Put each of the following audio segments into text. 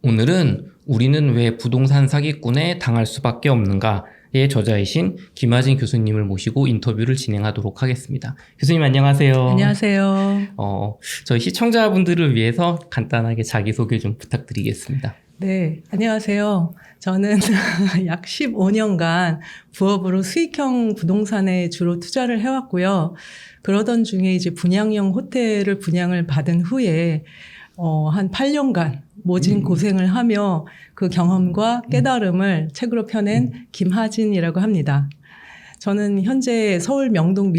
오늘은 우리는 왜 부동산 사기꾼에 당할 수밖에 없는가의 저자이신 김하진 교수님을 모시고 인터뷰를 진행하도록 하겠습니다. 교수님 안녕하세요. 안녕하세요. 저희 시청자분들을 위해서 간단하게 자기소개 좀 부탁드리겠습니다. 네, 안녕하세요. 저는 약 15년간 부업으로 수익형 부동산에 주로 투자를 해왔고요. 그러던 중에 이제 분양형 호텔을 분양을 받은 후에 한 8년간 모진 고생을 하며 그 경험과 깨달음을 책으로 펴낸 김하진이라고 합니다. 저는 현재 서울 명동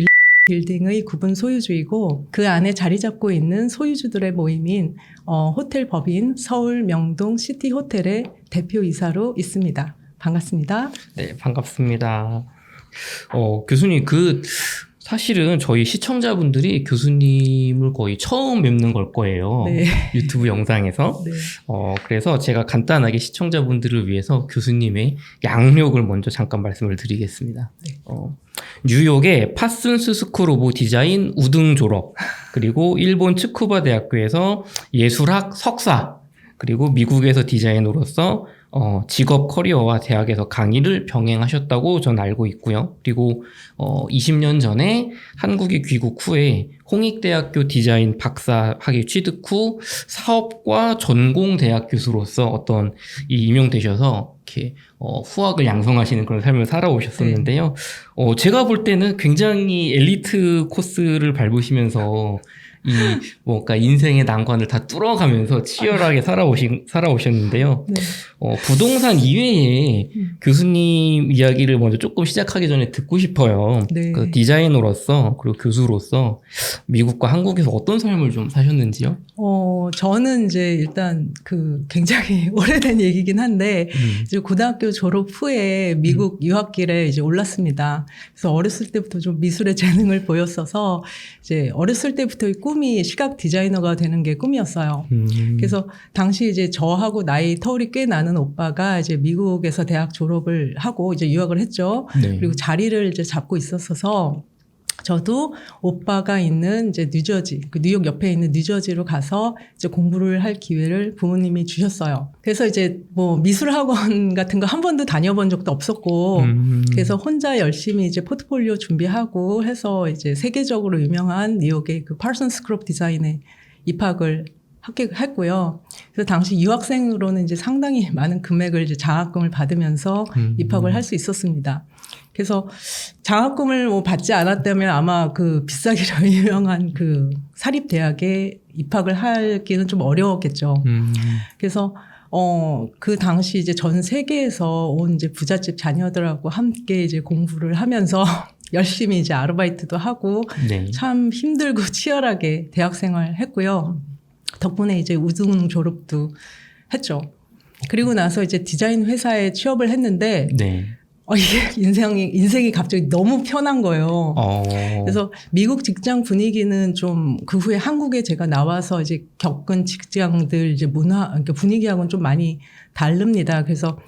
빌딩의 구분 소유주이고 그 안에 자리 잡고 있는 소유주들의 모임인 호텔 법인 서울 명동 시티 호텔의 대표이사로 있습니다. 반갑습니다. 네, 반갑습니다. 교수님 사실은 저희 시청자분들이 교수님을 거의 처음 뵙는 걸 거예요. 네. 유튜브 영상에서. 네. 그래서 제가 간단하게 시청자분들을 위해서 교수님의 양력을 먼저 잠깐 말씀을 드리겠습니다. 네. 뉴욕의 파슨스 스쿨 오브 디자인 우등 졸업, 그리고 일본 츠쿠바 대학교에서 예술학 석사, 그리고 미국에서 디자이너로서 직업 커리어와 대학에서 강의를 병행하셨다고 전 알고 있고요. 그리고 20년 전에 한국에 귀국 후에 홍익대학교 디자인 박사 학위 취득 후 사업과 전공 대학 교수로서 임용되셔서 이렇게 후학을 양성하시는 그런 삶을 살아오셨었는데요. 제가 볼 때는 굉장히 엘리트 코스를 밟으시면서 뭔가 인생의 난관을 다 뚫어가면서 치열하게 살아오셨는데요. 네. 부동산 이외에 교수님 이야기를 먼저 조금 시작하기 전에 듣고 싶어요. 네. 그 디자이너로서 그리고 교수로서 미국과 한국에서 어떤 삶을 좀 사셨는지요? 저는 이제 일단 굉장히 오래된 얘기긴 한데 이제 고등학교 졸업 후에 미국 유학길에 이제 올랐습니다. 그래서 어렸을 때부터 좀 미술의 재능을 보였어서 이제 어렸을 때부터 꿈이 시각 디자이너가 되는 게 꿈이었어요. 그래서 당시 이제 저하고 나이 터울이 꽤 나는 오빠가 이제 미국에서 대학 졸업을 하고 이제 유학을 했죠. 네. 그리고 자리를 이제 잡고 있었어서 저도 오빠가 있는 이제 뉴저지, 뉴욕 옆에 있는 뉴저지로 가서 이제 공부를 할 기회를 부모님이 주셨어요. 그래서 이제 미술학원 같은 거 한 번도 다녀본 적도 없었고, 그래서 혼자 열심히 이제 포트폴리오 준비하고 해서 이제 세계적으로 유명한 뉴욕의 파슨스 스쿨 오브 디자인에 입학을 했고요. 그래서 당시 유학생으로는 이제 상당히 많은 금액을 이제 장학금을 받으면서 입학을 할 수 있었습니다. 그래서 장학금을 받지 않았다면 아마 비싸기로 유명한 사립대학에 입학을 하기는 좀 어려웠겠죠. 그래서 그 당시 이제 전 세계에서 온 이제 부잣집 자녀들하고 함께 이제 공부를 하면서 열심히 이제 아르바이트도 하고 네. 참 힘들고 치열하게 대학 생활 했고요. 덕분에 이제 우등 졸업도 했죠. 그리고 나서 이제 디자인 회사에 취업을 했는데 네. 이게 인생이 갑자기 너무 편한 거예요. 그래서 미국 직장 분위기는 좀 그 후에 한국에 제가 나와서 이제 겪은 직장들 이제 그러니까 분위기하고는 좀 많이 다릅니다. 그래서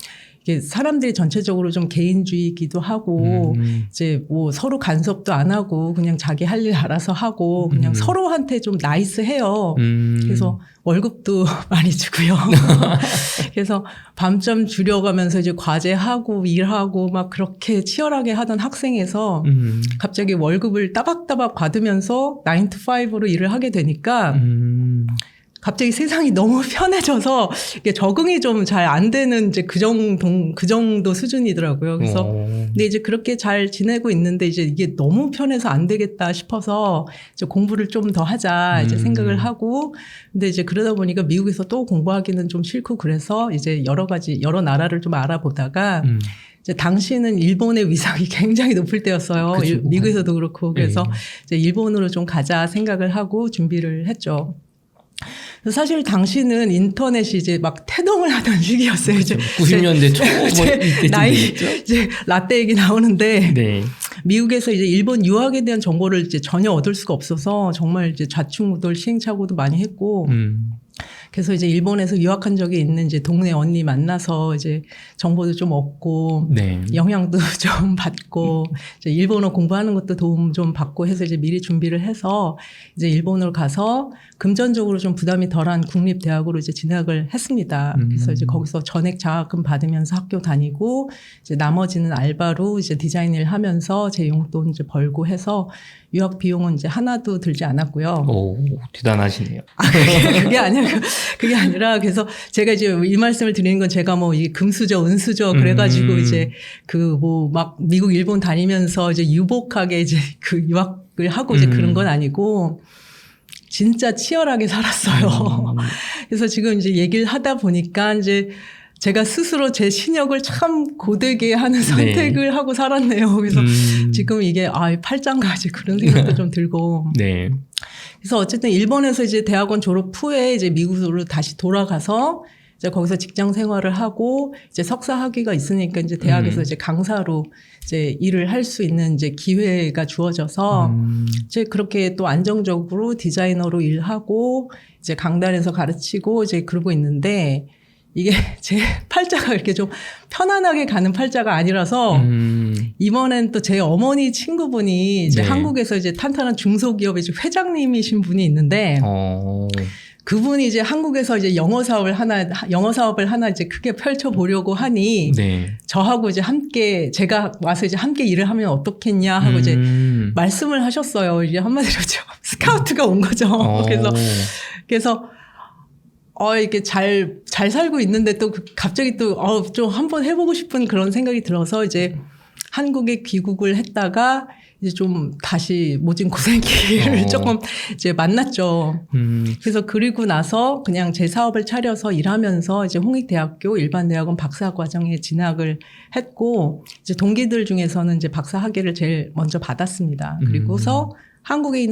이게 사람들이 전체적으로 좀 개인주의이기도 하고 이제 서로 간섭도 안 하고 그냥 자기 할 일 알아서 하고 그냥 서로한테 좀 나이스해요. 그래서 월급도 많이 주고요. 그래서 밤잠 줄여가면서 이제 과제하고 일하고 막 그렇게 치열하게 하던 학생에서 갑자기 월급을 따박따박 받으면서 9 to 5로 일을 하게 되니까 갑자기 세상이 너무 편해져서 이게 적응이 좀 잘 안 되는 이제 그 정도 수준이더라고요. 그래서 근데 이제 그렇게 잘 지내고 있는데 이제 이게 너무 편해서 안 되겠다 싶어서 이제 공부를 좀 더 하자 이제 생각을 하고 근데 이제 그러다 보니까 미국에서 또 공부하기는 좀 싫고 그래서 이제 여러 나라를 좀 알아보다가 이제 당시는 일본의 위상이 굉장히 높을 때였어요. 그쵸. 미국에서도 그렇고 그래서 네. 이제 일본으로 좀 가자 생각을 하고 준비를 했죠. 사실 당시는 인터넷이 이제 막 태동을 하던 시기였어요. 그렇죠. 90년대 초 나이 이때쯤 이제 라떼 얘기 나오는데 네. 미국에서 이제 일본 유학에 대한 정보를 이제 전혀 얻을 수가 없어서 정말 이제 좌충우돌 시행착오도 많이 했고 그래서 이제 일본에서 유학한 적이 있는 이제 동네 언니 만나서 이제 정보도 좀 얻고 네. 영향도 좀 받고 이제 일본어 공부하는 것도 도움 좀 받고 해서 이제 미리 준비를 해서 이제 일본으로 가서 금전적으로 좀 부담이 덜한 국립대학으로 이제 진학을 했습니다. 그래서 이제 거기서 전액 장학금 받으면서 학교 다니고 이제 나머지는 알바로 이제 디자인 일 하면서 제 용돈 이제 벌고 해서 유학 비용은 이제 하나도 들지 않았고요. 오, 대단하시네요. 그게 아니라 그래서 제가 이제 이 말씀을 드리는 건 제가 뭐 이 금수저 은수저 그래가지고 이제 그 뭐 막 미국 일본 다니면서 이제 유복하게 이제 그 유학을 하고 이제 그런 건 아니고 진짜 치열하게 살았어요. 그래서 지금 이제 얘기를 하다 보니까 이제 제가 스스로 제 신역을 참 고되게 하는 선택을 하고 살았네요. 그래서 지금 이게 팔짱가지 그런 생각도 좀 들고. 네. 그래서 어쨌든 일본에서 이제 대학원 졸업 후에 이제 미국으로 다시 돌아가서 이제 거기서 직장 생활을 하고 이제 석사 학위가 있으니까 이제 대학에서 이제 강사로 이제 일을 할 수 있는 이제 기회가 주어져서 이제 그렇게 또 안정적으로 디자이너로 일하고 이제 강단에서 가르치고 이제 그러고 있는데 이게 제 팔자가 이렇게 좀 편안하게 가는 팔자가 아니라서 이번엔 또 제 어머니 친구분이 이제 한국에서 이제 탄탄한 중소기업의 이제 회장님이신 분이 있는데 그분이 이제 한국에서 이제 영어 사업을 하나 이제 크게 펼쳐보려고 하니 저하고 이제 함께 제가 와서 이제 함께 일을 하면 어떻겠냐 하고 이제 말씀을 하셨어요. 이게 한마디로 좀 스카우트가 온 거죠. 그래서 이렇게 잘 살고 있는데 또 갑자기 또 좀 한번 해보고 싶은 그런 생각이 들어서 이제 한국에 귀국을 했다가 이제 좀 다시 모진 고생길을 조금 이제 만났죠. 그래서 그리고 나서 그냥 제 사업을 차려서 일하면서 이제 홍익대학교 일반대학원 박사과정에 진학을 했고 이제 동기들 중에서는 이제 박사 학위를 제일 먼저 받았습니다. 그리고서 한국이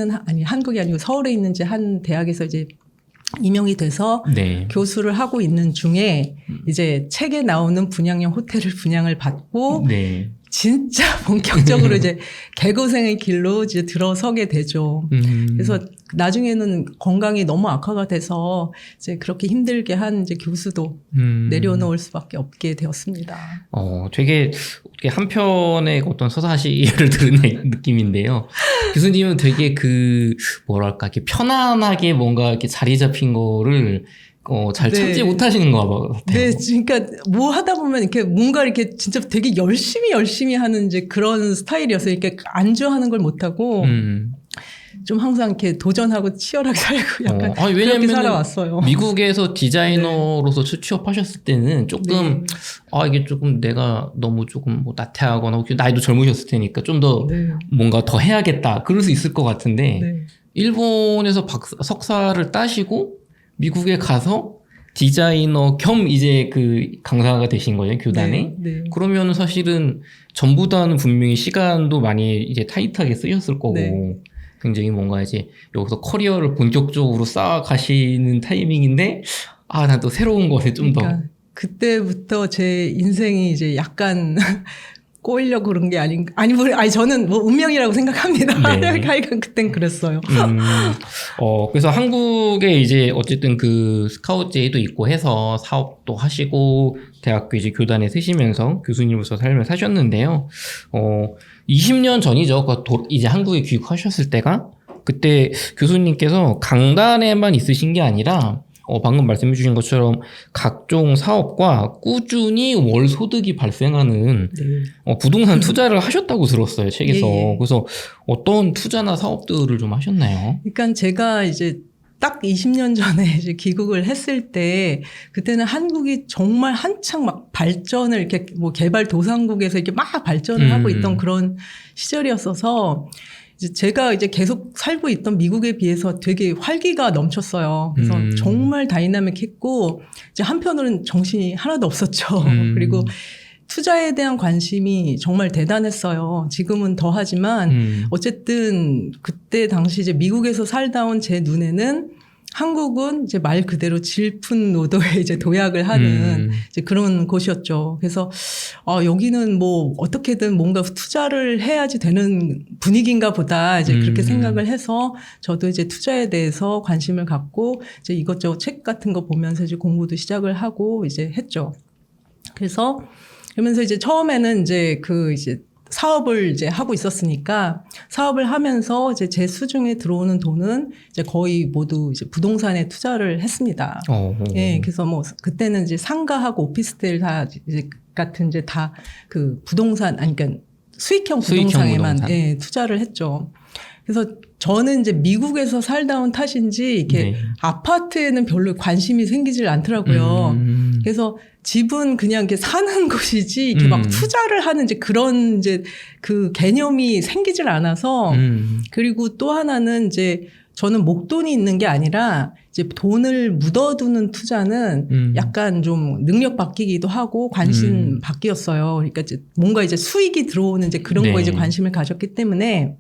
아니고 서울에 있는 이제 한 대학에서 이제 임용이 돼서 교수를 하고 있는 중에 이제 책에 나오는 분양형 호텔을 분양을 받고 진짜 본격적으로 이제 개고생의 길로 이제 들어서게 되죠. 그래서 나중에는 건강이 너무 악화가 돼서 이제 그렇게 힘들게 한 이제 교수도 내려놓을 수밖에 없게 되었습니다. 되게 한편의 어떤 서사시를 들은 느낌인데요. 교수님은 되게 뭐랄까, 이렇게 편안하게 뭔가 이렇게 자리 잡힌 거를 잘 찾지 못하시는 것 같아요. 네, 그러니까 뭐 하다 보면 이렇게 뭔가 이렇게 진짜 되게 열심히 하는 이제 그런 스타일이었어요. 이렇게 안주하는 걸 못하고 좀 항상 이렇게 도전하고 치열하게 살고 약간 그렇게 살아왔어요. 미국에서 디자이너로서 취업하셨을 때는 조금 이게 조금 내가 너무 조금 뭐 나태하거나 혹시 나이도 젊으셨을 테니까 좀 더 뭔가 더 해야겠다 그럴 수 있을 것 같은데 일본에서 석사를 따시고 미국에 가서 디자이너 겸 이제 강사가 되신 거예요, 교단에. 그러면 사실은 전보다는 분명히 시간도 많이 이제 타이트하게 쓰셨을 거고 굉장히 뭔가 이제 여기서 커리어를 본격적으로 쌓아가시는 타이밍인데 난 또 새로운 것에 좀 더. 그때부터 제 인생이 이제 약간 꼬이려고 그런 게 저는 뭐 운명이라고 생각합니다. 하여간 그땐 그랬어요. 그래서 한국에 이제 어쨌든 스카우트제의도 있고 해서 사업도 하시고 대학교 이제 교단에 쓰시면서 교수님으로서 삶을 사셨는데요. 20년 전이죠. 이제 한국에 귀국하셨을 때가 그때 교수님께서 강단에만 있으신 게 아니라 방금 말씀해 주신 것처럼 각종 사업과 꾸준히 월 소득이 발생하는 부동산 투자를 하셨다고 들었어요, 책에서. 그래서 어떤 투자나 사업들을 좀 하셨나요? 그러니까 제가 이제 딱 20년 전에 이제 귀국을 했을 때 그때는 한국이 정말 한창 막 발전을 이렇게 뭐 개발도상국에서 이렇게 막 발전을 하고 있던 그런 시절이었어서 제가 이제 계속 살고 있던 미국에 비해서 되게 활기가 넘쳤어요. 그래서 정말 다이나믹했고, 이제 한편으로는 정신이 하나도 없었죠. 그리고 투자에 대한 관심이 정말 대단했어요. 지금은 더하지만, 어쨌든 그때 당시 이제 미국에서 살다 온 제 눈에는 한국은 이제 말 그대로 질풍노도에 이제 도약을 하는 이제 그런 곳이었죠. 그래서 여기는 뭐 어떻게든 뭔가 투자를 해야지 되는 분위기인가 보다 이제 그렇게 생각을 해서 저도 이제 투자에 대해서 관심을 갖고 이제 이것저것 책 같은 거 보면서 이제 공부도 시작을 하고 이제 했죠. 그래서 그러면서 이제 처음에는 이제 이제 사업을 이제 하고 있었으니까 사업을 하면서 이제 제 수중에 들어오는 돈은 이제 거의 모두 이제 부동산에 투자를 했습니다. 예, 그래서 뭐 그때는 이제 상가하고 오피스텔 다 이제 같은 이제 다 그 부동산 아니 그러니까 수익형 부동산에만 부동산. 예, 투자를 했죠. 그래서 저는 이제 미국에서 살다 온 탓인지 이렇게 아파트에는 별로 관심이 생기질 않더라고요. 그래서 집은 그냥 이렇게 사는 곳이지 이렇게 막 투자를 하는 이제 그런 이제 그 개념이 생기질 않아서 그리고 또 하나는 이제 저는 목돈이 있는 게 아니라 이제 돈을 묻어두는 투자는 약간 좀 능력 바뀌기도 하고 관심 바뀌었어요. 그러니까 이제 뭔가 이제 수익이 들어오는 이제 그런 거에 이제 관심을 가졌기 때문에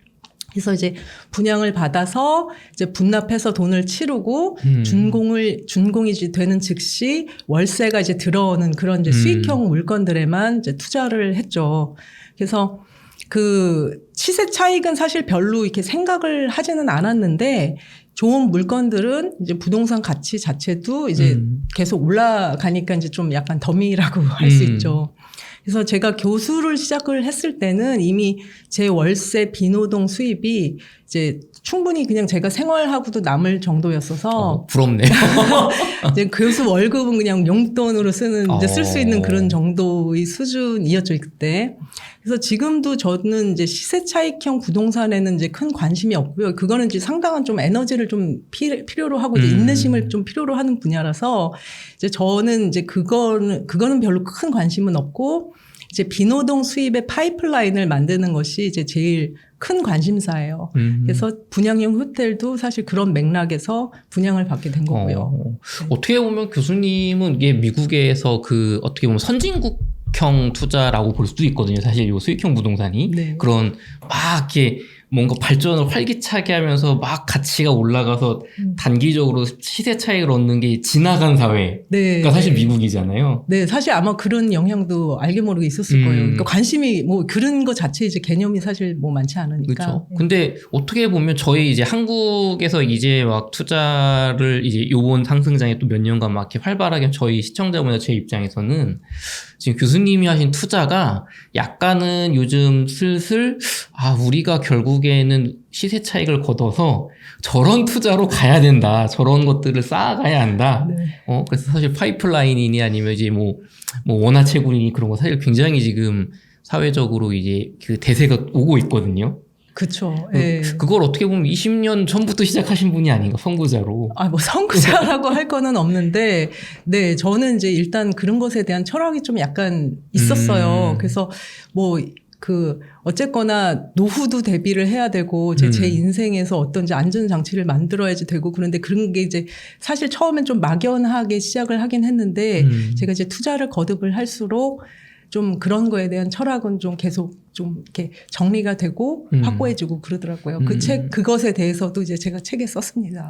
그래서 이제 분양을 받아서 이제 분납해서 돈을 치르고 준공이 이제 되는 즉시 월세가 이제 들어오는 그런 이제 수익형 물건들에만 이제 투자를 했죠. 그래서 그 시세 차익은 사실 별로 이렇게 생각을 하지는 않았는데 좋은 물건들은 이제 부동산 가치 자체도 이제 계속 올라가니까 이제 좀 약간 덤이라고 할 수 있죠. 그래서 제가 교수를 시작을 했을 때는 이미 제 월세 비노동 수입이 이제 충분히 그냥 제가 생활하고도 남을 정도였어서 부럽네요. 이제 교수 월급은 그냥 용돈으로 이제 쓸 수 있는 그런 정도의 수준이었죠 그때. 그래서 지금도 저는 이제 시세 차익형 부동산에는 이제 큰 관심이 없고요. 그거는 이제 상당한 좀 에너지를 좀 필요로 하고 이제 인내심을 좀 필요로 하는 분야라서 이제 저는 이제 그거는 별로 큰 관심은 없고 이제 비노동 수입의 파이프라인을 만드는 것이 이제 제일 큰 관심사예요. 그래서 분양형 호텔도 사실 그런 맥락에서 분양을 받게 된 거고요. 어떻게 보면 교수님은 이게 미국에서 그 어떻게 보면 선진국형 투자라고 볼 수도 있거든요. 사실 이 수익형 부동산이 네. 그런 막 이렇게 뭔가 발전을 활기차게 하면서 막 가치가 올라가서 단기적으로 시세 차익을 얻는 게 지나간 사회. 네. 그러니까 사실 미국이잖아요. 네, 사실 아마 그런 영향도 알게 모르게 있었을 거예요. 그러니까 관심이 뭐 그런 거 자체 이제 개념이 사실 뭐 많지 않으니까. 그렇죠. 근데 어떻게 보면 저희 이제 한국에서 이제 막 투자를 이제 요번 상승장에 또 몇 년간 막 이렇게 활발하게 저희 시청자분이나 제 입장에서는 지금 교수님이 하신 투자가 약간은 요즘 슬슬 우리가 결국에는 시세 차익을 걷어서 저런 투자로 가야 된다. 저런 것들을 쌓아가야 한다. 네. 그래서 사실 파이프라인이니 아니면 이제 뭐 원화채굴이니 그런 거 사실 굉장히 지금 사회적으로 이제 그 대세가 오고 있거든요. 그렇죠. 예. 그걸 어떻게 보면 20년 전부터 시작하신 분이 아닌가, 선구자로. 뭐 선구자라고 할 거는 없는데, 네, 저는 이제 일단 그런 것에 대한 철학이 좀 약간 있었어요. 그래서 어쨌거나 노후도 대비를 해야 되고, 제 인생에서 어떤 이제 안전장치를 만들어야지 되고, 그런데 그런 게 이제 사실 처음엔 좀 막연하게 시작을 하긴 했는데, 제가 이제 투자를 거듭을 할수록 좀 그런 거에 대한 철학은 좀 계속 좀 이렇게 정리가 되고 확고해지고 그러더라고요. 그것에 대해서도 이제 제가 책에 썼습니다.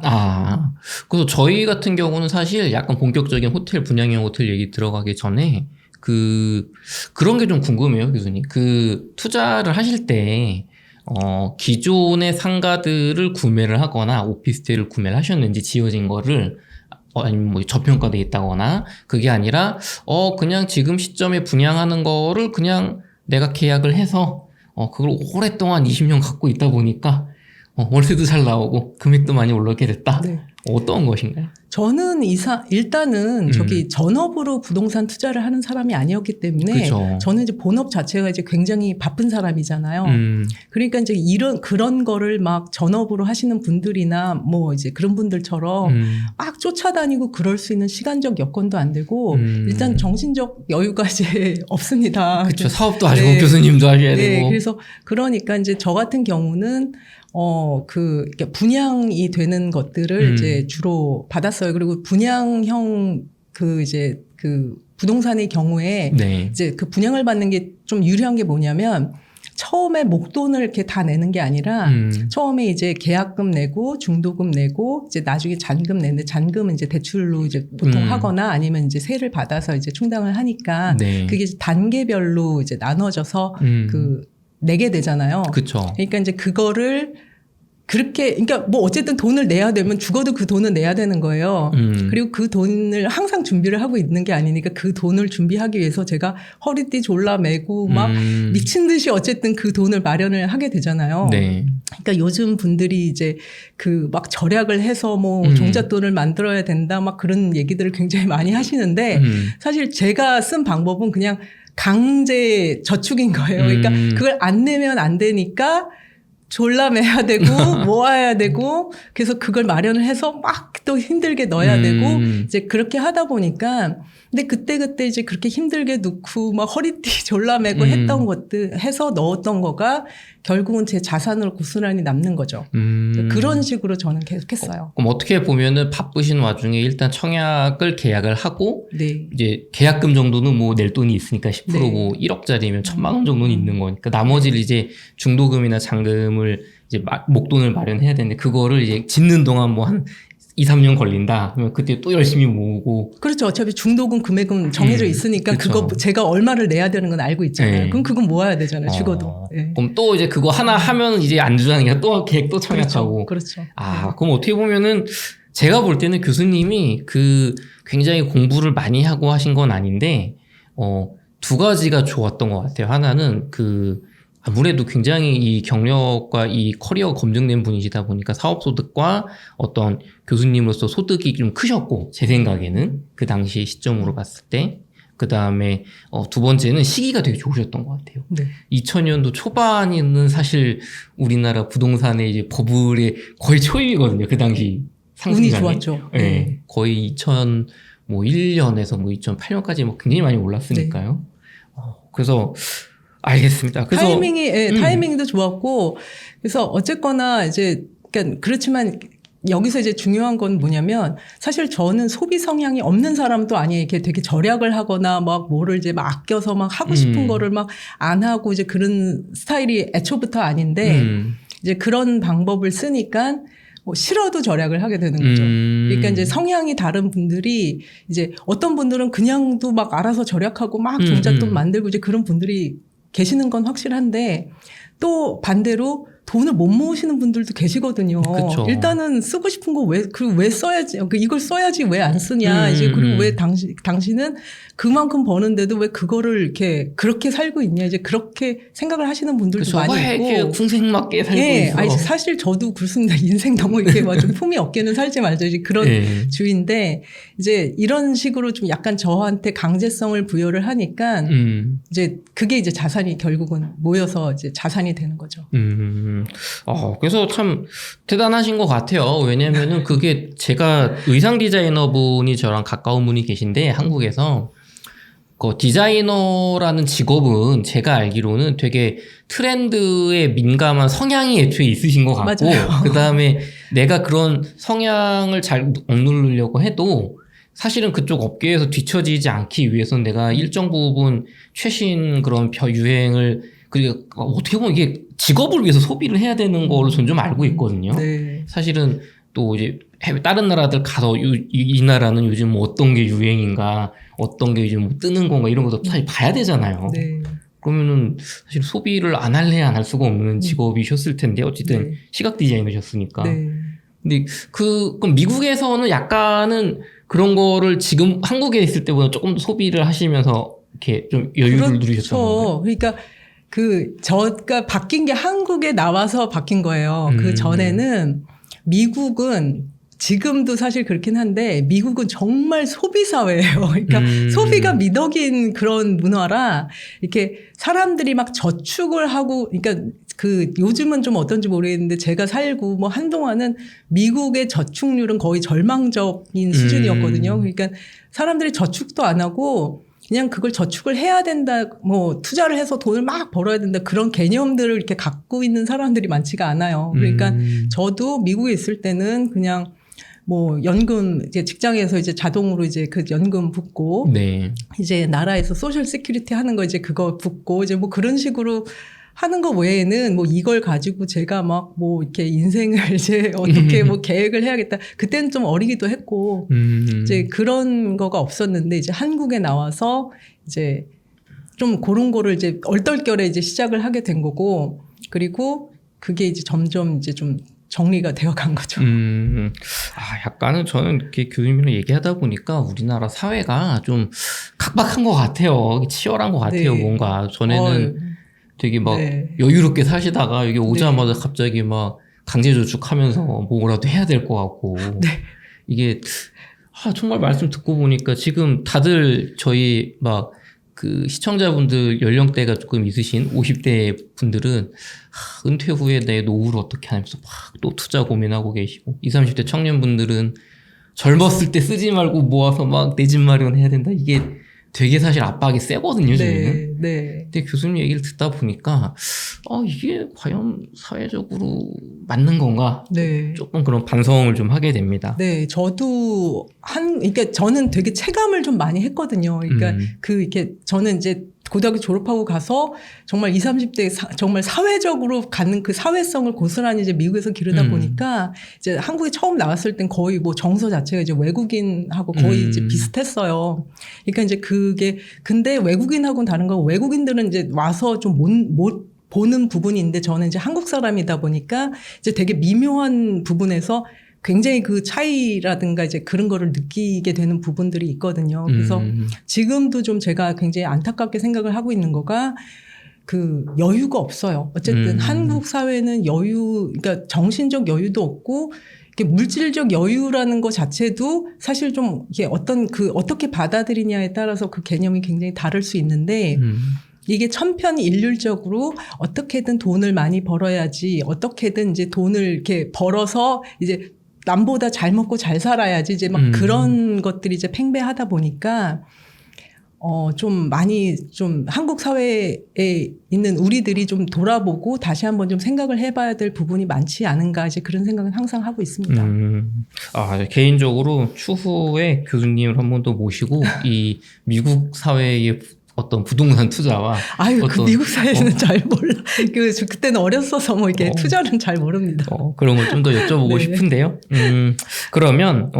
그래서 저희 같은 경우는 사실 약간 본격적인 호텔, 분양형 호텔 얘기 들어가기 전에 그런 게 좀 궁금해요, 교수님. 투자를 하실 때, 기존의 상가들을 구매를 하거나 오피스텔을 구매를 하셨는지 지어진 거를 아니면 뭐 저평가돼 있다거나 그게 아니라 그냥 지금 시점에 분양하는 거를 그냥 내가 계약을 해서 그걸 오랫동안 20년 갖고 있다 보니까 월세도 잘 나오고 금액도 많이 올라오게 됐다. 네. 어떤 것인가요? 저는 일단은 전업으로 부동산 투자를 하는 사람이 아니었기 때문에 그쵸. 저는 이제 본업 자체가 이제 굉장히 바쁜 사람이잖아요. 그러니까 이제 그런 거를 막 전업으로 하시는 분들이나 뭐 이제 그런 분들처럼 막 쫓아다니고 그럴 수 있는 시간적 여건도 안 되고 일단 정신적 여유가 이제 없습니다. 그렇죠. 사업도 하시고 교수님도 하셔야 되고. 그래서 그러니까 이제 저 같은 경우는 이렇게 분양이 되는 것들을 이제 주로 받았어요. 그리고 분양형 부동산의 경우에 네. 이제 그 분양을 받는 게 좀 유리한 게 뭐냐면 처음에 목돈을 이렇게 다 내는 게 아니라 처음에 이제 계약금 내고 중도금 내고 이제 나중에 잔금 내는데 잔금은 이제 대출로 이제 보통 하거나 아니면 이제 세를 받아서 이제 충당을 하니까 네. 그게 이제 단계별로 이제 나눠져서 그 내게 되잖아요. 그쵸. 그러니까 이제 그거를 그렇게, 그러니까 뭐 어쨌든 돈을 내야 되면 죽어도 그 돈은 내야 되는 거예요. 그리고 그 돈을 항상 준비를 하고 있는 게 아니니까 그 돈을 준비하기 위해서 제가 허리띠 졸라매고 막 미친 듯이 어쨌든 그 돈을 마련을 하게 되잖아요. 네. 그러니까 요즘 분들이 이제 그 막 절약을 해서 뭐 종잣돈을 만들어야 된다 막 그런 얘기들을 굉장히 많이 하시는데 사실 제가 쓴 방법은 그냥 강제 저축인 거예요. 그러니까 그걸 안 내면 안 되니까 졸라매야 되고 모아야 되고 그래서 그걸 마련을 해서 막 또 힘들게 넣어야 되고 이제 그렇게 하다 보니까 근데 그때 이제 그렇게 힘들게 넣고 막 허리띠 졸라매고 했던 것들 해서 넣었던 거가 결국은 제 자산으로 고스란히 남는 거죠. 그런 식으로 저는 계속했어요. 그럼 어떻게 보면은 바쁘신 와중에 일단 청약을 계약을 하고 네. 이제 계약금 정도는 뭐 낼 돈이 있으니까 10% 네. 뭐 1억짜리면 1,000만 원 정도는 있는 거니까 나머지를 이제 중도금이나 잔금을 이제 목돈을 마련해야 되는데 그거를 이제 짓는 동안 뭐 한 2, 3년 걸린다. 그러면 그때 또 열심히 모으고. 그렇죠. 어차피 중도금 금액은 정해져 있으니까 그쵸. 그거 제가 얼마를 내야 되는 건 알고 있잖아요. 네. 그럼 그건 모아야 되잖아요. 죽어도. 네. 그럼 또 이제 그거 하나 하면 이제 안 주자는 게 또 계획 또 청약하고. 그렇죠. 아, 그럼 어떻게 보면은 제가 볼 때는 교수님이 그 굉장히 공부를 많이 하고 하신 건 아닌데, 두 가지가 좋았던 것 같아요. 하나는 아무래도 굉장히 이 경력과 이 커리어가 검증된 분이시다 보니까 사업소득과 어떤 교수님으로서 소득이 좀 크셨고, 제 생각에는 그 당시 시점으로 봤을 때. 그 다음에, 두 번째는 시기가 되게 좋으셨던 것 같아요. 네. 2000년도 초반에는 사실 우리나라 부동산의 이제 버블의 거의 초입이거든요. 그 당시 상승장이. 운이 좋았죠. 네. 거의 2001년에서 뭐 2008년까지 뭐 굉장히 많이 올랐으니까요. 그래서, 알겠습니다. 그래서 타이밍도 좋았고, 그래서 어쨌거나 이제, 그러니까 그렇지만 여기서 이제 중요한 건 뭐냐면 사실 저는 소비 성향이 없는 사람도 아니에요. 이렇게 되게 절약을 하거나 막 뭐를 이제 막 아껴서 막 하고 싶은 거를 막 안 하고 이제 그런 스타일이 애초부터 아닌데 이제 그런 방법을 쓰니까 뭐 싫어도 절약을 하게 되는 거죠. 그러니까 이제 성향이 다른 분들이 이제 어떤 분들은 그냥도 막 알아서 절약하고 막 종잣돈 만들고 이제 그런 분들이 계시는 건 확실한데 또 반대로 돈을 못 모으시는 분들도 계시거든요. 그쵸. 일단은 쓰고 싶은 거 왜 써야지, 이걸 써야지 왜 안 쓰냐. 이제 그리고 왜 당신은 그만큼 버는데도 왜 그거를 이렇게 그렇게 살고 있냐. 이제 그렇게 생각을 하시는 분들도 그쵸. 많이 왜 있고. 이렇게 궁색맞게 살고 있어. 아니, 사실 저도 그렇습니다. 인생 너무 이렇게 막 좀 품이 없게는 살지 말자. 이제 그런 주의인데 이제 이런 식으로 좀 약간 저한테 강제성을 부여를 하니까 이제 그게 이제 자산이 결국은 모여서 이제 자산이 되는 거죠. 그래서 참 대단하신 것 같아요. 왜냐면은 그게 제가 의상 디자이너 분이 저랑 가까운 분이 계신데 한국에서 그 디자이너라는 직업은 제가 알기로는 되게 트렌드에 민감한 성향이 애초에 있으신 것 같고 그 다음에 내가 그런 성향을 잘 억누르려고 해도 사실은 그쪽 업계에서 뒤처지지 않기 위해서는 내가 일정 부분 최신 그런 유행을 그리고 어떻게 보면 이게 직업을 위해서 소비를 해야 되는 걸로 저는 좀 알고 있거든요. 네. 사실은 또 이제 다른 나라들 가서 이 나라는 요즘 뭐 어떤 게 유행인가, 어떤 게 요즘 뭐 뜨는 건가 이런 것도 사실 봐야 되잖아요. 네. 그러면은 사실 소비를 안 할래 안 할 수가 없는 직업이셨을 텐데 어쨌든 시각 디자이너셨으니까. 네. 근데 그럼 미국에서는 약간은 그런 거를 지금 한국에 있을 때보다 조금 더 소비를 하시면서 이렇게 좀 여유를 누리셨던 건가요? 그러니까 저가 바뀐 게 한국에 나와서 바뀐 거예요. 그 전에는 미국은 지금도 사실 그렇긴 한데 미국은 정말 소비 사회예요. 그러니까 소비가 미덕인 그런 문화라 이렇게 사람들이 막 저축을 하고 그러니까 요즘은 좀 어떤지 모르겠는데 제가 살고 뭐 한동안은 미국의 저축률은 거의 절망적인 수준이었거든요. 그러니까 사람들이 저축도 안 하고 그냥 그걸 저축을 해야 된다, 뭐 투자를 해서 돈을 막 벌어야 된다 그런 개념들을 이렇게 갖고 있는 사람들이 많지가 않아요. 그러니까 저도 미국에 있을 때는 그냥 뭐 연금 이제 직장에서 이제 자동으로 이제 그 연금 붓고 이제 나라에서 소셜 시큐리티 하는 거 이제 그거 붓고 이제 뭐 그런 식으로 하는 거 외에는 뭐 이걸 가지고 제가 막 뭐 이렇게 인생을 이제 어떻게 뭐 계획을 해야겠다. 그때는 좀 어리기도 했고 이제 그런 거가 없었는데 이제 한국에 나와서 이제 좀 그런 거를 이제 얼떨결에 이제 시작을 하게 된 거고 그리고 그게 이제 점점 이제 좀 정리가 되어 간 거죠. 약간은 저는 이렇게 교수님이랑 얘기하다 보니까 우리나라 사회가 좀 각박한 것 같아요. 치열한 것 같아요. 네. 뭔가 전에는 되게 막 여유롭게 사시다가 여기 오자마자 갑자기 막 강제저축하면서 뭐라도 해야 될 것 같고 이게 정말 말씀 듣고 보니까 지금 다들 저희 막 그 시청자분들 연령대가 조금 있으신 50대 분들은 은퇴 후에 내 노후를 어떻게 하면서 막 또 투자 고민하고 계시고 20, 30대 청년분들은 젊었을 때 쓰지 말고 모아서 막 내 집 마련해야 된다. 이게 되게 사실 압박이 세거든요, 저희는. 근데 교수님 얘기를 듣다 보니까 이게 과연 사회적으로 맞는 건가? 조금 그런 반성을 좀 하게 됩니다. 네, 저도 그러니까 저는 되게 체감을 좀 많이 했거든요. 그러니까 이렇게 저는 이제 고등학교 졸업하고 가서 정말 20, 30대 정말 사회적으로 갖는 그 사회성을 고스란히 이제 미국에서 기르다 보니까 이제 한국에 처음 나왔을 땐 거의 뭐 정서 자체가 이제 외국인하고 거의 이제 비슷했어요. 그러니까 이제 근데 외국인하고는 다른 거 외국인들은 이제 와서 좀 못 보는 부분인데 저는 이제 한국 사람이다 보니까 이제 되게 미묘한 부분에서 굉장히 그 차이라든가 이제 그런 거를 느끼게 되는 부분들이 있거든요. 그래서 지금도 좀 제가 굉장히 안타깝게 생각을 하고 있는 거가 그 여유가 없어요. 어쨌든 한국 사회는 그러니까 정신적 여유도 없고 이렇게 물질적 여유라는 것 자체도 사실 좀 이게 어떻게 받아들이냐에 따라서 그 개념이 굉장히 다를 수 있는데 이게 천편일률적으로 어떻게든 돈을 많이 벌어야지 어떻게든 이제 돈을 이렇게 벌어서 이제 남보다 잘 먹고 잘 살아야지 이제 막 그런 것들이 이제 팽배하다 보니까 좀 많이 좀 한국 사회에 있는 우리들이 좀 돌아보고 다시 한번 좀 생각을 해봐야 될 부분이 많지 않은가 이제 그런 생각은 항상 하고 있습니다. 개인적으로 추후에 교수님을 한 번 더 모시고 이 미국 사회의 어떤 부동산 투자와 그 미국 사회는 잘 몰라. 그때는 어렸어서 뭐 이렇게 투자는 잘 모릅니다. 그런 걸 좀 더 여쭤보고 싶은데요. 그러면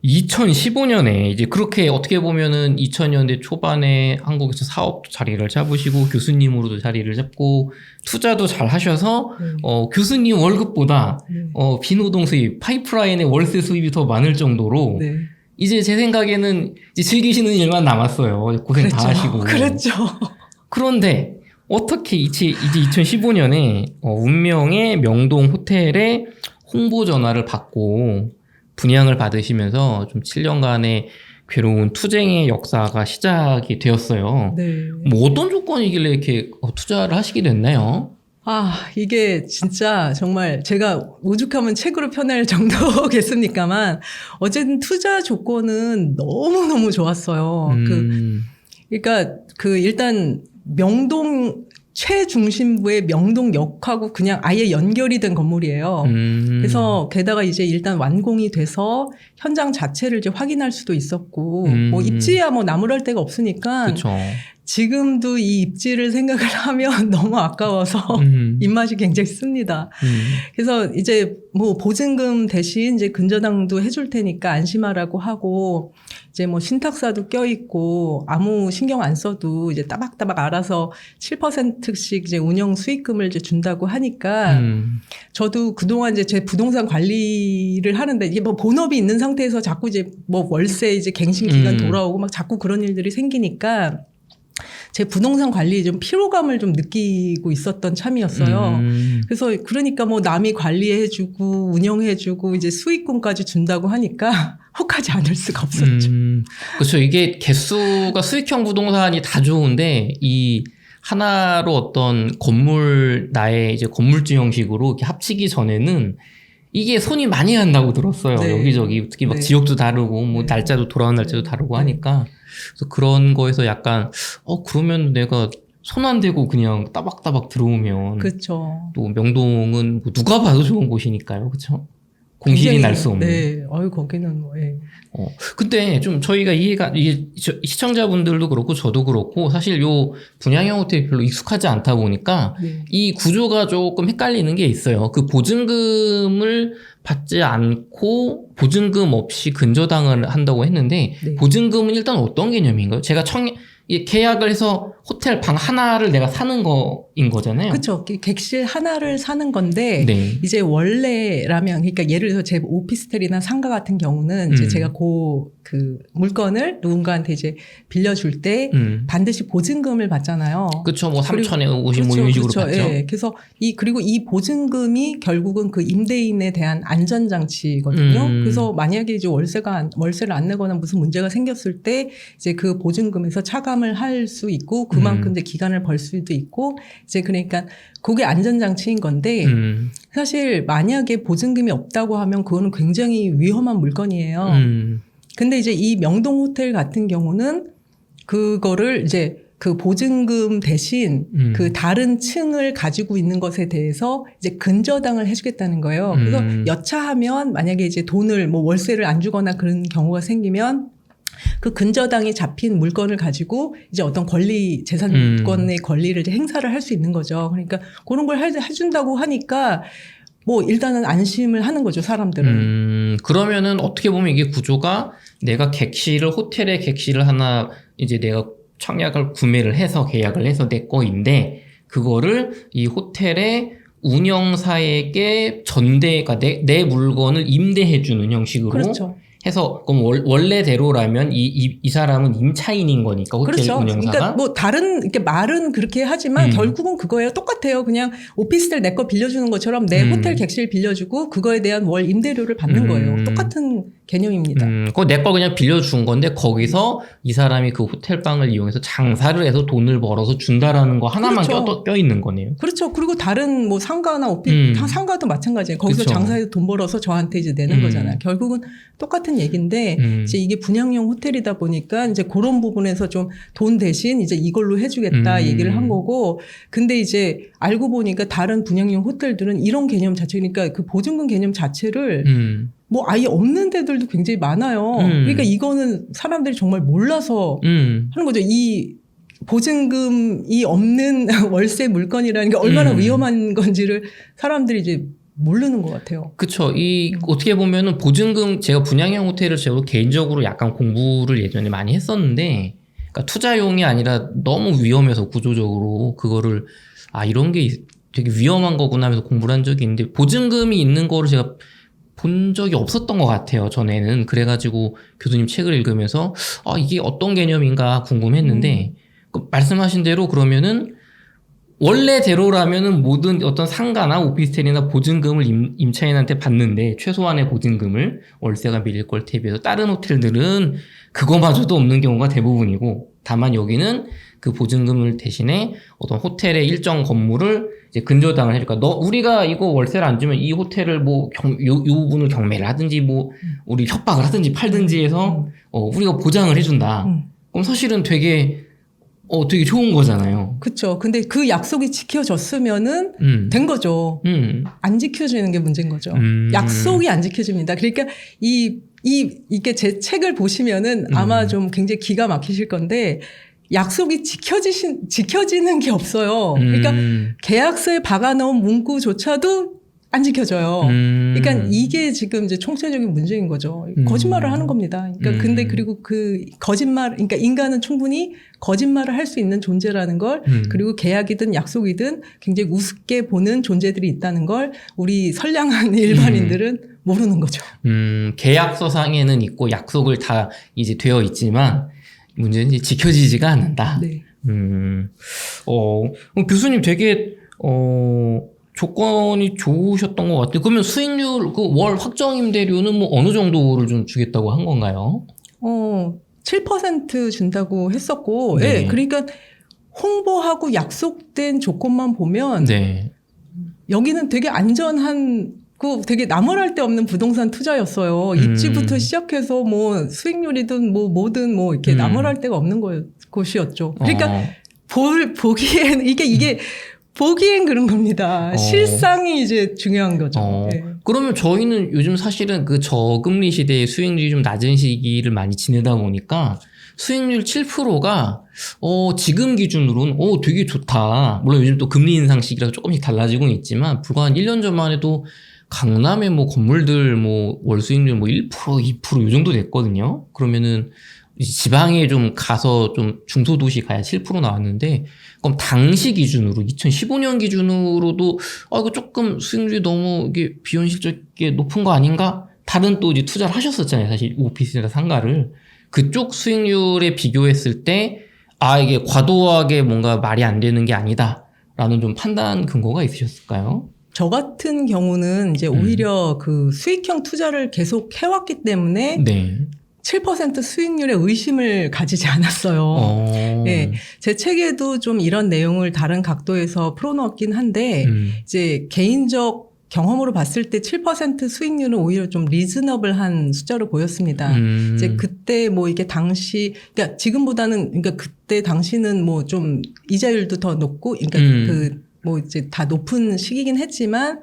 2015년에 이제 그렇게 어떻게 보면은 2000년대 초반에 한국에서 사업도 자리를 잡으시고 교수님으로도 자리를 잡고 투자도 잘 하셔서 교수님 월급보다 비노동 수입, 파이프라인의 월세 수입이 더 많을 정도로 이제 제 생각에는 이제 즐기시는 일만 남았어요. 고생 다 하시고. 그랬죠. 그런데 어떻게 이제 2015년에 운명의 명동 호텔에 홍보 전화를 받고 분양을 받으시면서 좀 7년간의 괴로운 투쟁의 역사가 시작이 되었어요. 뭐 어떤 조건이길래 이렇게 투자를 하시게 됐나요? 이게 진짜 정말 제가 오죽하면 책으로 펴낼 정도겠습니까만 어쨌든 투자 조건은 너무너무 좋았어요. 그러니까 일단 명동 최중심부의 명동역하고 그냥 아예 연결이 된 건물이에요. 그래서 게다가 이제 일단 완공이 돼서 현장 자체를 이제 확인할 수도 있었고 뭐 입지야 뭐 나무랄 데가 없으니까 그쵸. 지금도 이 입지를 생각을 하면 너무 아까워서 입맛이 굉장히 씁니다. 그래서 이제 뭐 보증금 대신 이제 근저당도 해줄 테니까 안심하라고 하고 이제 뭐 신탁사도 껴있고 아무 신경 안 써도 이제 따박따박 알아서 7%씩 이제 운영 수익금을 이제 준다고 하니까 저도 그동안 이제 제 부동산 관리를 하는데 이게 뭐 본업이 있는 상태에서 자꾸 이제 뭐 월세 이제 갱신 기간 돌아오고 막 자꾸 그런 일들이 생기니까 제 부동산 관리에 좀 피로감을 좀 느끼고 있었던 참이었어요. 그래서 그러니까 뭐 남이 관리해주고 운영해주고 이제 수익금까지 준다고 하니까 혹하지 않을 수가 없었죠. 그렇죠. 이게 개수가 수익형 부동산이 다 좋은데 이 하나로 어떤 건물 나의 이제 건물주 형식으로 이렇게 합치기 전에는 이게 손이 많이 간다고 들었어요. 여기저기 특히 막 지역도 다르고 뭐 날짜도 돌아오는 날짜도 다르고 하니까 그래서 그런 거에서 약간 그러면 내가 손 안 대고 그냥 따박따박 들어오면 그렇죠. 또 명동은 뭐 누가 봐도 좋은 곳이니까요. 그렇죠? 공실이 굉장히, 날 수 없는. 네, 거기는 뭐, 예. 근데 좀 저희가 이게 시청자분들도 그렇고 저도 그렇고 사실 요 분양형 호텔이 별로 익숙하지 않다 보니까 네. 이 구조가 조금 헷갈리는 게 있어요. 그 보증금을 받지 않고 보증금 없이 근저당을 한다고 했는데 네. 보증금은 일단 어떤 개념인가요? 제가 계약을 해서 호텔 방 하나를 내가 사는 거인 거잖아요. 그렇죠. 객실 하나를 사는 건데 네. 이제 원래라면 그러니까 예를 들어서 제 오피스텔이나 상가 같은 경우는 이제 제가 그 물건을 누군가한테 이제 빌려줄 때 반드시 보증금을 받잖아요. 그렇죠. 뭐 3천에 50 뭐 그렇죠, 이런 식으로 그렇죠. 받죠. 예. 그래서 그리고 이 보증금이 결국은 그 임대인에 대한 안전장치거든요. 그래서 만약에 이제 월세를 안 내거나 무슨 문제가 생겼을 때 이제 그 보증금에서 차감을 할 수 있고 그만큼 이제 기간을 벌 수도 있고 이제 그러니까 그게 안전장치인 건데 사실 만약에 보증금이 없다고 하면 그거는 굉장히 위험한 물건이에요. 근데 이제 이 명동 호텔 같은 경우는 그거를 이제 그 보증금 대신 그 다른 층을 가지고 있는 것에 대해서 이제 근저당을 해주겠다는 거예요. 그래서 여차하면 만약에 이제 돈을 뭐 월세를 안 주거나 그런 경우가 생기면 그 근저당이 잡힌 물건을 가지고 이제 어떤 재산권의 권리를 이제 행사를 할 수 있는 거죠. 그러니까 그런 걸 해준다고 하니까 뭐 일단은 안심을 하는 거죠, 사람들은. 그러면은 어떻게 보면 이게 구조가 내가 호텔에 객실을 하나 이제 내가 청약을 구매를 해서 계약을 해서 내 거인데 그거를 이 호텔의 운영사에게 그러니까 내 물건을 임대해주는 형식으로 그렇죠. 해서 그럼 원래대로라면 이 사람은 임차인인 거니까 호텔 그렇죠. 운영사가. 그러니까 뭐 다른 이렇게 말은 그렇게 하지만 결국은 그거예요. 똑같아요. 그냥 오피스텔 내 거 빌려주는 것처럼 내 호텔 객실 빌려주고 그거에 대한 월 임대료를 받는 거예요. 똑같은 개념입니다. 그거 내 거 그냥 빌려준 건데 거기서 이 사람이 그 호텔 방을 이용해서 장사를 해서 돈을 벌어서 준다라는 거 하나만 그렇죠. 껴 있는 거네요. 그렇죠. 그리고 다른 뭐 상가나 상가도 마찬가지예요. 거기서 그렇죠. 장사해서 돈 벌어서 저한테 이제 내는 거잖아요. 결국은 똑같은 얘기인데 이제 이게 분양형 호텔이다 보니까 이제 그런 부분에서 좀 돈 대신 이제 이걸로 해주겠다 얘기를 한 거고, 근데 이제 알고 보니까 다른 분양형 호텔들은 이런 개념 자체, 그러니까 그 보증금 개념 자체를 뭐 아예 없는 데들도 굉장히 많아요. 그러니까 이거는 사람들이 정말 몰라서 하는 거죠. 이 보증금이 없는 월세 물건이라는 게 얼마나 위험한 건지를 사람들이 이제 모르는 것 같아요. 그쵸. 어떻게 보면은 보증금, 제가 분양형 호텔을 저도 개인적으로 약간 공부를 예전에 많이 했었는데, 그러니까 투자용이 아니라 너무 위험해서 구조적으로 그거를, 이런 게 되게 위험한 거구나 하면서 공부를 한 적이 있는데, 보증금이 있는 거를 제가 본 적이 없었던 것 같아요, 전에는. 그래가지고 교수님 책을 읽으면서, 이게 어떤 개념인가 궁금했는데, 말씀하신 대로 그러면은, 원래대로라면은 모든 어떤 상가나 오피스텔이나 보증금을 임차인한테 받는데 최소한의 보증금을 월세가 밀릴 걸 대비해서 다른 호텔들은 그거마저도 없는 경우가 대부분이고, 다만 여기는 그 보증금을 대신에 어떤 호텔의 일정 건물을 이제 근저당을 해줄까. 우리가 이거 월세를 안 주면 이 호텔을 뭐 요 부분을 경매를 하든지 뭐 우리 협박을 하든지 팔든지 해서 우리가 보장을 해준다. 그럼 사실은 되게 좋은 거잖아요. 그렇죠. 근데 그 약속이 지켜졌으면은 된 거죠. 안 지켜지는 게 문제인 거죠. 약속이 안 지켜집니다. 그러니까 이게 제 책을 보시면은 아마 좀 굉장히 기가 막히실 건데, 약속이 지켜지는 게 없어요. 그러니까 계약서에 박아놓은 문구조차도 안 지켜져요. 그러니까 이게 지금 이제 총체적인 문제인 거죠. 거짓말을 하는 겁니다. 그러니까 근데 그리고 그 거짓말, 그러니까 인간은 충분히 거짓말을 할 수 있는 존재라는 걸, 그리고 계약이든 약속이든 굉장히 우습게 보는 존재들이 있다는 걸 우리 선량한 일반인들은 모르는 거죠. 계약서상에는 있고 약속을 다 이제 되어 있지만 문제는 이제 지켜지지가 않는다. 네. 교수님 되게 조건이 좋으셨던 것 같아요. 그러면 수익률, 그 월 확정 임대료는 뭐 어느 정도를 좀 주겠다고 한 건가요? 7% 준다고 했었고, 네. 예, 그러니까 홍보하고 약속된 조건만 보면 네. 여기는 되게 안전한, 되게 나무랄 데 없는 부동산 투자였어요. 입지부터 시작해서 뭐 수익률이든 뭐 뭐든 뭐 이렇게 나무랄 데가 없는 곳이었죠. 그러니까 보기엔 이게 보기엔 그런 겁니다. 실상이 이제 중요한 거죠. 네. 그러면 저희는 요즘 사실은 그 저금리 시대에 수익률이 좀 낮은 시기를 많이 지내다 보니까 수익률 7%가 지금 기준으로는 되게 좋다. 물론 요즘 또 금리 인상 시기라서 조금씩 달라지고는 있지만 불과 한 1년 전만 해도 강남의 뭐 건물들 뭐 월 수익률 뭐 1%, 2%이 정도 됐거든요. 그러면은 지방에 좀 가서 좀 중소도시 가야 7% 나왔는데, 그럼 당시 기준으로 2015년 기준으로도 이거 조금 수익률이 너무 이게 비현실적이게 높은 거 아닌가? 다른 또 이제 투자를 하셨었잖아요. 사실 오피스나 상가를 그쪽 수익률에 비교했을 때 이게 과도하게 뭔가 말이 안 되는 게 아니다라는 좀 판단 근거가 있으셨을까요? 저 같은 경우는 이제 오히려 그 수익형 투자를 계속 해왔기 때문에 네. 7% 수익률에 의심을 가지지 않았어요. 네, 제 책에도 좀 이런 내용을 다른 각도에서 풀어놓았긴 한데 이제 개인적 경험으로 봤을 때 7% 수익률은 오히려 좀 리즈너블한 숫자로 보였습니다. 이제 그때 뭐 이게 당시, 그러니까 지금보다는, 그러니까 그때 당시는 뭐 좀 이자율도 더 높고, 그러니까 뭐 이제 다 높은 시기긴 했지만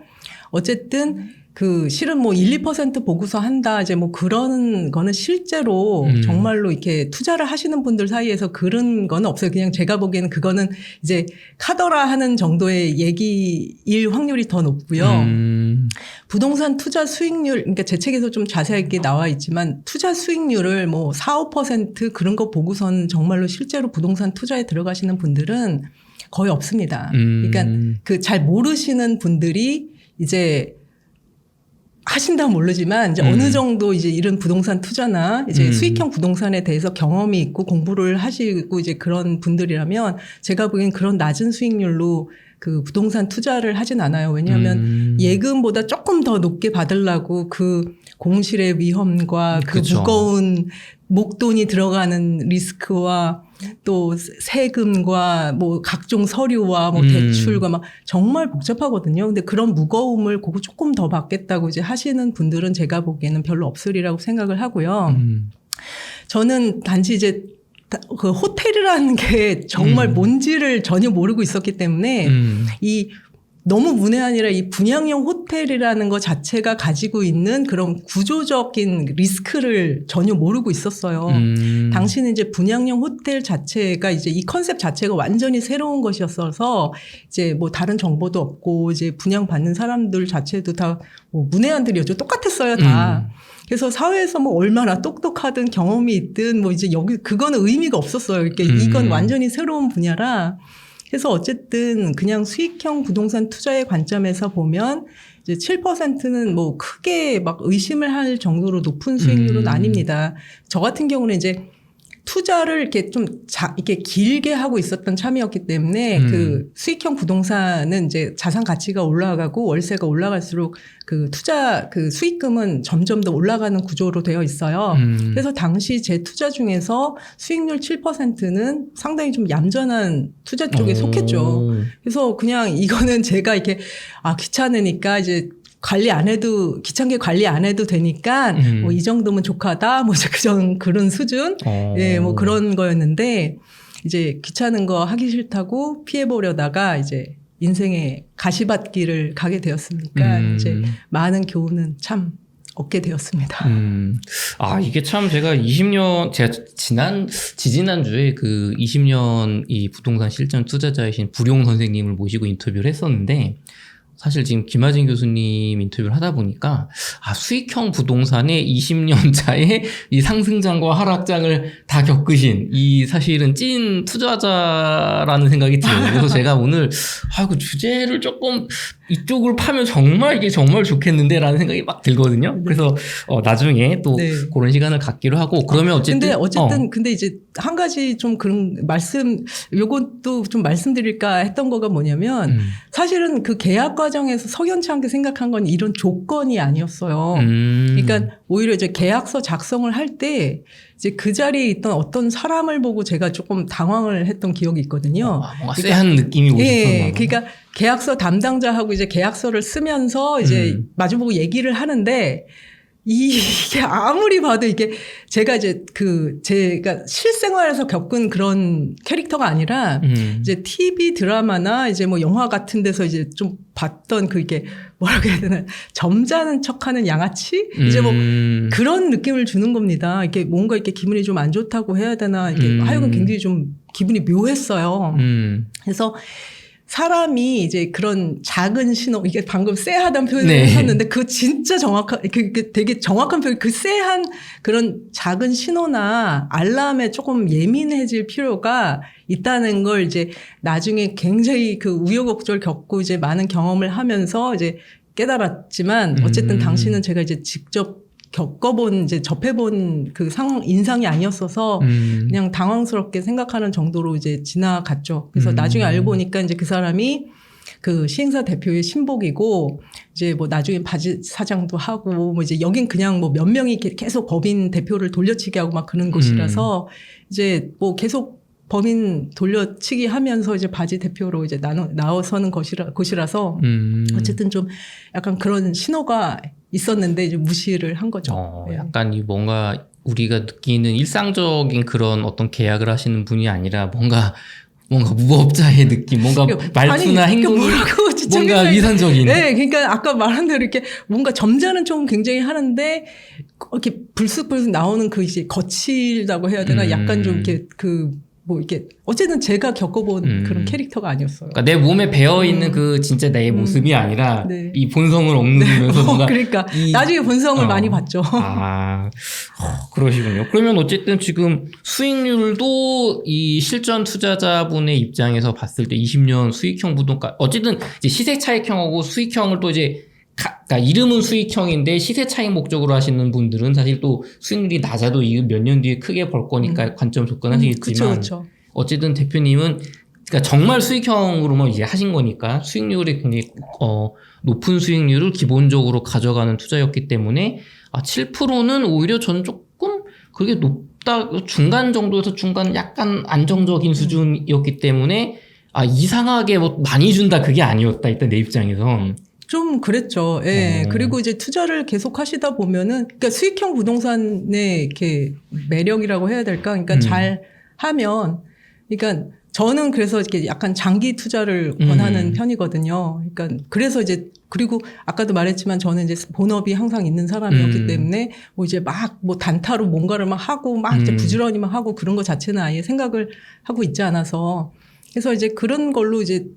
어쨌든 그 실은 뭐 1, 2% 보고서 한다 이제 뭐 그런 거는 실제로 정말로 이렇게 투자를 하시는 분들 사이에서 그런 거는 없어요. 그냥 제가 보기에는 그거는 이제 카더라 하는 정도의 얘기일 확률이 더 높고요. 부동산 투자 수익률, 그러니까 제 책에서 좀 자세하게 나와 있지만 투자 수익률을 뭐 4, 5% 그런 거 보고선 정말로 실제로 부동산 투자에 들어가시는 분들은 거의 없습니다. 그러니까 그 잘 모르시는 분들이 이제 하신다면 모르지만 이제 어느 정도 이제 이런 부동산 투자나 이제 수익형 부동산에 대해서 경험이 있고 공부를 하시고 이제 그런 분들이라면 제가 보기엔 그런 낮은 수익률로 그 부동산 투자를 하진 않아요. 왜냐하면 예금보다 조금 더 높게 받으려고 그 공실의 위험과 그 그쵸. 무거운 목돈이 들어가는 리스크와 또 세금과 뭐 각종 서류와 뭐 대출과 막 정말 복잡하거든요. 근데 그런 무거움을 그거 조금 더 받겠다고 이제 하시는 분들은 제가 보기에는 별로 없으리라고 생각을 하고요. 저는 단지 이제 그 호텔이라는 게 정말 뭔지를 전혀 모르고 있었기 때문에 이 너무 문외한이라 이 분양형 호텔이라는 것 자체가 가지고 있는 그런 구조적인 리스크를 전혀 모르고 있었어요. 당시는 이제 분양형 호텔 자체가 이제 이 컨셉 자체가 완전히 새로운 것이었어서 이제 뭐 다른 정보도 없고 이제 분양받는 사람들 자체도 다 뭐 문외한들이었죠. 똑같았어요, 다. 그래서 사회에서 뭐 얼마나 똑똑하든 경험이 있든 뭐 이제 여기 그거는 의미가 없었어요. 이렇게 이건 완전히 새로운 분야라. 그래서 어쨌든 그냥 수익형 부동산 투자의 관점에서 보면 이제 7%는 뭐 크게 막 의심을 할 정도로 높은 수익률은 아닙니다. 저 같은 경우는 이제 투자를 이렇게 좀 이렇게 길게 하고 있었던 참이었기 때문에 그 수익형 부동산은 이제 자산 가치가 올라가고 월세가 올라갈수록 그 투자 그 수익금은 점점 더 올라가는 구조로 되어 있어요. 그래서 당시 제 투자 중에서 수익률 7%는 상당히 좀 얌전한 투자 쪽에 속했죠. 그래서 그냥 이거는 제가 이렇게 귀찮으니까 이제 관리 안 해도 귀찮게 관리 안 해도 되니까 뭐 이 정도면 족하다 뭐 그런 수준 예, 뭐 그런 거였는데 이제 귀찮은 거 하기 싫다고 피해 보려다가 이제 인생의 가시밭길을 가게 되었으니까 이제 많은 교훈은 참 얻게 되었습니다. 이게 참 제가 20년, 제가 지지난 주에 그 20년 이 부동산 실전 투자자이신 부룡 선생님을 모시고 인터뷰를 했었는데 사실 지금 김하진 교수님 인터뷰를 하다 보니까 수익형 부동산의 20년 차의 이 상승장과 하락장을 다 겪으신 이 사실은 찐 투자자라는 생각이 들어요. 그래서 제가 오늘 그 주제를 조금 이쪽을 파면 이게 정말 좋겠는데 라는 생각이 막 들거든요. 그래서 나중에 또 그런 시간을 갖기로 하고 그러면 어쨌든 근데 이제 한 가지 좀 그런 요것도 좀 말씀드릴까 했던 거가 뭐냐면 사실은 그 계약 과정에서 석연치 않게 생각한 건 이런 조건이 아니었어요. 그러니까 오히려 이제 계약서 작성을 할 때 이제 그 자리에 있던 어떤 사람을 보고 제가 조금 당황을 했던 기억이 있거든요. 뭔가 쎄한 느낌이 오셨었나 예, 그러니까 계약서 담당자하고 이제 계약서를 쓰면서 이제 마주보고 얘기를 하는데 이게 아무리 봐도 이게 제가 이제 제가 실생활에서 겪은 그런 캐릭터가 아니라 이제 TV 드라마나 이제 뭐 영화 같은 데서 이제 좀 봤던 그게 뭐라고 해야 되나 점잖은 척하는 양아치 이제 뭐 그런 느낌을 주는 겁니다. 이게 뭔가 이렇게 기분이 좀 안 좋다고 해야 되나 이게 하여간 굉장히 좀 기분이 묘했어요. 그래서 사람이 이제 그런 작은 신호, 이게 방금 쎄하다는 표현을 네. 하셨는데, 그 진짜 정확한, 되게 정확한 표현, 그 쎄한 그런 작은 신호나 알람에 조금 예민해질 필요가 있다는 걸 이제 나중에 굉장히 그 우여곡절 겪고 이제 많은 경험을 하면서 이제 깨달았지만, 어쨌든 당시는 제가 이제 직접 겪어본, 이제 접해본 그 인상이 아니었어서 그냥 당황스럽게 생각하는 정도로 이제 지나갔죠. 그래서 나중에 알고 보니까 이제 그 사람이 그 시행사 대표의 신복이고 이제 뭐 나중에 바지 사장도 하고 뭐 이제 여긴 그냥 뭐 몇 명이 계속 법인 대표를 돌려치기 하고 막 그런 곳이라서 이제 뭐 계속 법인 돌려치기 하면서 이제 바지 대표로 이제 나서는 곳이라서 어쨌든 좀 약간 그런 신호가 있었는데 이제 무시를 한 거죠. 네. 약간 이 뭔가 우리가 느끼는 일상적인 그런 어떤 계약을 하시는 분이 아니라 뭔가 무법자의 느낌, 뭔가 말투나 행동이 뭔가 위선적인. 네, 그러니까 아까 말한 대로 이렇게 뭔가 점잖은 척은 굉장히 하는데 이렇게 불쑥불쑥 나오는 그 이제 거칠다고 해야 되나, 약간 좀 이렇게 뭐 이렇게 어쨌든 제가 겪어본 그런 캐릭터가 아니었어요. 그러니까 내 몸에 배어 있는 그 진짜 내 모습이 아니라 네. 이 본성을 억누르면서 뭔가 그러니까 나중에 본성을 많이 봤죠. 그러시군요. 그러면 어쨌든 지금 수익률도 이 실전 투자자분의 입장에서 봤을 때 20년 수익형 부동산, 어쨌든 이제 시세 차익형하고 수익형을 또 이제 그러니까 이름은 수익형인데 시세 차익 목적으로 하시는 분들은 사실 또 수익률이 낮아도 이 몇 년 뒤에 크게 벌 거니까 관점 접근하시겠지만 그쵸. 어쨌든 대표님은 그러니까 정말 수익형으로만 이제 하신 거니까 수익률이 굉장히 높은 수익률을 기본적으로 가져가는 투자였기 때문에 7%는 오히려 저는 조금 그게 높다 중간 정도에서 중간 약간 안정적인 수준이었기 때문에 이상하게 뭐 많이 준다 그게 아니었다 일단 내 입장에선. 좀 그랬죠. 예. 그리고 이제 투자를 계속 하시다 보면은, 그러니까 수익형 부동산의 이렇게 매력이라고 해야 될까? 그러니까 잘 하면, 그러니까 저는 그래서 이렇게 약간 장기 투자를 권하는 편이거든요. 그러니까 그래서 이제, 그리고 아까도 말했지만 저는 이제 본업이 항상 있는 사람이었기 때문에 뭐 이제 막 뭐 단타로 뭔가를 막 하고 막 이제 부지런히 막 하고 그런 거 자체는 아예 생각을 하고 있지 않아서. 그래서 이제 그런 걸로 이제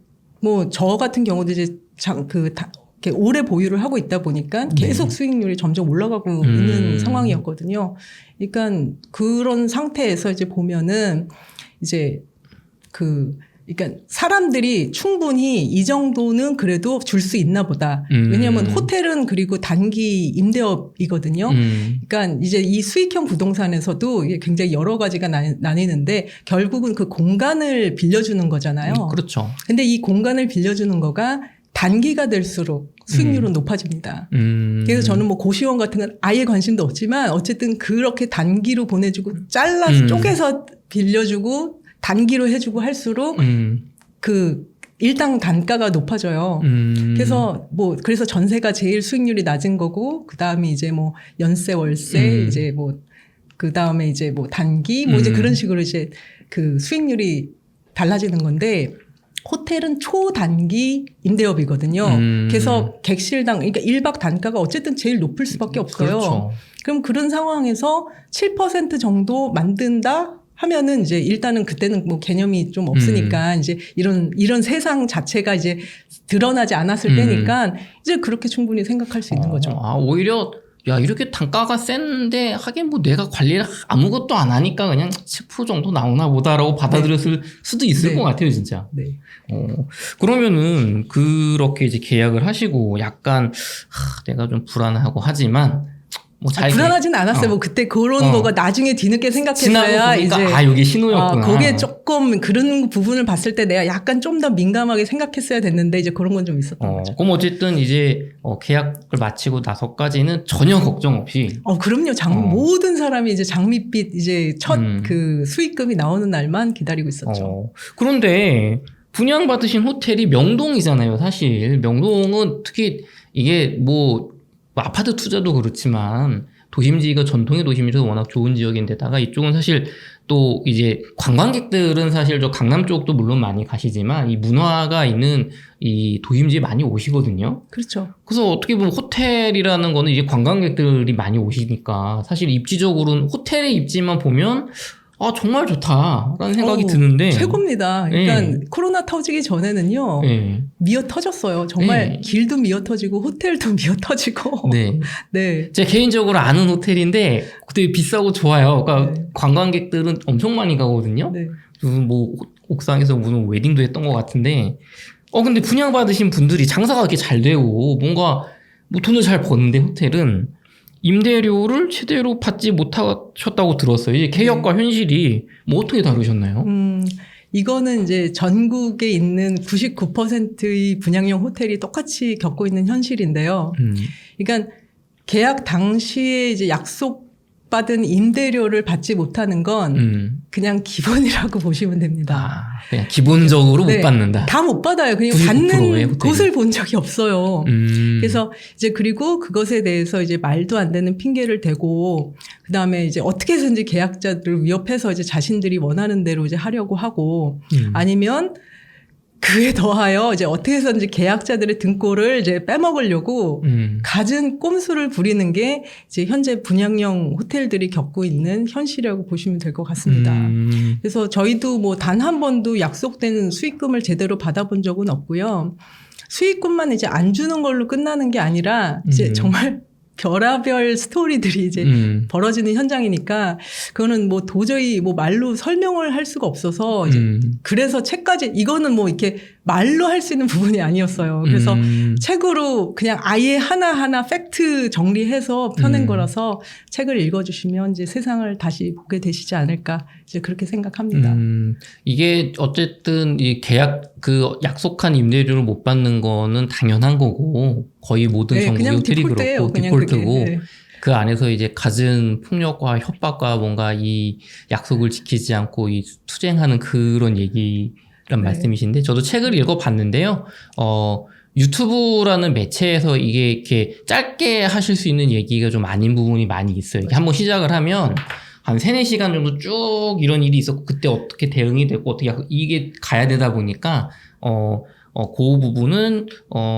뭐 저 같은 경우도 이제 이렇게 오래 보유를 하고 있다 보니까 계속 수익률이 점점 올라가고 있는 상황이었거든요. 그러니까 그런 상태에서 이제 보면은 이제 그러니까 사람들이 충분히 이 정도는 그래도 줄 수 있나 보다. 왜냐하면 호텔은 그리고 단기 임대업이거든요. 그러니까 이제 이 수익형 부동산에서도 이게 굉장히 여러 가지가 나뉘는데 결국은 그 공간을 빌려주는 거잖아요. 그렇죠. 근데 이 공간을 빌려주는 거가 단기가 될수록 수익률은 높아집니다. 그래서 저는 뭐 고시원 같은 건 아예 관심도 없지만 어쨌든 그렇게 단기로 보내주고 잘라서 쪼개서 빌려주고 단기로 해주고 할수록 그 일당 단가가 높아져요. 그래서 그래서 전세가 제일 수익률이 낮은 거고, 그 다음에 이제 뭐 연세, 월세, 이제 뭐 그 다음에 이제 뭐 단기, 뭐 이제 그런 식으로 이제 그 수익률이 달라지는 건데, 호텔은 초단기 임대업이거든요. 그래서 객실당, 그러니까 1박 단가가 어쨌든 제일 높을 수밖에 없어요. 그렇죠. 그럼 그런 상황에서 7% 정도 만든다 하면은 이제 일단은 그때는 뭐 개념이 좀 없으니까 이제 이런 세상 자체가 이제 드러나지 않았을 때니까 이제 그렇게 충분히 생각할 수 있는 거죠. 오히려 이렇게 단가가 센데 하긴 뭐 내가 관리를 아무것도 안 하니까 그냥 10% 정도 나오나 보다라고 받아들였을 수도 있을 것 같아요, 진짜. 네. 그러면은 그렇게 이제 계약을 하시고 약간 내가 좀 불안하고 하지만 뭐 불안하진 않았어요. 뭐 그때 그런 거가 나중에 뒤늦게 생각했어야 이제 여기 신호였구나. 거기에 조금 그런 부분을 봤을 때 내가 약간 좀 더 민감하게 생각했어야 됐는데 이제 그런 건 좀 있었던 거죠. 그럼 어쨌든 이제 계약을 마치고 나서까지는 전혀 걱정 없이. 그럼요. 모든 사람이 이제 장밋빛 이제 첫 그 수익금이 나오는 날만 기다리고 있었죠. 그런데 분양받으신 호텔이 명동이잖아요. 사실 명동은 특히 이게 뭐 뭐 아파트 투자도 그렇지만 도심지가 전통의 도심지도 워낙 좋은 지역인데다가 이쪽은 사실 또 이제 관광객들은 사실 저 강남 쪽도 물론 많이 가시지만 이 문화가 있는 이 도심지에 많이 오시거든요. 그렇죠. 그래서 어떻게 보면 호텔이라는 거는 이제 관광객들이 많이 오시니까 사실 입지적으로는 호텔의 입지만 보면 아 정말 좋다라는 생각이 드는데 최고입니다. 그러니까 코로나 터지기 전에는요 미어 터졌어요. 정말 길도 미어 터지고 호텔도 미어 터지고. 네. 제가 개인적으로 아는 호텔인데 되게 비싸고 좋아요. 그러니까 관광객들은 엄청 많이 가거든요. 무슨 뭐 옥상에서 무슨 웨딩도 했던 것 같은데 근데 분양받으신 분들이 장사가 이렇게 잘 되고 뭔가 뭐 돈을 잘 버는데 호텔은 임대료를 제대로 받지 못하셨다고 들었어요. 이제 개혁과 현실이 뭐 어떻게 다루셨나요? 이거는 이제 전국에 있는 99%의 분양형 호텔이 똑같이 겪고 있는 현실인데요. 그러니까 계약 당시에 이제 약속받은 임대료를 받지 못하는 건 그냥 기본이라고 보시면 됩니다. 그냥 기본적으로 못 받는다. 다 못 받아요. 그냥 받는 곳을 본 적이 없어요. 그래서 이제 그리고 그것에 대해서 이제 말도 안 되는 핑계를 대고 그다음에 이제 어떻게 해서든지 계약자들을 위협해서 이제 자신들이 원하는 대로 이제 하려고 하고 아니면 그에 더하여 이제 어떻게 해서든지 계약자들의 등골을 이제 빼먹으려고 갖은 꼼수를 부리는 게 이제 현재 분양형 호텔들이 겪고 있는 현실이라고 보시면 될 것 같습니다. 그래서 저희도 뭐 단 한 번도 약속된 수익금을 제대로 받아본 적은 없고요. 수익금만 이제 안 주는 걸로 끝나는 게 아니라 이제 정말 별의별 스토리들이 이제 벌어지는 현장이니까 그거는 뭐 도저히 뭐 말로 설명을 할 수가 없어서 이제 그래서 책까지 이거는 뭐 이렇게 말로 할 수 있는 부분이 아니었어요. 그래서 책으로 그냥 아예 하나하나 팩트 정리해서 펴낸 거라서 책을 읽어주시면 이제 세상을 다시 보게 되시지 않을까 이제 그렇게 생각합니다. 이게 어쨌든 이 계약 그 약속한 임대료를 못 받는 거는 당연한 거고 거의 모든 전국의 호텔이 그렇고 디폴트고 그 안에서 이제 갖은 폭력과 협박과 뭔가 이 약속을 지키지 않고 이 투쟁하는 그런 얘기란 말씀이신데 저도 책을 읽어봤는데요. 유튜브라는 매체에서 이게 이렇게 짧게 하실 수 있는 얘기가 좀 아닌 부분이 많이 있어요. 이렇게 한번 시작을 하면 한 3-4시간 정도 쭉 이런 일이 있었고 그때 어떻게 대응이 됐고 어떻게 이게 가야 되다 보니까 그 부분은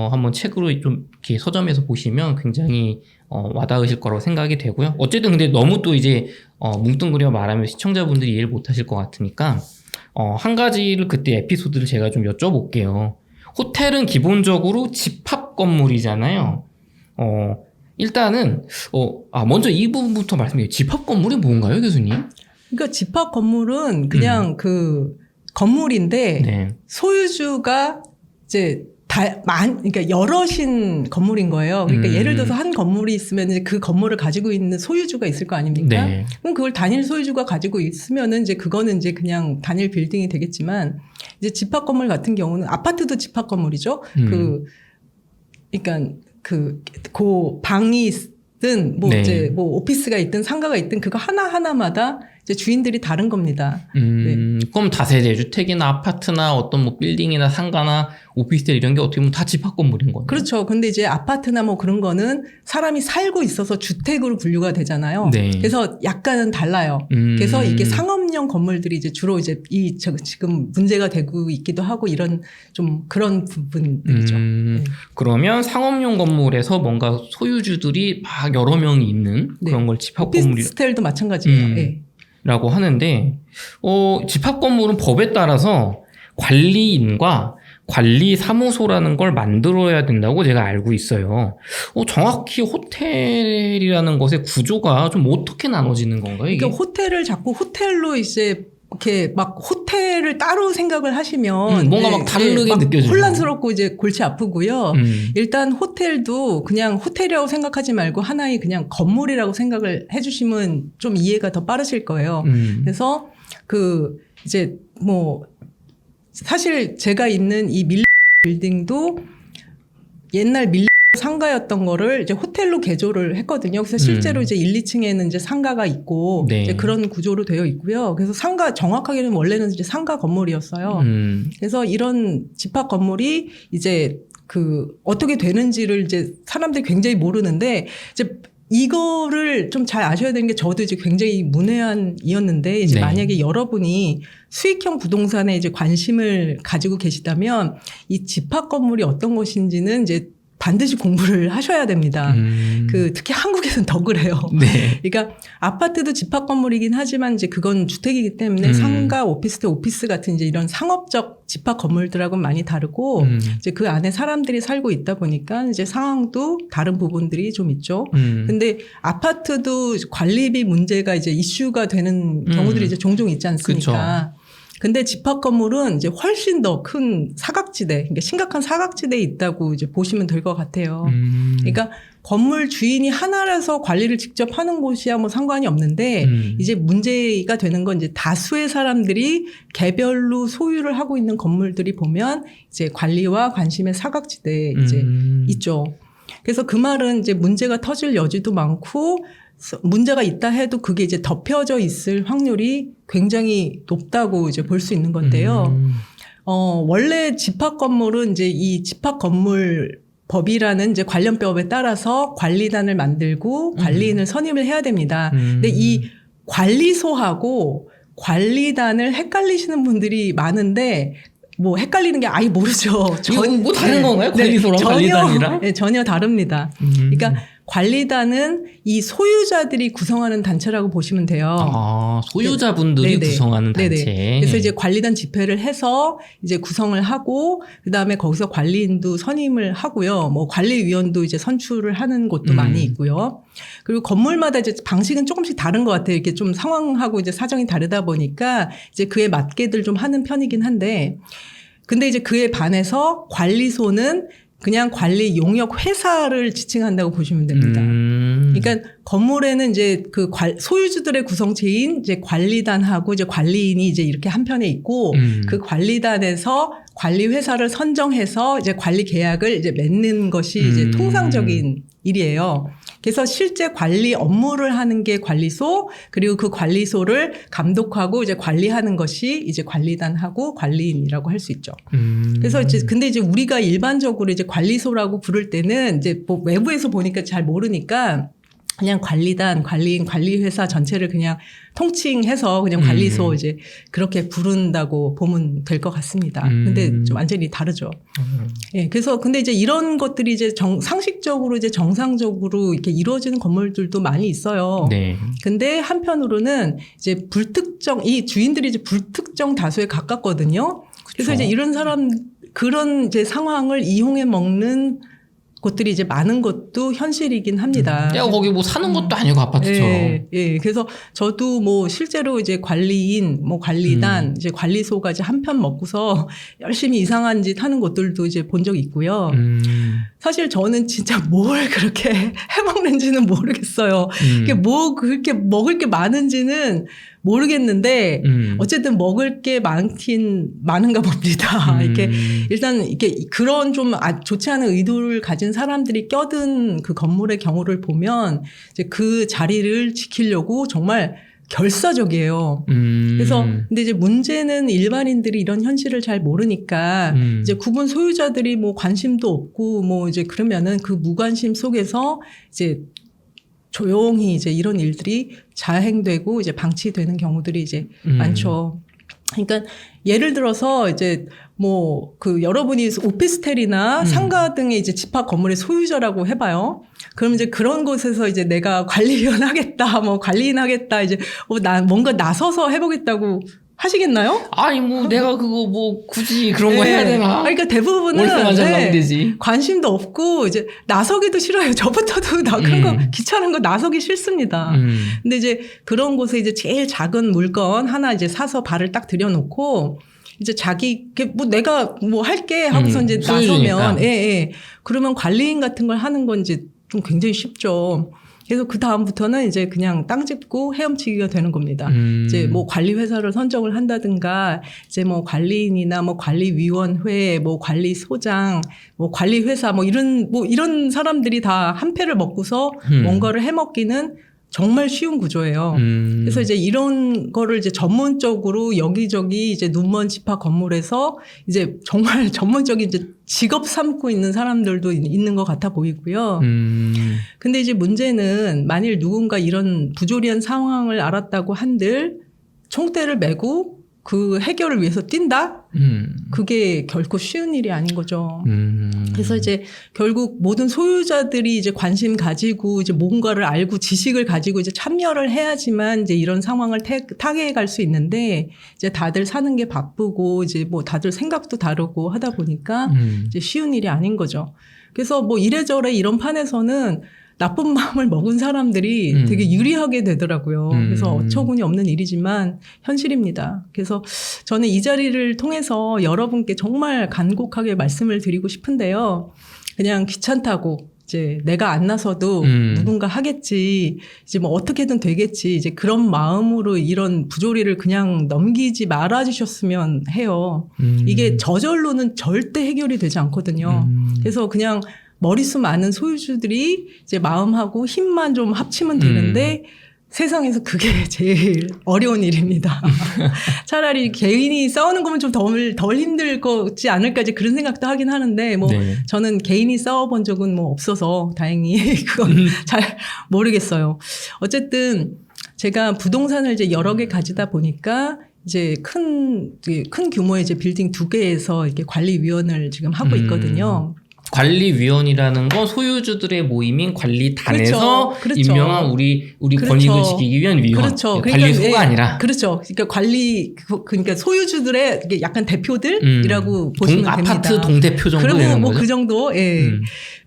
한번 책으로 좀 이렇게 서점에서 보시면 굉장히 와닿으실 거라고 생각이 되고요. 어쨌든 근데 너무 또 이제 뭉뚱그려 말하면 시청자분들이 이해를 못 하실 것 같으니까 한 가지를 그때 에피소드를 제가 좀 여쭤볼게요. 호텔은 기본적으로 집합 건물이잖아요. 일단은 먼저 이 부분부터 말씀드려요. 집합 건물이 뭔가요, 교수님? 그러니까 집합 건물은 그냥 그 건물인데 소유주가 이제 그러니까 여럿인 건물인 거예요. 그러니까 예를 들어서 한 건물이 있으면 이제 그 건물을 가지고 있는 소유주가 있을 거 아닙니까? 그럼 그걸 단일 소유주가 가지고 있으면은 이제 그거는 이제 그냥 단일 빌딩이 되겠지만 이제 집합 건물 같은 경우는 아파트도 집합 건물이죠. 그러니까 그 방이 있든 뭐 이제 뭐 오피스가 있든 상가가 있든 그거 하나하나마다 이제 주인들이 다른 겁니다. 그럼 다세대 주택이나 아파트나 어떤 뭐 빌딩이나 상가나 오피스텔 이런 게 어떻게 보면 다 집합 건물인 거예요. 그렇죠. 근데 이제 아파트나 뭐 그런 거는 사람이 살고 있어서 주택으로 분류가 되잖아요. 그래서 약간은 달라요. 그래서 이게 상업용 건물들이 이제 주로 이제 지금 문제가 되고 있기도 하고 이런 좀 그런 부분들이죠. 그러면 상업용 건물에서 뭔가 소유주들이 막 여러 명이 있는 그런 걸 집합 건물이 오피스텔도 마찬가지예요. 라고 하는데 집합 건물은 법에 따라서 관리인과 관리사무소라는 걸 만들어야 된다고 제가 알고 있어요. 정확히 호텔이라는 것의 구조가 좀 어떻게 나눠지는 건가요? 이게? 그러니까 호텔을 자꾸 호텔로 이제 이렇게 막 호텔을 따로 생각을 하시면 뭔가 막 다르게 느껴져요. 혼란스럽고 이제 골치 아프고요. 일단 호텔도 그냥 호텔이라고 생각하지 말고 하나의 그냥 건물이라고 생각을 해주시면 좀 이해가 더 빠르실 거예요. 그래서 이제 뭐 사실 제가 있는 이 빌딩도 옛날 상가였던 거를 이제 호텔로 개조를 했거든요. 그래서 실제로 이제 1, 2층에는 이제 상가가 있고 이제 그런 구조로 되어 있고요. 그래서 정확하게는 원래는 이제 상가 건물이었어요. 그래서 이런 집합 건물이 이제 어떻게 되는지를 이제 사람들이 굉장히 모르는데 이제 이거를 좀 잘 아셔야 되는 게 저도 이제 굉장히 문외한이었는데 이제 네. 만약에 여러분이 수익형 부동산에 이제 관심을 가지고 계시다면 이 집합 건물이 어떤 것인지는 이제 반드시 공부를 하셔야 됩니다. 특히 한국에서는 더 그래요. 네. 그러니까 아파트도 집합 건물이긴 하지만 이제 그건 주택이기 때문에 상가, 오피스텔, 오피스 같은 이제 이런 상업적 집합 건물들하고는 많이 다르고 이제 그 안에 사람들이 살고 있다 보니까 이제 상황도 다른 부분들이 좀 있죠. 근데 아파트도 관리비 문제가 이제 이슈가 되는 경우들이 이제 종종 있지 않습니까? 그쵸. 근데 집합 건물은 이제 훨씬 더 큰 사각지대, 그러니까 심각한 사각지대에 있다고 이제 보시면 될 것 같아요. 그러니까 건물 주인이 하나라서 관리를 직접 하는 곳이야 뭐 상관이 없는데 이제 문제가 되는 건 이제 다수의 사람들이 개별로 소유를 하고 있는 건물들이 보면 이제 관리와 관심의 사각지대에 이제 있죠. 그래서 그 말은 이제 문제가 터질 여지도 많고 문제가 있다 해도 그게 이제 덮여져 있을 확률이 굉장히 높다고 이제 볼 수 있는 건데요. 원래 집합 건물은 이제 이 집합 건물 법이라는 이제 관련법에 따라서 관리단을 만들고 관리인을 선임을 해야 됩니다. 근데 이 관리소하고 관리단을 헷갈리시는 분들이 많은데 뭐 헷갈리는 게 아예 모르죠. 뭐 다른 건가요? 관리소랑 관리단이랑? 네, 전혀 다릅니다. 그러니까 관리단은 이 소유자들이 구성하는 단체라고 보시면 돼요. 아, 소유자분들이 네네. 구성하는 단체. 네네. 그래서 이제 관리단 집회를 해서 이제 구성을 하고 그다음에 거기서 관리인도 선임을 하고요. 뭐 관리위원도 이제 선출을 하는 곳도 많이 있고요. 그리고 건물마다 이제 방식은 조금씩 다른 것 같아요. 이렇게 좀 상황하고 이제 사정이 다르다 보니까 이제 그에 맞게들 좀 하는 편이긴 한데 근데 이제 그에 반해서 관리소는 그냥 관리 용역 회사를 지칭한다고 보시면 됩니다. 그러니까 건물에는 이제 그 소유주들의 구성체인 이제 관리단하고 이제 관리인이 이제 이렇게 한편에 있고 그 관리단에서 관리 회사를 선정해서 이제 관리 계약을 이제 맺는 것이 이제 통상적인 일이에요. 그래서 실제 관리 업무를 하는 게 관리소, 그리고 그 관리소를 감독하고 이제 관리하는 것이 이제 관리단하고 관리인이라고 할 수 있죠. 그래서 이제 근데 이제 우리가 일반적으로 이제 관리소라고 부를 때는 이제 뭐 외부에서 보니까 잘 모르니까 그냥 관리단, 관리인, 관리회사 전체를 그냥 통칭해서 그냥 관리소 이제 그렇게 부른다고 보면 될 것 같습니다. 근데 좀 완전히 다르죠. 예, 그래서 근데 이제 이런 것들이 이제 상식적으로 이제 정상적으로 이렇게 이루어지는 건물들도 많이 있어요. 네. 근데 한편으로는 이제 이 주인들이 이제 불특정 다수에 가깝거든요. 그래서 그쵸. 이제 이런 그런 이제 상황을 이용해 먹는 곳들이 이제 많은 것도 현실이긴 합니다. 야, 거기 뭐 사는 것도 아니고 아파트처럼. 예, 예. 그래서 저도 뭐 실제로 이제 관리인, 뭐 관리단, 이제 관리소가 이제 한편 먹고서 열심히 이상한 짓 하는 곳들도 이제 본 적이 있고요. 사실 저는 진짜 뭘 그렇게 해먹는지는 모르겠어요. 이게 뭐 그렇게 먹을 게 많은지는 모르겠는데 어쨌든 먹을 게 많은가 봅니다. 이렇게 일단 이렇게 그런 좀 좋지 않은 의도를 가진 사람들이 껴든 그 건물의 경우를 보면 이제 그 자리를 지키려고 정말 결사적이에요. 그래서 근데 이제 문제는 일반인들이 이런 현실을 잘 모르니까 이제 구분 소유자들이 뭐 관심도 없고 뭐 이제 그러면은 그 무관심 속에서 이제 조용히 이제 이런 일들이 자행되고 이제 방치되는 경우들이 이제 많죠. 그러니까 예를 들어서 이제 뭐 여러분이 오피스텔이나 상가 등의 이제 집합 건물의 소유자라고 해봐요. 그럼 이제 그런 곳에서 이제 내가 관리위원 하겠다, 뭐 관리인 하겠다, 이제 뭔가 나서서 해보겠다고 하시겠나요? 아니 뭐 내가 그거 뭐 굳이 그런 거 해야 되나? 그러니까 대부분은 월세만 잘 나오면 되지. 관심도 없고 이제 나서기도 싫어요. 저부터도 나 그런 거 귀찮은 거 나서기 싫습니다. 근데 이제 그런 곳에 이제 제일 작은 물건 하나 이제 사서 발을 딱 들여놓고 이제 뭐 내가 뭐 할게 하고서 이제 나서면 그러면 관리인 같은 걸 하는 건 이제 좀 굉장히 쉽죠. 그래서 그 다음부터는 이제 그냥 땅 짚고 헤엄치기가 되는 겁니다. 이제 뭐 관리회사를 선정을 한다든가, 이제 뭐 관리인이나 뭐 관리위원회, 뭐 관리소장, 뭐 관리회사, 뭐 이런 사람들이 다 한 패를 먹고서 뭔가를 해먹기는 정말 쉬운 구조예요. 그래서 이제 이런 거를 이제 전문적으로 여기저기 이제 눈먼 집합 건물에서 이제 정말 전문적인 이제 직업 삼고 있는 사람들도 있는 것 같아 보이고요. 근데 이제 문제는 만일 누군가 이런 부조리한 상황을 알았다고 한들 총대를 메고 그 해결을 위해서 뛴다? 그게 결코 쉬운 일이 아닌 거죠. 그래서 이제 결국 모든 소유자들이 이제 관심 가지고 이제 뭔가를 알고 지식을 가지고 이제 참여를 해야지만 이제 이런 상황을 타개해 갈 수 있는데 이제 다들 사는 게 바쁘고 이제 뭐 다들 생각도 다르고 하다 보니까 이제 쉬운 일이 아닌 거죠. 그래서 뭐 이래저래 이런 판에서는 나쁜 마음을 먹은 사람들이 되게 유리하게 되더라고요. 그래서 어처구니 없는 일이지만 현실입니다. 그래서 저는 이 자리를 통해서 여러분께 정말 간곡하게 말씀을 드리고 싶은데요. 그냥 귀찮다고 이제 내가 안 나서도 누군가 하겠지, 이제 뭐 어떻게든 되겠지, 이제 그런 마음으로 이런 부조리를 그냥 넘기지 말아 주셨으면 해요. 이게 저절로는 절대 해결이 되지 않거든요. 그래서 그냥 머릿수 많은 소유주들이 이제 마음하고 힘만 좀 합치면 되는데 세상에서 그게 제일 어려운 일입니다. 차라리 개인이 싸우는 거면 좀 덜 힘들 거지 않을까 이제 그런 생각도 하긴 하는데 뭐 네. 저는 개인이 싸워본 적은 뭐 없어서 다행히 그건 잘 모르겠어요. 어쨌든 제가 부동산을 이제 여러 개 가지다 보니까 이제 큰 규모의 이제 빌딩 2개에서 이렇게 관리위원을 지금 하고 있거든요. 관리위원이라는 건 소유주들의 모임인 관리단에서 그렇죠. 임명한 우리 그렇죠. 권익을 지키기 위한 위원. 그렇죠. 관리소가 아니라. 그렇죠. 그러니까 소유주들의 약간 대표들이라고 보시면 됩니다. 아파트 동대표 정도 되는 거죠. 뭐 그 정도. 예.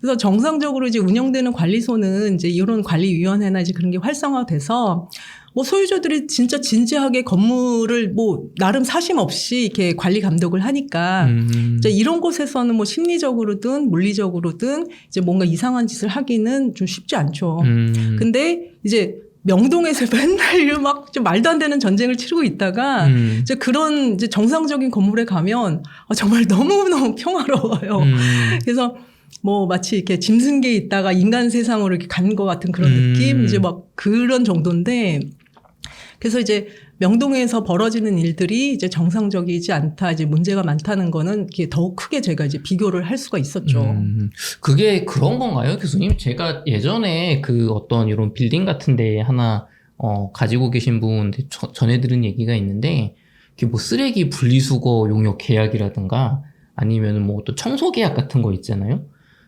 그래서 정상적으로 이제 운영되는 관리소는 이제 이런 관리위원회나 이제 그런 게 활성화돼서 뭐 소유주들이 진짜 진지하게 건물을 뭐 나름 사심 없이 이렇게 관리 감독을 하니까 이제 이런 곳에서는 뭐 심리적으로든 물리적으로든 이제 뭔가 이상한 짓을 하기는 좀 쉽지 않죠. 근데 이제 명동에서 맨날 막 좀 말도 안 되는 전쟁을 치르고 있다가 이제 그런 이제 정상적인 건물에 가면 정말 너무너무 평화로워요. 그래서 뭐 마치 이렇게 짐승계에 있다가 인간 세상으로 이렇게 간 것 같은 그런 느낌? 이제 막 그런 정도인데 그래서 이제 명동에서 벌어지는 일들이 이제 정상적이지 않다, 이제 문제가 많다는 거는 이게 더욱 크게 제가 이제 비교를 할 수가 있었죠. 그게 그런 건가요, 교수님? 제가 예전에 그 어떤 이런 빌딩 같은 데 하나, 가지고 계신 분 전해 들은 얘기가 있는데, 이게 뭐 쓰레기 분리수거 용역 계약이라든가 아니면 뭐 또 청소 계약 같은 거 있잖아요?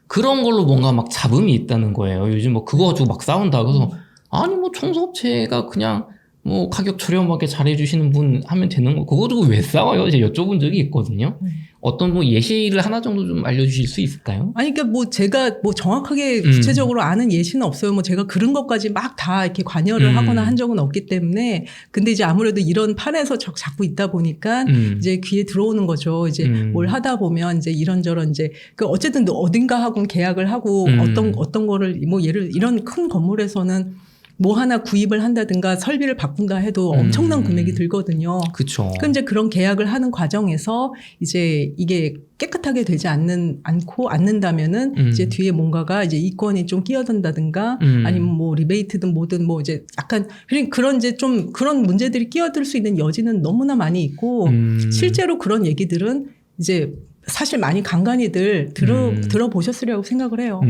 그런 걸로 뭔가 막 잡음이 있다는 거예요. 요즘 뭐 그거 가지고 막 싸운다. 그래서 아니 뭐 청소업체가 그냥 뭐 가격 저렴하게 잘해주시는 분 하면 되는 거. 그거 가지고 왜 싸워요? 제가 여쭤본 적이 있거든요. 어떤 뭐 예시를 하나 정도 좀 알려주실 수 있을까요? 아니, 그러니까 뭐 제가 뭐 정확하게 구체적으로 아는 예시는 없어요. 뭐 제가 그런 것까지 막 다 이렇게 관여를 하거나 한 적은 없기 때문에. 근데 이제 아무래도 이런 판에서 자꾸 있다 보니까 이제 귀에 들어오는 거죠. 이제 뭘 하다 보면 이제 이런저런 이제 그 어쨌든 어딘가 하고 계약을 하고 어떤 거를 뭐 이런 큰 건물에서는 뭐 하나 구입을 한다든가 설비를 바꾼다 해도 엄청난 금액이 들거든요. 그렇죠. 그럼 이제 그런 계약을 하는 과정에서 이제 이게 깨끗하게 되지 않는다면은 이제 뒤에 뭔가가 이제 이권이 좀 끼어든다든가 아니면 뭐 리베이트든 뭐든 뭐 이제 약간 그런 이제 좀 그런 문제들이 끼어들 수 있는 여지는 너무나 많이 있고 실제로 그런 얘기들은 이제 사실 많이 간간히들 들어보셨으리라고 생각을 해요.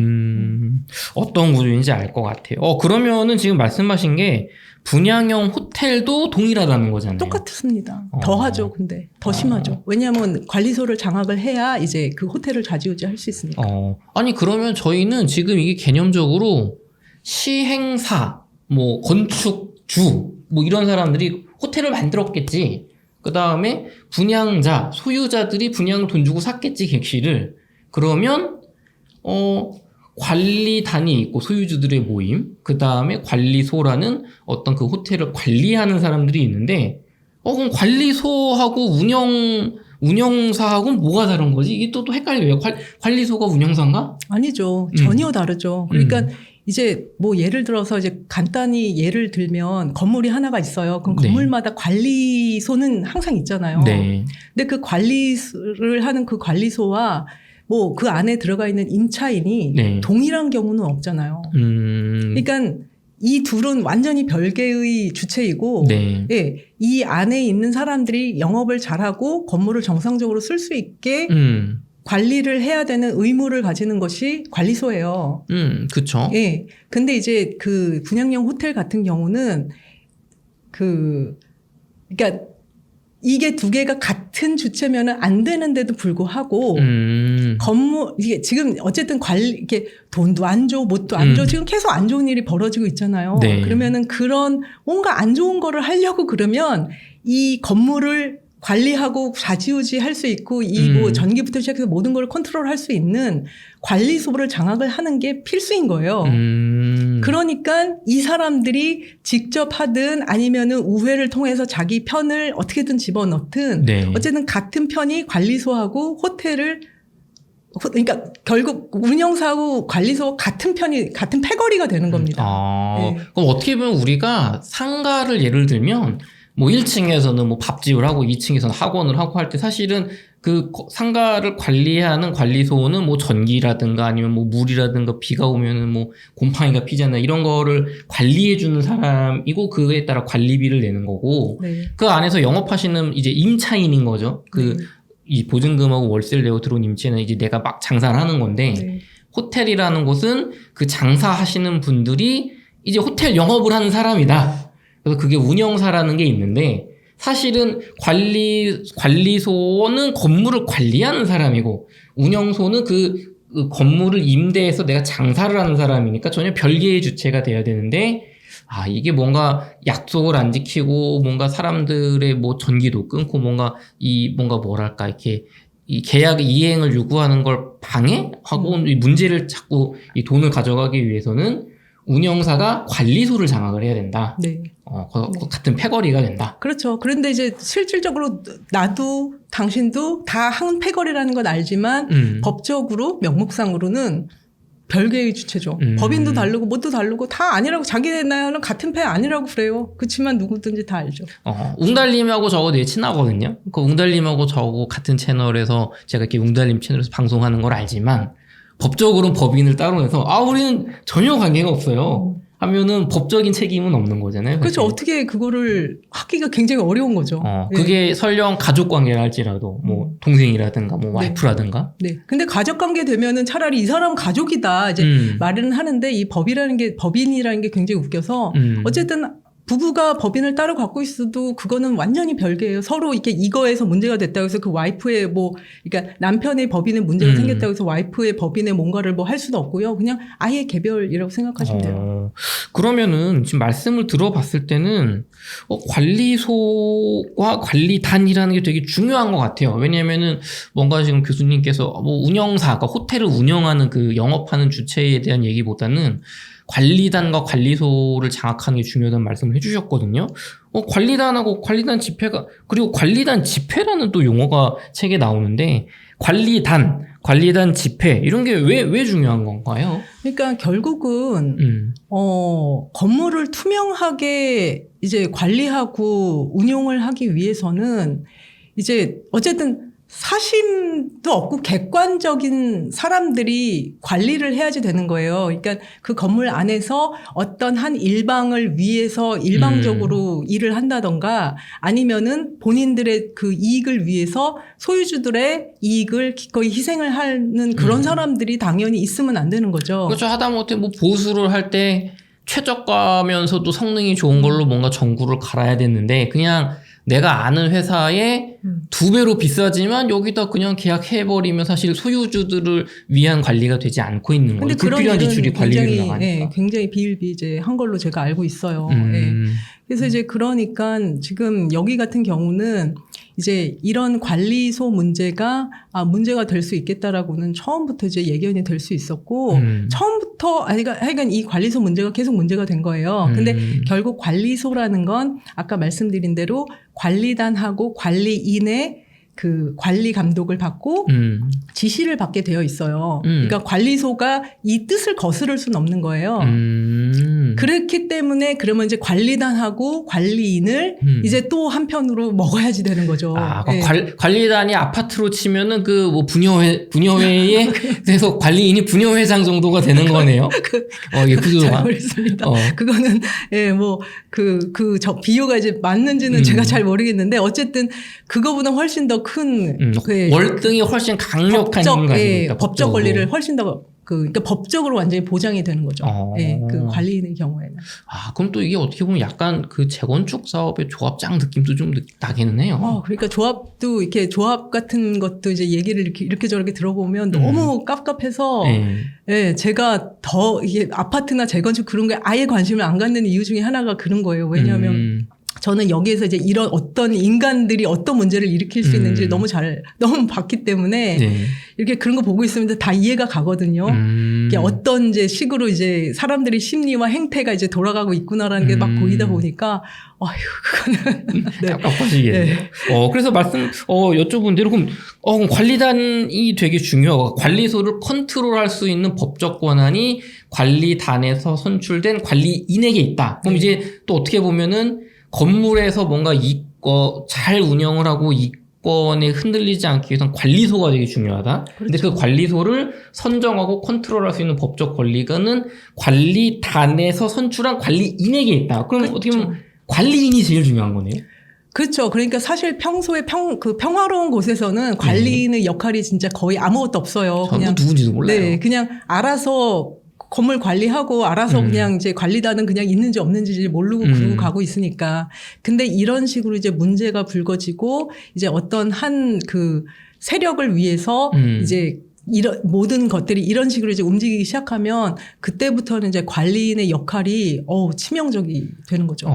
어떤 구조인지 알 것 같아요. 그러면은 지금 말씀하신 게 분양형 호텔도 동일하다는 거잖아요. 똑같습니다. 더 하죠, 근데. 더 심하죠. 왜냐하면 관리소를 장악을 해야 이제 그 호텔을 좌지우지할 수 있으니까. 아니, 그러면 저희는 지금 이게 개념적으로 시행사, 뭐 건축주, 뭐 이런 사람들이 호텔을 만들었겠지. 그 다음에 분양자, 소유자들이 분양 돈 주고 샀겠지, 객실을. 그러면, 관리단이 있고 소유주들의 모임, 그 다음에 관리소라는 어떤 그 호텔을 관리하는 사람들이 있는데, 그럼 관리소하고 운영사하고는 뭐가 다른 거지? 이게 또 헷갈려요. 관리소가 운영사인가? 아니죠. 전혀 다르죠. 그러니까 이제 뭐 예를 들어서 이제 간단히 예를 들면 건물이 하나가 있어요. 그럼 건물마다 관리소는 항상 있잖아요. 네. 근데 그 관리를 하는 그 관리소와 뭐 그 안에 들어가 있는 임차인이 동일한 경우는 없잖아요. 그러니까 이 둘은 완전히 별개의 주체이고, 네. 예, 이 안에 있는 사람들이 영업을 잘하고 건물을 정상적으로 쓸 수 있게 관리를 해야 되는 의무를 가지는 것이 관리소예요. 그쵸. 예. 근데 이제 그 분양형 호텔 같은 경우는 그러니까 이게 두 개가 같은 주체면은 안 되는데도 불구하고 건물 이게 지금 어쨌든 이게 돈도 안 줘, 뭣도 안 줘, 지금 계속 안 좋은 일이 벌어지고 있잖아요. 네. 그러면은 그런 뭔가 안 좋은 거를 하려고 그러면 이 건물을 관리하고 좌지우지 할 수 있고 이 뭐 전기부터 시작해서 모든 걸 컨트롤할 수 있는 관리소를 장악을 하는 게 필수인 거예요. 그러니까 이 사람들이 직접 하든 아니면은 우회를 통해서 자기 편을 어떻게든 집어넣든 네. 어쨌든 같은 편이 관리소하고 호텔을 그러니까 결국 운영사하고 관리소 같은 패거리가 되는 겁니다. 네. 그럼 어떻게 보면 우리가 상가를 예를 들면 뭐 1층에서는 뭐 밥집을 하고 2층에서는 학원을 하고 할 때 사실은 그 상가를 관리하는 관리소는 뭐 전기라든가 아니면 뭐 물이라든가 비가 오면은 뭐 곰팡이가 피잖아요. 이런 거를 관리해주는 사람이고 그에 따라 관리비를 내는 거고 네. 그 안에서 영업하시는 이제 임차인인 거죠. 이 보증금하고 월세를 내고 들어온 임차인은 이제 내가 막 장사를 하는 건데 네. 호텔이라는 곳은 그 장사하시는 분들이 이제 호텔 영업을 하는 사람이다. 그래서 그게 운영사라는 게 있는데 사실은 관리소는 건물을 관리하는 사람이고 운영소는 그 건물을 임대해서 내가 장사를 하는 사람이니까 전혀 별개의 주체가 돼야 되는데 이게 뭔가 약속을 안 지키고 뭔가 사람들의 뭐 전기도 끊고 뭔가 뭐랄까 이렇게 이 계약 이행을 요구하는 걸 방해하고 이 문제를 자꾸 이 돈을 가져가기 위해서는 운영사가 관리소를 장악을 해야 된다. 네. 같은 패거리가 된다. 그렇죠. 그런데 이제 실질적으로 나도 당신도 다 한 패거리라는 건 알지만 법적으로 명목상으로는 별개의 주체죠. 법인도 다르고 뭣도 다르고 다 아니라고 자기네는 같은 패 아니라고 그래요. 그렇지만 누구든지 다 알죠. 웅달님하고 저하고 되게 친하거든요. 그 웅달님하고 저하고 같은 채널에서 제가 이렇게 웅달님 채널에서 방송하는 걸 알지만 법적으로는 법인을 따로 내서 우리는 전혀 관계가 없어요. 하면은 법적인 책임은 없는 거잖아요. 그렇죠. 어떻게 그거를 하기가 굉장히 어려운 거죠. 그게 설령 가족 관계라 할지라도 뭐 동생이라든가 뭐 와이프라든가. 네. 근데 가족 관계 되면은 차라리 이 사람은 가족이다 이제 말은 하는데 이 법인이라는 게 굉장히 웃겨서 어쨌든 부부가 법인을 따로 갖고 있어도 그거는 완전히 별개예요. 서로 이렇게 이거에서 문제가 됐다고 해서 그 와이프의 그러니까 남편의 법인에 문제가 생겼다고 해서 와이프의 법인에 뭔가를 뭐 할 수도 없고요. 그냥 아예 개별이라고 생각하시면 돼요. 그러면은 지금 말씀을 들어봤을 때는 관리소와 관리단이라는 게 되게 중요한 것 같아요. 왜냐면은 뭔가 지금 교수님께서 뭐 운영사, 그러니까 호텔을 운영하는 그 영업하는 주체에 대한 얘기보다는 관리단과 관리소를 장악하는 게 중요하다는 말씀을 해주셨거든요. 관리단하고 관리단 집회가, 그리고 관리단 집회라는 또 용어가 책에 나오는데, 관리단 집회, 이런 게 왜 중요한 건가요? 그러니까 결국은, 건물을 투명하게 이제 관리하고 운용을 하기 위해서는 이제 어쨌든 사심도 없고 객관적인 사람들이 관리를 해야지 되는 거예요. 그러니까 그 건물 안에서 어떤 한 일방을 위해서 일방적으로 일을 한다던가 아니면은 본인들의 그 이익을 위해서 소유주들의 이익을 기꺼이 희생을 하는 그런 사람들이 당연히 있으면 안 되는 거죠. 그렇죠. 하다못해 뭐 보수를 할 때 최저가면서도 성능이 좋은 걸로 뭔가 전구를 갈아야 되는데 그냥 내가 아는 회사에 2배로 비싸지만 여기다 그냥 계약해버리면 사실 소유주들을 위한 관리가 되지 않고 있는 거예요. 불필요한 지출이 관리비로 나가니까. 굉장히 비일비재한 걸로 제가 알고 있어요. 그래서 이제 그러니까 지금 여기 같은 경우는 이제 이런 관리소 문제가 될 수 있겠다라고는 처음부터 이제 예견이 될 수 있었고 처음부터 하여간 이 관리소 문제가 계속 문제가 된 거예요. 근데 결국 관리소라는 건 아까 말씀드린 대로 관리단하고 관리인의 그 관리 감독을 받고 지시를 받게 되어 있어요. 그러니까 관리소가 이 뜻을 거스를 수는 없는 거예요. 그렇기 때문에 그러면 이제 관리단하고 관리인을 이제 또 한편으로 먹어야지 되는 거죠. 네. 관리단이 아파트로 치면은 그 뭐 분여회에 대해서 관리인이 분여회장 정도가 되는 거네요. 이게 구조가. 잘 모르겠습니다. 그거는 뭐 비유가 이제 맞는지는 제가 잘 모르겠는데 어쨌든 그거보다 훨씬 더 큰 월등히 훨씬 강력한 힘을 가지고 있다. 법적 권리를 훨씬 더 그러니까 법적으로 완전히 보장이 되는 거죠. 그 관리인의 경우에는. 그럼 또 이게 어떻게 보면 약간 그 재건축 사업의 조합장 느낌도 좀 나기는 해요. 그러니까 조합도 이렇게 조합 같은 것도 이제 얘기를 이렇게 저렇게 들어보면 너무 깝깝해서 제가 더 이게 아파트나 재건축 그런 게 아예 관심을 안 갖는 이유 중에 하나가 그런 거예요. 왜냐하면 저는 여기에서 이제 이런 어떤 인간들이 어떤 문제를 일으킬 수 있는지를 너무 봤기 때문에 이렇게 그런 거 보고 있으면 다 이해가 가거든요. 이게 어떤 이제 식으로 이제 사람들의 심리와 행태가 이제 돌아가고 있구나라는 게 막 보이다 보니까 그거는 깝깝하시겠네. 그래서 여쭤본 대로 그럼 관리단이 되게 중요하고 관리소를 컨트롤할 수 있는 법적 권한이 관리단에서 선출된 관리인에게 있다. 그럼 이제 또 어떻게 보면은 건물에서 뭔가 잘 운영을 하고 이권에 흔들리지 않기 위해서는 관리소가 되게 중요하다. 근데 그 관리소를 선정하고 컨트롤할 수 있는 법적 권리가는 관리단에서 선출한 관리인에게 있다. 그럼 어떻게 보면 관리인이 제일 중요한 거네요. 그렇죠. 그러니까 사실 평소에 평화로운 곳에서는 관리인의 역할이 진짜 거의 아무것도 없어요. 그냥 누군지도 몰라요. 그냥 알아서 건물 관리하고 알아서 그냥 이제 관리단은 그냥 있는지 없는지 모르고 그러고 가고 있으니까. 근데 이런 식으로 이제 문제가 불거지고 이제 어떤 한 그 세력을 위해서 이제 이런 모든 것들이 이런 식으로 이제 움직이기 시작하면 그때부터는 이제 관리인의 역할이 치명적이 되는 거죠.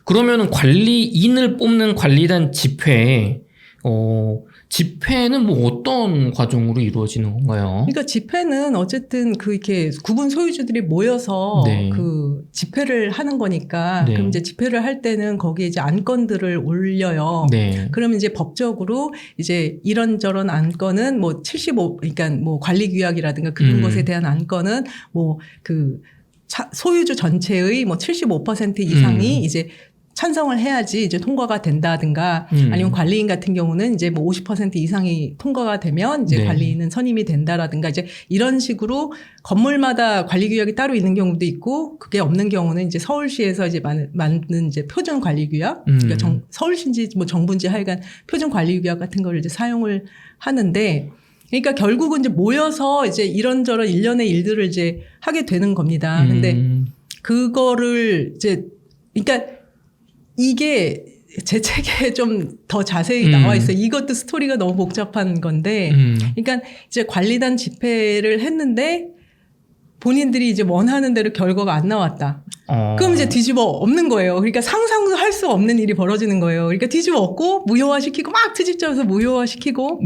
그러면은 관리인을 뽑는 관리단 집회는 뭐 어떤 과정으로 이루어지는 건가요? 그러니까 집회는 어쨌든 이렇게 구분 소유주들이 모여서 그 집회를 하는 거니까 그럼 이제 집회를 할 때는 거기에 이제 안건들을 올려요. 그러면 이제 법적으로 이제 이런저런 안건은 뭐 75, 그러니까 뭐 관리규약이라든가 그런 것에 대한 안건은 뭐 소유주 전체의 뭐 75% 이상이 이제 찬성을 해야지 이제 통과가 된다든가 아니면 관리인 같은 경우는 이제 뭐 50% 이상이 통과가 되면 이제 관리인은 선임이 된다라든가 이제 이런 식으로 건물마다 관리 규약이 따로 있는 경우도 있고 그게 없는 경우는 이제 서울시에서 이제 만든 이제 표준 관리 규약 그러니까 서울시인지 뭐 정부인지 하여간 표준 관리 규약 같은 걸 이제 사용을 하는데 그러니까 결국은 이제 모여서 이제 이런저런 일련의 일들을 이제 하게 되는 겁니다. 근데 그거를 이제 그러니까 이게 제 책에 좀 더 자세히 나와 있어요. 이것도 스토리가 너무 복잡한 건데, 그러니까 이제 관리단 집회를 했는데 본인들이 이제 원하는 대로 결과가 안 나왔다. 그럼 이제 뒤집어 엎는 거예요. 그러니까 상상도 할 수 없는 일이 벌어지는 거예요. 그러니까 뒤집어 엎고 무효화시키고 막 트집 잡아서 무효화시키고.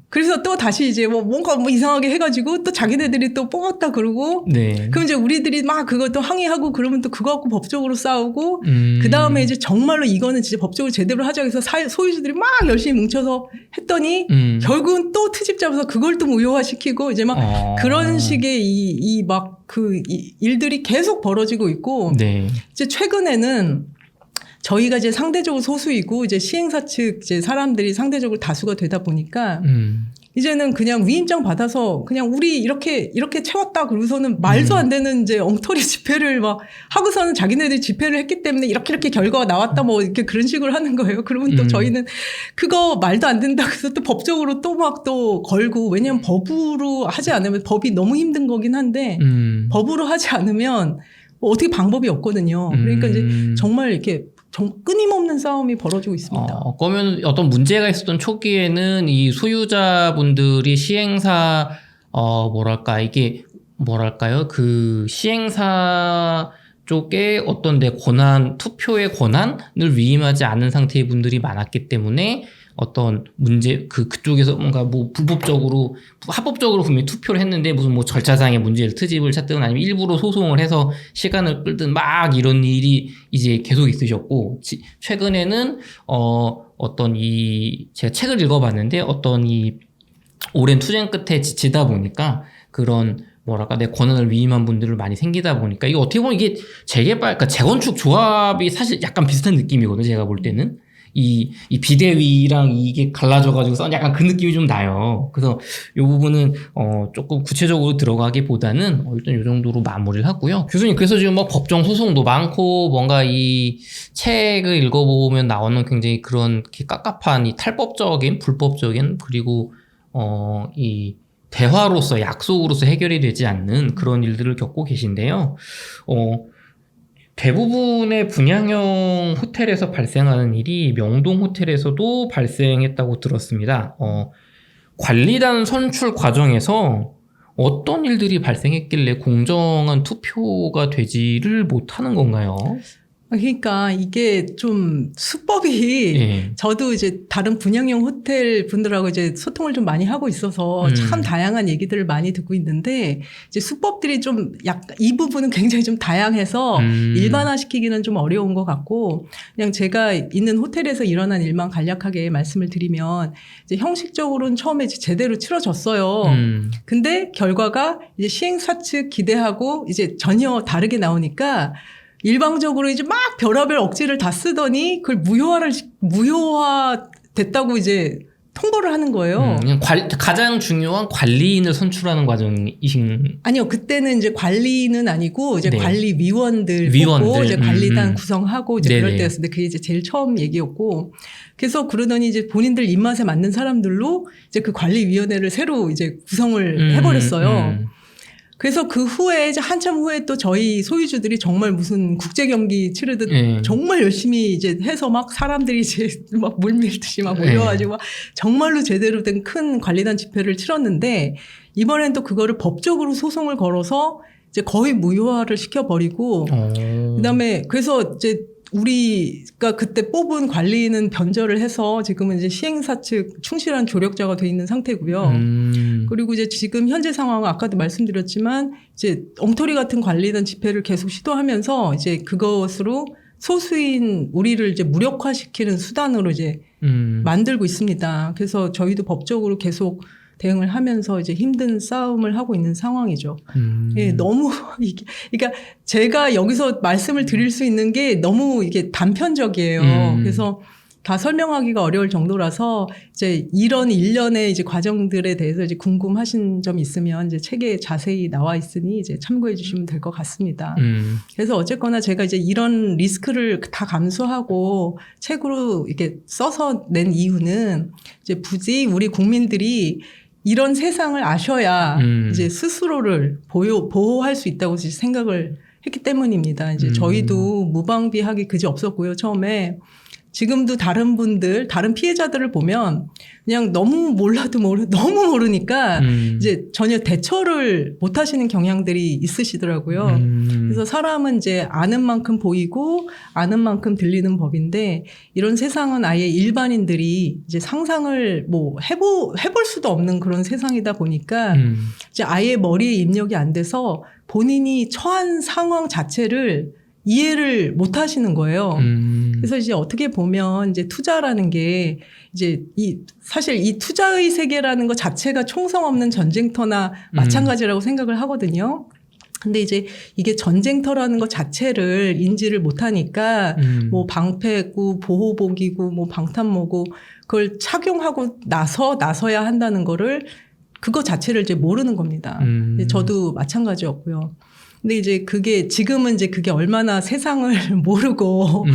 그래서 또 다시 이제 뭔가 이상하게 해가지고 또 자기네들이 또 뽑았다 그러고. 그럼 이제 우리들이 막 그것도 항의하고 그러면 또 그거 갖고 법적으로 싸우고. 그 다음에 이제 정말로 이거는 진짜 법적으로 제대로 하자 해서 소유주들이 막 열심히 뭉쳐서 했더니 결국은 또 트집 잡아서 그걸 또 무효화시키고 이제 막 그런 식의 일들이 계속 벌어지고 있고. 이제 최근에는 저희가 이제 상대적으로 소수이고 이제 시행사 측 이제 사람들이 상대적으로 다수가 되다 보니까 이제는 그냥 위임장 받아서 그냥 우리 이렇게 채웠다 그러고서는 말도 안 되는 이제 엉터리 집회를 막 하고서는 자기네들이 집회를 했기 때문에 이렇게 결과가 나왔다 뭐 이렇게 그런 식으로 하는 거예요. 그러면 또 저희는 그거 말도 안 된다 그래서 또 법적으로 또 걸고 왜냐면 법으로 하지 않으면 법이 너무 힘든 거긴 한데 법으로 하지 않으면 뭐 어떻게 방법이 없거든요. 그러니까 이제 정말 이렇게 끊임없는 싸움이 벌어지고 있습니다. 그러면 어떤 문제가 있었던 초기에는 이 소유자분들이 시행사 그 시행사 쪽에 어떤 투표의 권한을 위임하지 않은 상태의 분들이 많았기 때문에 어떤 문제, 그쪽에서 뭔가 뭐 불법적으로, 합법적으로 분명히 투표를 했는데 무슨 뭐 절차상의 문제를 트집을 찾든 아니면 일부러 소송을 해서 시간을 끌든 막 이런 일이 이제 계속 있으셨고, 최근에는, 제가 책을 읽어봤는데 오랜 투쟁 끝에 지치다 보니까 그런 뭐랄까 내 권한을 위임한 분들을 많이 생기다 보니까 이게 어떻게 보면 이게 재개발, 그러니까 재건축 조합이 사실 약간 비슷한 느낌이거든요. 제가 볼 때는 이 비대위랑 이게 갈라져가지고 약간 그 느낌이 좀 나요. 그래서 이 부분은 조금 구체적으로 들어가기보다는 일단 이 정도로 마무리를 하고요. 교수님, 그래서 지금 뭐 법정 소송도 많고 뭔가 이 책을 읽어보면 나오는 굉장히 그런 깝깝한 이 탈법적인, 불법적인, 그리고 이 대화로서, 약속으로서 해결이 되지 않는 그런 일들을 겪고 계신데요. 대부분의 분양형 호텔에서 발생하는 일이 명동 호텔에서도 발생했다고 들었습니다. 관리단 선출 과정에서 어떤 일들이 발생했길래 공정한 투표가 되지를 못하는 건가요? 그러니까 이게 좀 수법이 예. 저도 이제 다른 분양형 호텔 분들하고 이제 소통을 좀 많이 하고 있어서 참 다양한 얘기들을 많이 듣고 있는데 이제 수법들이 좀 약간 이 부분은 굉장히 좀 다양해서 일반화시키기는 좀 어려운 것 같고 그냥 제가 있는 호텔에서 일어난 일만 간략하게 말씀을 드리면 이제 형식적으로는 처음에 이제 제대로 치러졌어요. 근데 결과가 이제 시행사 측 기대하고 이제 전혀 다르게 나오니까 일방적으로 이제 막 별의별 억지를 다 쓰더니 그걸 무효화 됐다고 이제 통보를 하는 거예요. 가장 중요한 관리인을 선출하는 과정이신? 아니요, 그때는 이제 관리는 아니고 이제 네. 관리위원들 뽑고 이제 관리단 구성하고 이제 그럴 때였는데 그게 이제 제일 처음 얘기였고 그래서 그러더니 이제 본인들 입맛에 맞는 사람들로 이제 그 관리위원회를 새로 이제 구성을 해버렸어요. 그래서 그 후에 이제 한참 후에 또 저희 소유주들이 정말 무슨 국제 경기 치르듯 정말 열심히 이제 해서 막 사람들이 이제 막 물밀듯이 막 몰려가지고 막 정말로 제대로 된 큰 관리단 집회를 치렀는데 이번엔 또 그거를 법적으로 소송을 걸어서 이제 거의 무효화를 시켜버리고 그다음에 그래서 이제 우리가 그때 뽑은 관리인은 변절을 해서 지금은 이제 시행사 측 충실한 조력자가 돼 있는 상태고요. 그리고 이제 지금 현재 상황은 아까도 말씀드렸지만 이제 엉터리 같은 관리단 집회를 계속 시도하면서 이제 그것으로 소수인 우리를 이제 무력화시키는 수단으로 이제 만들고 있습니다. 그래서 저희도 법적으로 계속 대응을 하면서 이제 힘든 싸움을 하고 있는 상황이죠. 예, 너무 이게 그러니까 제가 여기서 말씀을 드릴 수 있는 게 너무 이게 단편적이에요. 그래서 다 설명하기가 어려울 정도라서 이제 이런 일련의 이제 과정들에 대해서 이제 궁금하신 점 있으면 이제 책에 자세히 나와 있으니 이제 참고해 주시면 될 것 같습니다. 그래서 어쨌거나 제가 이제 이런 리스크를 다 감수하고 책으로 이렇게 써서 낸 이유는 이제 굳이 우리 국민들이 이런 세상을 아셔야 이제 스스로를 보호할 수 있다고 생각을 했기 때문입니다. 이제 저희도 무방비하기 그지 없었고요. 처음에 지금도 다른 분들, 다른 피해자들을 보면 그냥 너무 너무 모르니까 이제 전혀 대처를 못 하시는 경향들이 있으시더라고요. 그래서 사람은 이제 아는 만큼 보이고 아는 만큼 들리는 법인데 이런 세상은 아예 일반인들이 이제 상상을 뭐 해볼 수도 없는 그런 세상이다 보니까 이제 아예 머리에 입력이 안 돼서 본인이 처한 상황 자체를 이해를 못 하시는 거예요. 그래서 이제 어떻게 보면 이제 투자라는 게 이제 사실 이 투자의 세계라는 것 자체가 총성 없는 전쟁터나 마찬가지라고 생각을 하거든요. 근데 이제 이게 전쟁터라는 것 자체를 인지를 못 하니까 뭐 방패고 보호복이고 뭐 방탄모고 그걸 착용하고 나서야 한다는 거를 그거 자체를 이제 모르는 겁니다. 저도 마찬가지였고요. 근데 이제 지금은 이제 그게 얼마나 세상을 모르고,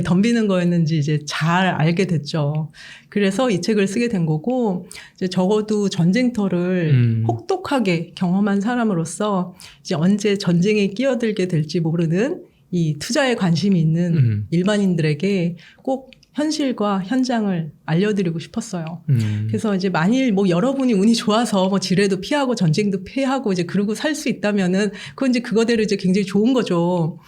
덤비는 거였는지 이제 잘 알게 됐죠. 그래서 이 책을 쓰게 된 거고, 이제 적어도 전쟁터를 혹독하게 경험한 사람으로서 이제 언제 전쟁에 끼어들게 될지 모르는 이 투자에 관심이 있는 일반인들에게 꼭 현실과 현장을 알려드리고 싶었어요. 그래서 이제 만일 뭐 여러분이 운이 좋아서 뭐 지뢰도 피하고 전쟁도 피하고 이제 그러고 살 수 있다면은 그건 이제 그거대로 이제 굉장히 좋은 거죠.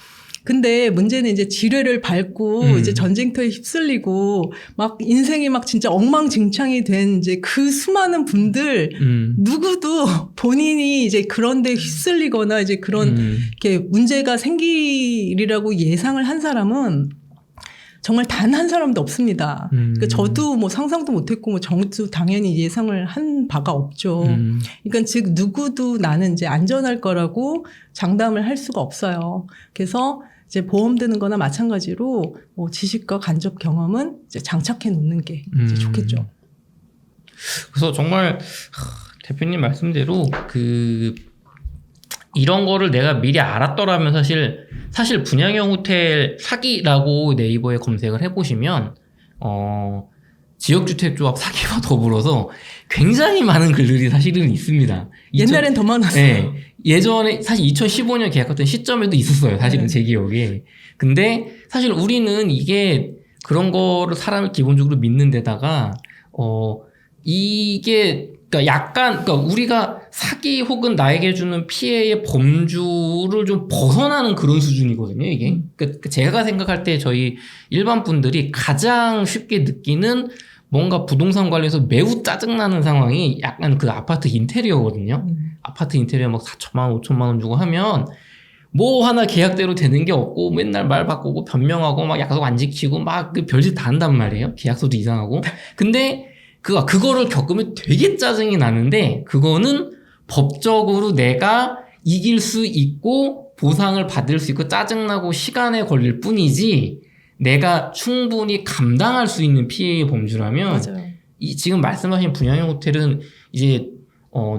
근데 문제는 이제 지뢰를 밟고 이제 전쟁터에 휩쓸리고 막 인생이 막 진짜 엉망진창이 된 이제 그 수많은 분들 누구도 본인이 이제 그런데 휩쓸리거나 이제 그런 이렇게 문제가 생기리라고 예상을 한 사람은 정말 단 한 사람도 없습니다. 그러니까 저도 뭐 상상도 못했고 뭐 정도 당연히 예상을 한 바가 없죠. 그러니까 즉 누구도 나는 이제 안전할 거라고 장담을 할 수가 없어요. 그래서 이제 보험 드는 거나 마찬가지로 뭐 지식과 간접 경험은 이제 장착해 놓는 게 이제 좋겠죠. 그래서 정말 대표님 말씀대로 이런 거를 내가 미리 알았더라면 사실 분양형 호텔 사기라고 네이버에 검색을 해보시면 지역주택조합 사기와 더불어서 굉장히 많은 글들이 사실은 있습니다. 옛날엔 더 많았어요. 네, 예전에 사실 2015년 계약했던 시점에도 있었어요. 사실은 제 기억에. 근데 사실 우리는 이게 그런 거를 사람을 기본적으로 믿는 데다가 이게 그러니까 우리가 사기 혹은 나에게 주는 피해의 범주를 좀 벗어나는 그런 수준이거든요, 이게. 그러니까 제가 생각할 때 저희 일반 분들이 가장 쉽게 느끼는 뭔가 부동산 관리에서 매우 짜증나는 상황이 약간 그 아파트 인테리어거든요. 아파트 인테리어 막 4천만 원, 5천만 원 주고 하면 뭐 하나 계약대로 되는 게 없고 맨날 말 바꾸고 변명하고 막 약속 안 지키고 막 그 별짓 다 한단 말이에요. 계약서도 이상하고. 근데 그거를 겪으면 되게 짜증이 나는데 그거는 법적으로 내가 이길 수 있고 보상을 받을 수 있고 짜증나고 시간에 걸릴 뿐이지 내가 충분히 감당할 수 있는 피해의 범주라면 맞아요. 지금 말씀하신 분양형 호텔은 이제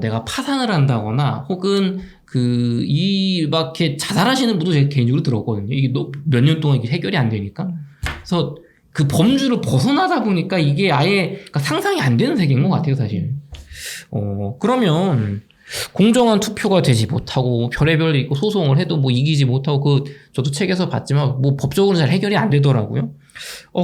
내가 파산을 한다거나 혹은 이렇게 자살하시는 분도 제가 개인적으로 들었거든요. 이게 몇 년 동안 이게 해결이 안 되니까. 그래서 그 범주를 벗어나다 보니까 이게 아예 상상이 안 되는 세계인 것 같아요, 사실. 그러면 공정한 투표가 되지 못하고 별의별 있고 소송을 해도 뭐 이기지 못하고 저도 책에서 봤지만 뭐 법적으로 잘 해결이 안 되더라고요.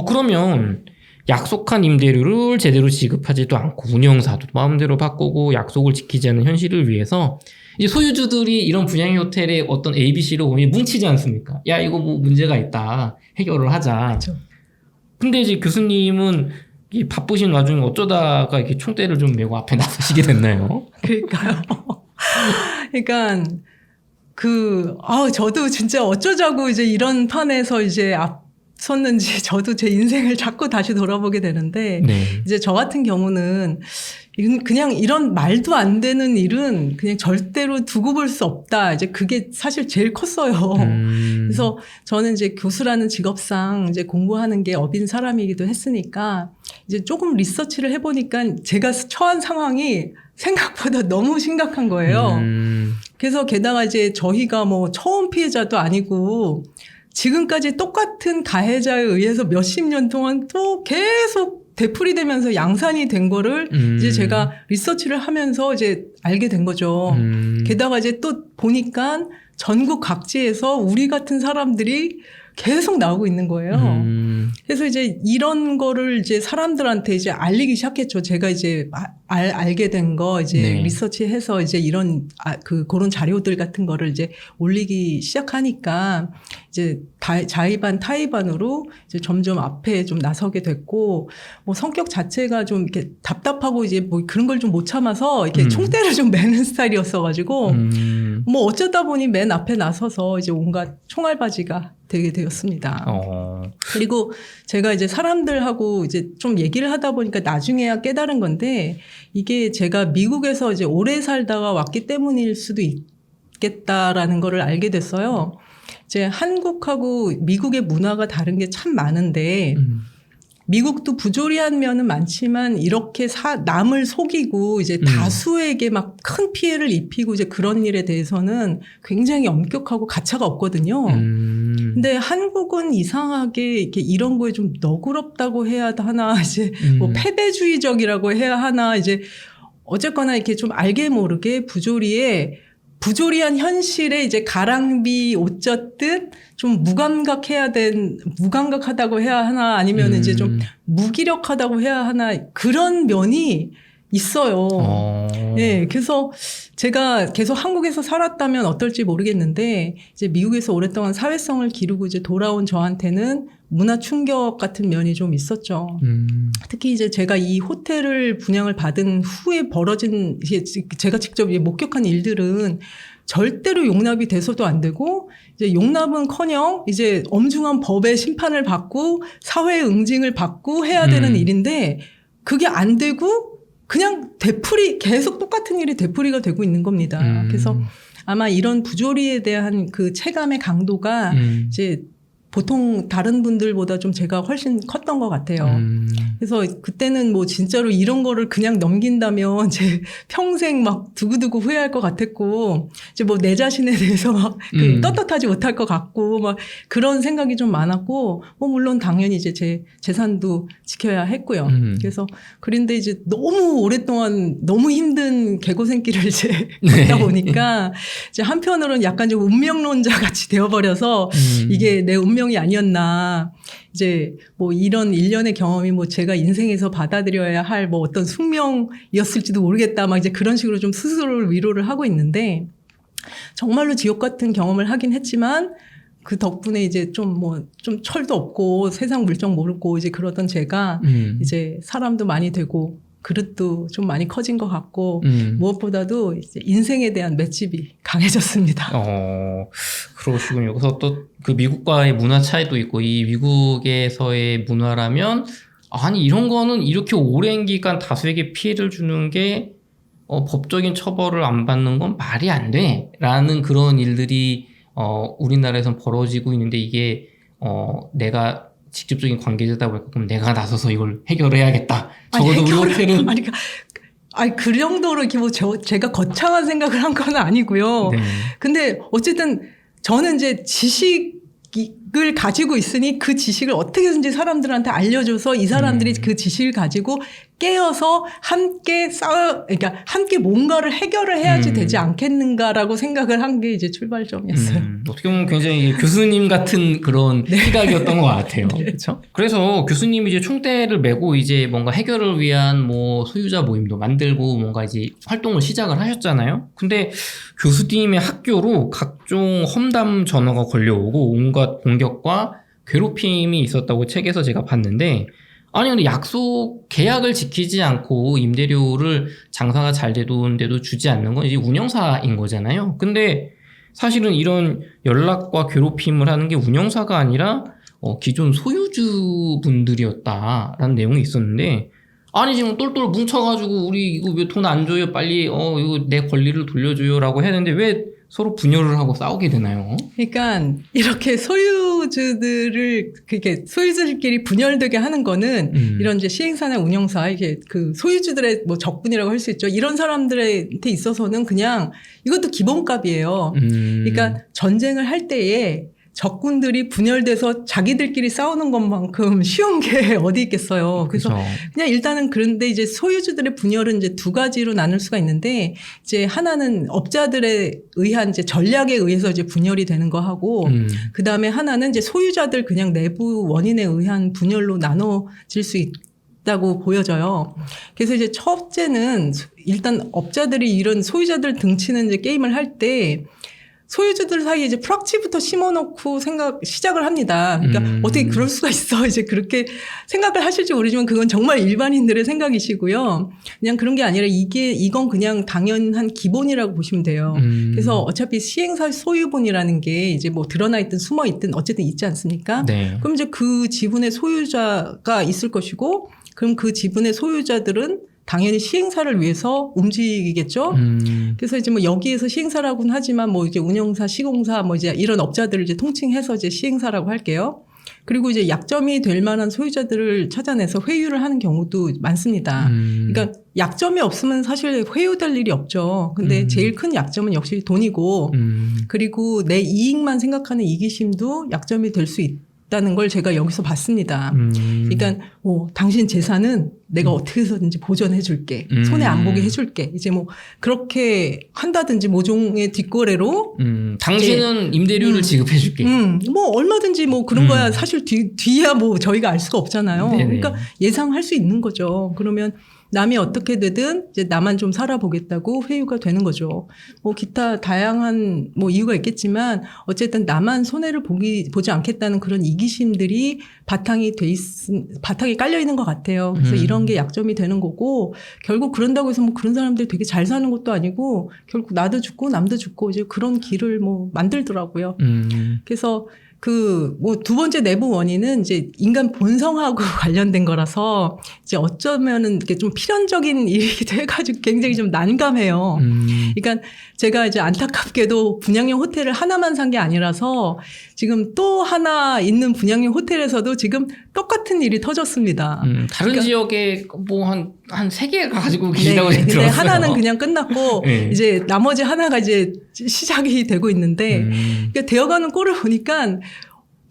그러면 약속한 임대료를 제대로 지급하지도 않고 운영사도 마음대로 바꾸고 약속을 지키지 않는 현실을 위해서 이제 소유주들이 이런 분양형 호텔의 어떤 ABC로 뭉치지 않습니까? 야, 이거 뭐 문제가 있다. 해결을 하자. 그렇죠. 근데 이제 교수님은 이 바쁘신 와중에 어쩌다가 이렇게 총대를 좀 메고 앞에 나서시게 됐나요? 그러니까요. 그러니까 저도 진짜 어쩌자고 이제 이런 판에서 이제 앞섰는지 저도 제 인생을 자꾸 다시 돌아보게 되는데 네. 이제 저 같은 경우는 그냥 이런 말도 안 되는 일은 그냥 절대로 두고 볼 수 없다. 이제 그게 사실 제일 컸어요. 그래서 저는 이제 교수라는 직업상 이제 공부하는 게 업인 사람이기도 했으니까 이제 조금 리서치를 해보니까 제가 처한 상황이 생각보다 너무 심각한 거예요. 그래서 게다가 이제 저희가 뭐 처음 피해자도 아니고 지금까지 똑같은 가해자에 의해서 몇십 년 동안 또 계속 되풀이되면서 양산이 된 거를 이제 제가 리서치를 하면서 이제 알게 된 거죠. 게다가 이제 또 보니까 전국 각지에서 우리 같은 사람들이 계속 나오고 있는 거예요. 그래서 이제 이런 거를 이제 사람들한테 이제 알리기 시작했죠. 제가 이제 알게 된 거 이제 네. 리서치해서 이제 이런 그런 자료들 같은 거를 이제 올리기 시작하니까 이제 자의반 타의반으로 이제 점점 앞에 좀 나서게 됐고 뭐 성격 자체가 좀 이렇게 답답하고 이제 뭐 그런 걸 좀 못 참아서 이렇게 총대를 좀 매는 스타일이었어가지고 뭐 어쩌다 보니 맨 앞에 나서서 이제 온갖 총알바지가 되게 되었습니다. 그리고 제가 이제 사람들하고 이제 좀 얘기를 하다 보니까 나중에야 깨달은 건데 이게 제가 미국에서 이제 오래 살다가 왔기 때문일 수도 있겠다라는 거를 알게 됐어요. 이제 한국하고 미국의 문화가 다른 게 참 많은데 미국도 부조리한 면은 많지만 이렇게 남을 속이고 이제 다수에게 막 큰 피해를 입히고 이제 그런 일에 대해서는 굉장히 엄격하고 가차가 없거든요. 근데 한국은 이상하게 이렇게 이런 거에 좀 너그럽다고 해야 하나 이제 뭐 패배주의적이라고 해야 하나 이제 어쨌거나 이렇게 좀 알게 모르게 부조리한 현실에 이제 가랑비 옷 젖듯 좀 무감각하다고 해야 하나 아니면 이제 좀 무기력하다고 해야 하나 그런 면이 있어요. 네, 그래서 제가 계속 한국에서 살았다면 어떨지 모르겠는데 이제 미국에서 오랫동안 사회성을 기르고 이제 돌아온 저한테는 문화 충격 같은 면이 좀 있었죠. 특히 이제 제가 이 호텔을 분양을 받은 후에 벌어진 제가 직접 목격한 일들은 절대로 용납이 돼서도 안 되고 이제 용납은커녕 이제 엄중한 법의 심판을 받고 사회의 응징을 받고 해야 되는 일인데 그게 안 되고 그냥 계속 똑같은 일이 되풀이가 되고 있는 겁니다. 그래서 아마 이런 부조리에 대한 그 체감의 강도가 이제 보통 다른 분들보다 좀 제가 훨씬 컸던 것 같아요. 그래서 그때는 뭐 진짜로 이런 거를 그냥 넘긴다면 제 평생 막 두고두고 후회할 것 같았고, 이제 뭐 내 자신에 대해서 막 떳떳하지 못할 것 같고, 막 그런 생각이 좀 많았고, 뭐 물론 당연히 이제 제 재산도 지켜야 했고요. 그래서 그런데 이제 너무 오랫동안 너무 힘든 개고생길을 이제 걷다 보니까 이제 한편으로는 약간 좀 운명론자 같이 되어버려서 이게 내 운명이 아니었나. 이제 뭐 이런 일련의 경험이 뭐 제가 인생에서 받아들여야 할 뭐 어떤 숙명이었을지도 모르겠다. 막 이제 그런 식으로 좀 스스로를 위로를 하고 있는데 정말로 지옥 같은 경험을 하긴 했지만 그 덕분에 이제 좀 철도 없고 세상 물정 모르고 이제 그러던 제가 이제 사람도 많이 되고 그릇도 좀 많이 커진 것 같고 무엇보다도 이제 인생에 대한 맷집이 강해졌습니다. 그러시군요. 여기서 또 그 미국과의 문화 차이도 있고 이 미국에서의 문화라면 아니 이런 거는 이렇게 오랜 기간 다수에게 피해를 주는 게 법적인 처벌을 안 받는 건 말이 안 돼 라는 그런 일들이 우리나라에선 벌어지고 있는데 이게 내가 직접적인 관계자다 보니까 그럼 내가 나서서 이걸 해결해야겠다. 적어도 우리 호텔은 그 정도로 이렇게 뭐 제가 거창한 생각을 한 건 아니고요. 네. 근데 어쨌든 저는 이제 지식을 가지고 있으니 그 지식을 어떻게든지 사람들한테 알려줘서 이 사람들이 그 지식을 가지고 깨어서 함께 그러니까 함께 뭔가를 해결을 해야지 되지 않겠는가라고 생각을 한 게 이제 출발점이었어요. 어떻게 보면 굉장히 교수님 같은 그런 시각이었던 것 같아요. 네. 그렇죠? 그래서 교수님이 이제 총대를 메고 이제 뭔가 해결을 위한 뭐 소유자 모임도 만들고 뭔가 이제 활동을 시작을 하셨잖아요. 근데 교수님의 학교로 각종 험담 전화가 걸려오고 온갖 공격과 괴롭힘이 있었다고 책에서 제가 봤는데 아니 근데 계약을 지키지 않고 임대료를 장사가 잘 되는데도 주지 않는 건 이제 운영사인 거잖아요. 근데 사실은 이런 연락과 괴롭힘을 하는 게 운영사가 아니라 기존 소유주분들이었다라는 내용이 있었는데 아니 지금 똘똘 뭉쳐가지고 우리 이거 왜 돈 안 줘요 빨리 이거 내 권리를 돌려줘요라고 해야 되는데 왜 서로 분열을 하고 싸우게 되나요? 그러니까 이렇게 소유주들끼리 분열되게 하는 거는 이런 이제 시행사나 운영사 이게 그 소유주들의 뭐 적분이라고 할 수 있죠. 이런 사람들한테 있어서는 그냥 이것도 기본값이에요. 그러니까 전쟁을 할 때에 적군들이 분열돼서 자기들끼리 싸우는 것만큼 쉬운 게 어디 있겠어요. 그래서 그렇죠. 그냥 일단은 그런데 이제 소유주들의 분열은 이제 두 가지로 나눌 수가 있는데 이제 하나는 업자들에 의한 이제 전략에 의해서 이제 분열이 되는 거 하고 그 다음에 하나는 이제 소유자들 그냥 내부 원인에 의한 분열로 나눠질 수 있다고 보여져요. 그래서 이제 첫째는 일단 업자들이 이런 소유자들 등치는 이제 게임을 할 때 소유주들 사이에 이제 프락치부터 심어놓고 시작을 합니다. 그러니까 어떻게 그럴 수가 있어. 이제 그렇게 생각을 하실지 모르지만 그건 정말 일반인들의 생각이시고요. 그냥 그런 게 아니라 이건 그냥 당연한 기본이라고 보시면 돼요. 그래서 어차피 시행사 소유분이라는 게 이제 뭐 드러나 있든 숨어 있든 어쨌든 있지 않습니까? 네. 그럼 이제 그 지분의 소유자가 있을 것이고 그럼 그 지분의 소유자들은 당연히 시행사를 위해서 움직이겠죠. 그래서 이제 뭐 여기에서 시행사라고는 하지만 뭐 이제 운영사, 시공사 뭐 이제 이런 업자들을 이제 통칭해서 이제 시행사라고 할게요. 그리고 이제 약점이 될 만한 소유자들을 찾아내서 회유를 하는 경우도 많습니다. 그러니까 약점이 없으면 사실 회유될 일이 없죠. 근데 제일 큰 약점은 역시 돈이고 그리고 내 이익만 생각하는 이기심도 약점이 될 수 있다는 걸 제가 여기서 봤습니다. 그러니까 당신 재산은 내가 어떻게 해서든지 보전해 줄게. 손해 안 보게 해 줄게. 이제 뭐 그렇게 한다든지 모종의 뒷거래로 당신은 임대료를 지급해 줄게. 뭐 얼마든지 뭐 그런 거야. 사실 뒤야 뭐 저희가 알 수가 없잖아요. 네네. 그러니까 예상할 수 있는 거죠. 그러면 남이 어떻게 되든 이제 나만 좀 살아보겠다고 회유가 되는 거죠. 뭐 기타 다양한 뭐 이유가 있겠지만 어쨌든 나만 손해를 보지 않겠다는 그런 이기심들이 바탕이 깔려 있는 것 같아요. 그래서 이런 게 약점이 되는 거고 결국 그런다고 해서 뭐 그런 사람들이 되게 잘 사는 것도 아니고 결국 나도 죽고 남도 죽고 이제 그런 길을 뭐 만들더라고요. 그래서 뭐 두 번째 내부 원인은 이제 인간 본성하고 관련된 거라서 이제 어쩌면은 이게 좀 필연적인 일이기도 해가지고 굉장히 좀 난감해요. 그러니까 제가 이제 안타깝게도 분양형 호텔을 하나만 산 게 아니라서 지금 또 하나 있는 분양형 호텔에서도 지금 똑같은 일이 터졌습니다. 다른 그러니까 지역에 뭐 한 3개 가지고 계시다고 네, 들었어요. 하나는 그냥 끝났고 네. 이제 나머지 하나가 이제 시작이 되고 있는데 그러니까 되어가는 꼴을 보니까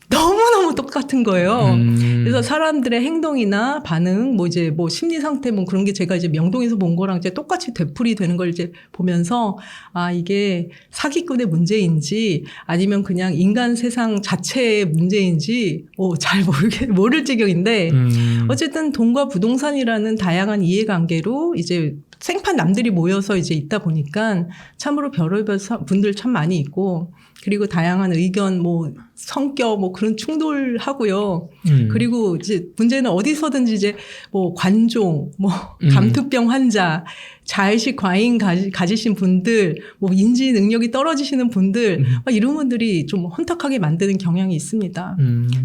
너무너무 똑같은 거예요. 그래서 사람들의 행동이나 반응, 뭐 이제 뭐 심리 상태 뭐 그런 게 제가 이제 명동에서 본 거랑 이제 똑같이 되풀이 되는 걸 이제 보면서 아, 이게 사기꾼의 문제인지 아니면 그냥 인간 세상 자체의 문제인지 잘 모를 지경인데 어쨌든 돈과 부동산이라는 다양한 이해관계로 이제 생판 남들이 모여서 이제 있다 보니까 참으로 별의별 분들 참 많이 있고 그리고 다양한 의견, 뭐 성격, 뭐 그런 충돌하고요. 그리고 이제 문제는 어디서든지 이제 뭐 관종, 뭐 감투병 환자, 자의식 과잉 가지신 분들, 뭐 인지 능력이 떨어지시는 분들, 막 이런 분들이 좀 혼탁하게 만드는 경향이 있습니다.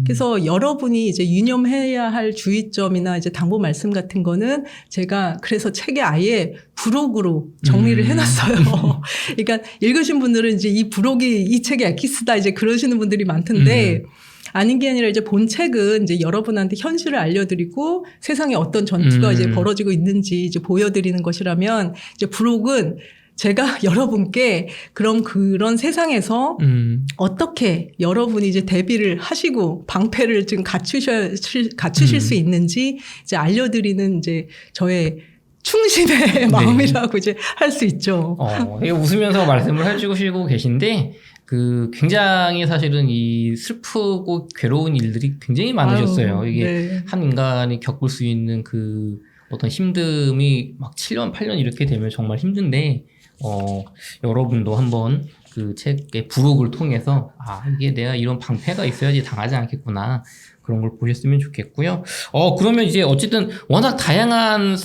그래서 여러분이 이제 유념해야 할 주의점이나 이제 당부 말씀 같은 거는 제가 그래서 책에 아예 부록으로 정리를 해놨어요. 그러니까 읽으신 분들은 이제 이 부록이 이 책의 엑기스다 이제 그러시는 분들이 많던데 아닌 게 아니라 이제 본 책은 이제 여러분한테 현실을 알려드리고 세상에 어떤 전투가 이제 벌어지고 있는지 이제 보여드리는 것이라면 이제 부록은 제가 여러분께 그런 세상에서 어떻게 여러분이 이제 대비를 하시고 방패를 지금 갖추실 수 있는지 이제 알려드리는 이제 저의 충신의 마음이라고 이제 할 수 있죠. 웃으면서 말씀을 해주시고 계신데, 굉장히 사실은 이 슬프고 괴로운 일들이 굉장히 많으셨어요. 이게 네. 한 인간이 겪을 수 있는 어떤 힘듦이 막 7년, 8년 이렇게 되면 정말 힘든데, 여러분도 한번 그 책의 부록을 통해서, 이게 내가 이런 방패가 있어야지 당하지 않겠구나. 그런 걸 보셨으면 좋겠고요. 그러면 이제 어쨌든 워낙 다양한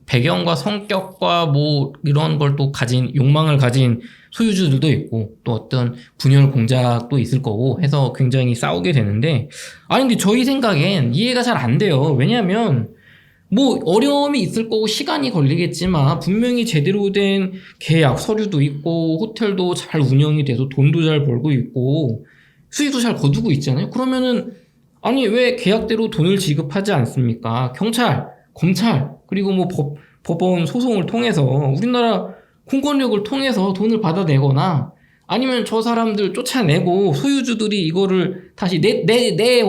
배경과 성격과 뭐 이런 걸 또 욕망을 가진 소유주들도 있고 또 어떤 분열 공작도 있을 거고 해서 굉장히 싸우게 되는데 근데 저희 생각엔 이해가 잘 안 돼요. 왜냐하면 뭐 어려움이 있을 거고 시간이 걸리겠지만 분명히 제대로 된 계약 서류도 있고 호텔도 잘 운영이 돼서 돈도 잘 벌고 있고 수익도 잘 거두고 있잖아요. 그러면은 왜 계약대로 돈을 지급하지 않습니까? 경찰, 검찰, 그리고 뭐 법원 소송을 통해서 우리나라 공권력을 통해서 돈을 받아내거나 아니면 저 사람들 쫓아내고 소유주들이 이거를 다시 내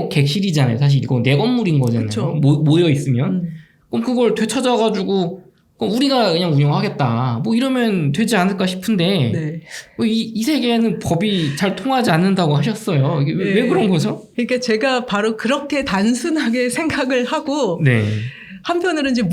객실이잖아요. 사실 이거 내 건물인 거잖아요. 그렇죠. 모여 있으면. 그럼 그걸 되찾아가지고 그럼 우리가 그냥 운영하겠다. 뭐 이러면 되지 않을까 싶은데 네. 이 세계에는 법이 잘 통하지 않는다고 하셨어요. 이게 왜 그런 거죠? 그러니까 제가 바로 그렇게 단순하게 생각을 하고 네. 한편으로는 이제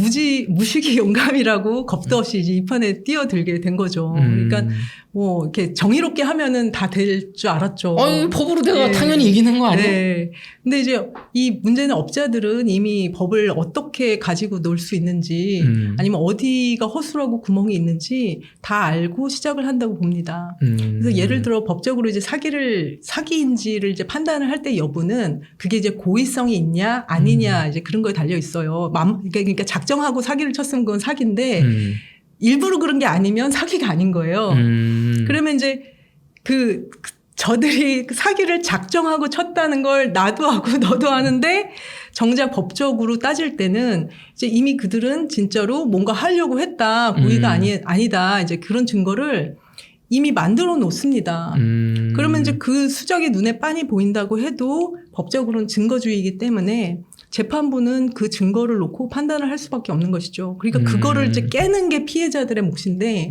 무식이 용감이라고 겁도 없이 이제 이 판에 뛰어들게 된 거죠. 그러니까 뭐 이렇게 정의롭게 하면은 다 될 줄 알았죠. 법으로 내가 당연히 이기는 거 아니에요? 네. 근데 이제 이 문제는 업자들은 이미 법을 어떻게 가지고 놀 수 있는지 아니면 어디가 허술하고 구멍이 있는지 다 알고 시작을 한다고 봅니다. 그래서 예를 들어 법적으로 이제 사기인지를 이제 판단을 할 때 여부는 그게 이제 고의성이 있냐 아니냐 이제 그런 거에 달려 있어요. 그러니까 작정하고 사기를 쳤으면 그건 사기인데 일부러 그런 게 아니면 사기가 아닌 거예요. 그러면 이제 저들이 사기를 작정하고 쳤다는 걸 나도 하고 너도 하는데 정작 법적으로 따질 때는 이제 이미 그들은 진짜로 뭔가 하려고 했다. 고의가 아니다. 이제 그런 증거를 이미 만들어 놓습니다. 그러면 이제 그 수작이 눈에 빤히 보인다고 해도 법적으로는 증거주의이기 때문에 재판부는 그 증거를 놓고 판단을 할 수밖에 없는 것이죠. 그러니까 그거를 이제 깨는 게 피해자들의 몫인데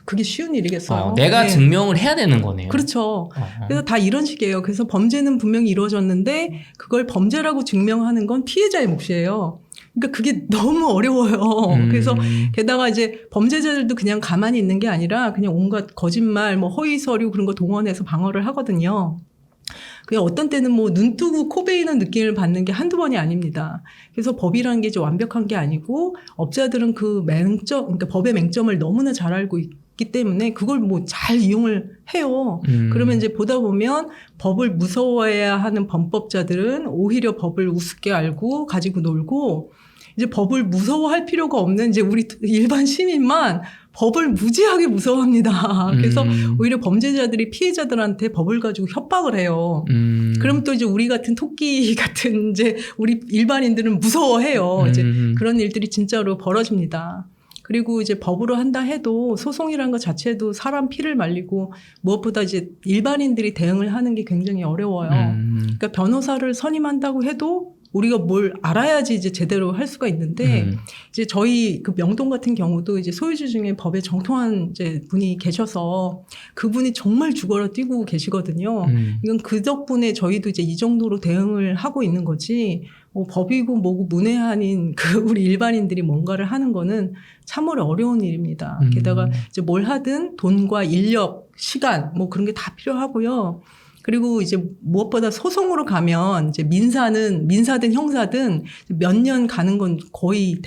그게 쉬운 일이겠어요. 내가 네. 증명을 해야 되는 거네요. 그렇죠. 그래서 다 이런 식이에요. 그래서 범죄는 분명히 이루어졌는데 그걸 범죄라고 증명하는 건 피해자의 몫이에요. 그러니까 그게 너무 어려워요. 그래서 게다가 이제 범죄자들도 그냥 가만히 있는 게 아니라 그냥 온갖 거짓말, 뭐 허위 서류 그런 거 동원해서 방어를 하거든요. 그냥 어떤 때는 뭐 눈 뜨고 코 베이는 느낌을 받는 게 한두 번이 아닙니다. 그래서 법이라는 게 이제 완벽한 게 아니고 업자들은 그 맹점, 그러니까 법의 맹점을 너무나 잘 알고 있기 때문에 그걸 뭐 잘 이용을 해요. 그러면 이제 보다 보면 법을 무서워해야 하는 범법자들은 오히려 법을 우습게 알고 가지고 놀고 이제 법을 무서워할 필요가 없는 이제 우리 일반 시민만 법을 무지하게 무서워합니다. 그래서 오히려 범죄자들이 피해자들한테 법을 가지고 협박을 해요. 그럼 또 이제 우리 같은 토끼 같은 이제 우리 일반인들은 무서워해요. 이제 그런 일들이 진짜로 벌어집니다. 그리고 이제 법으로 한다 해도 소송이라는 것 자체도 사람 피를 말리고 무엇보다 이제 일반인들이 대응을 하는 게 굉장히 어려워요. 그러니까 변호사를 선임한다고 해도 우리가 뭘 알아야지 이제 제대로 할 수가 있는데 이제 저희 그 명동 같은 경우도 이제 소유주 중에 법에 정통한 이제 분이 계셔서 그분이 정말 죽어라 뛰고 계시거든요. 이건 그 덕분에 저희도 이제 이 정도로 대응을 하고 있는 거지. 뭐 법이고 뭐고 문외한인 그 우리 일반인들이 뭔가를 하는 거는 참으로 어려운 일입니다. 게다가 이제 뭘 하든 돈과 인력, 시간 뭐 그런 게 다 필요하고요. 그리고 이제 무엇보다 소송으로 가면 이제 민사든 형사든 몇 년 가는 건 거의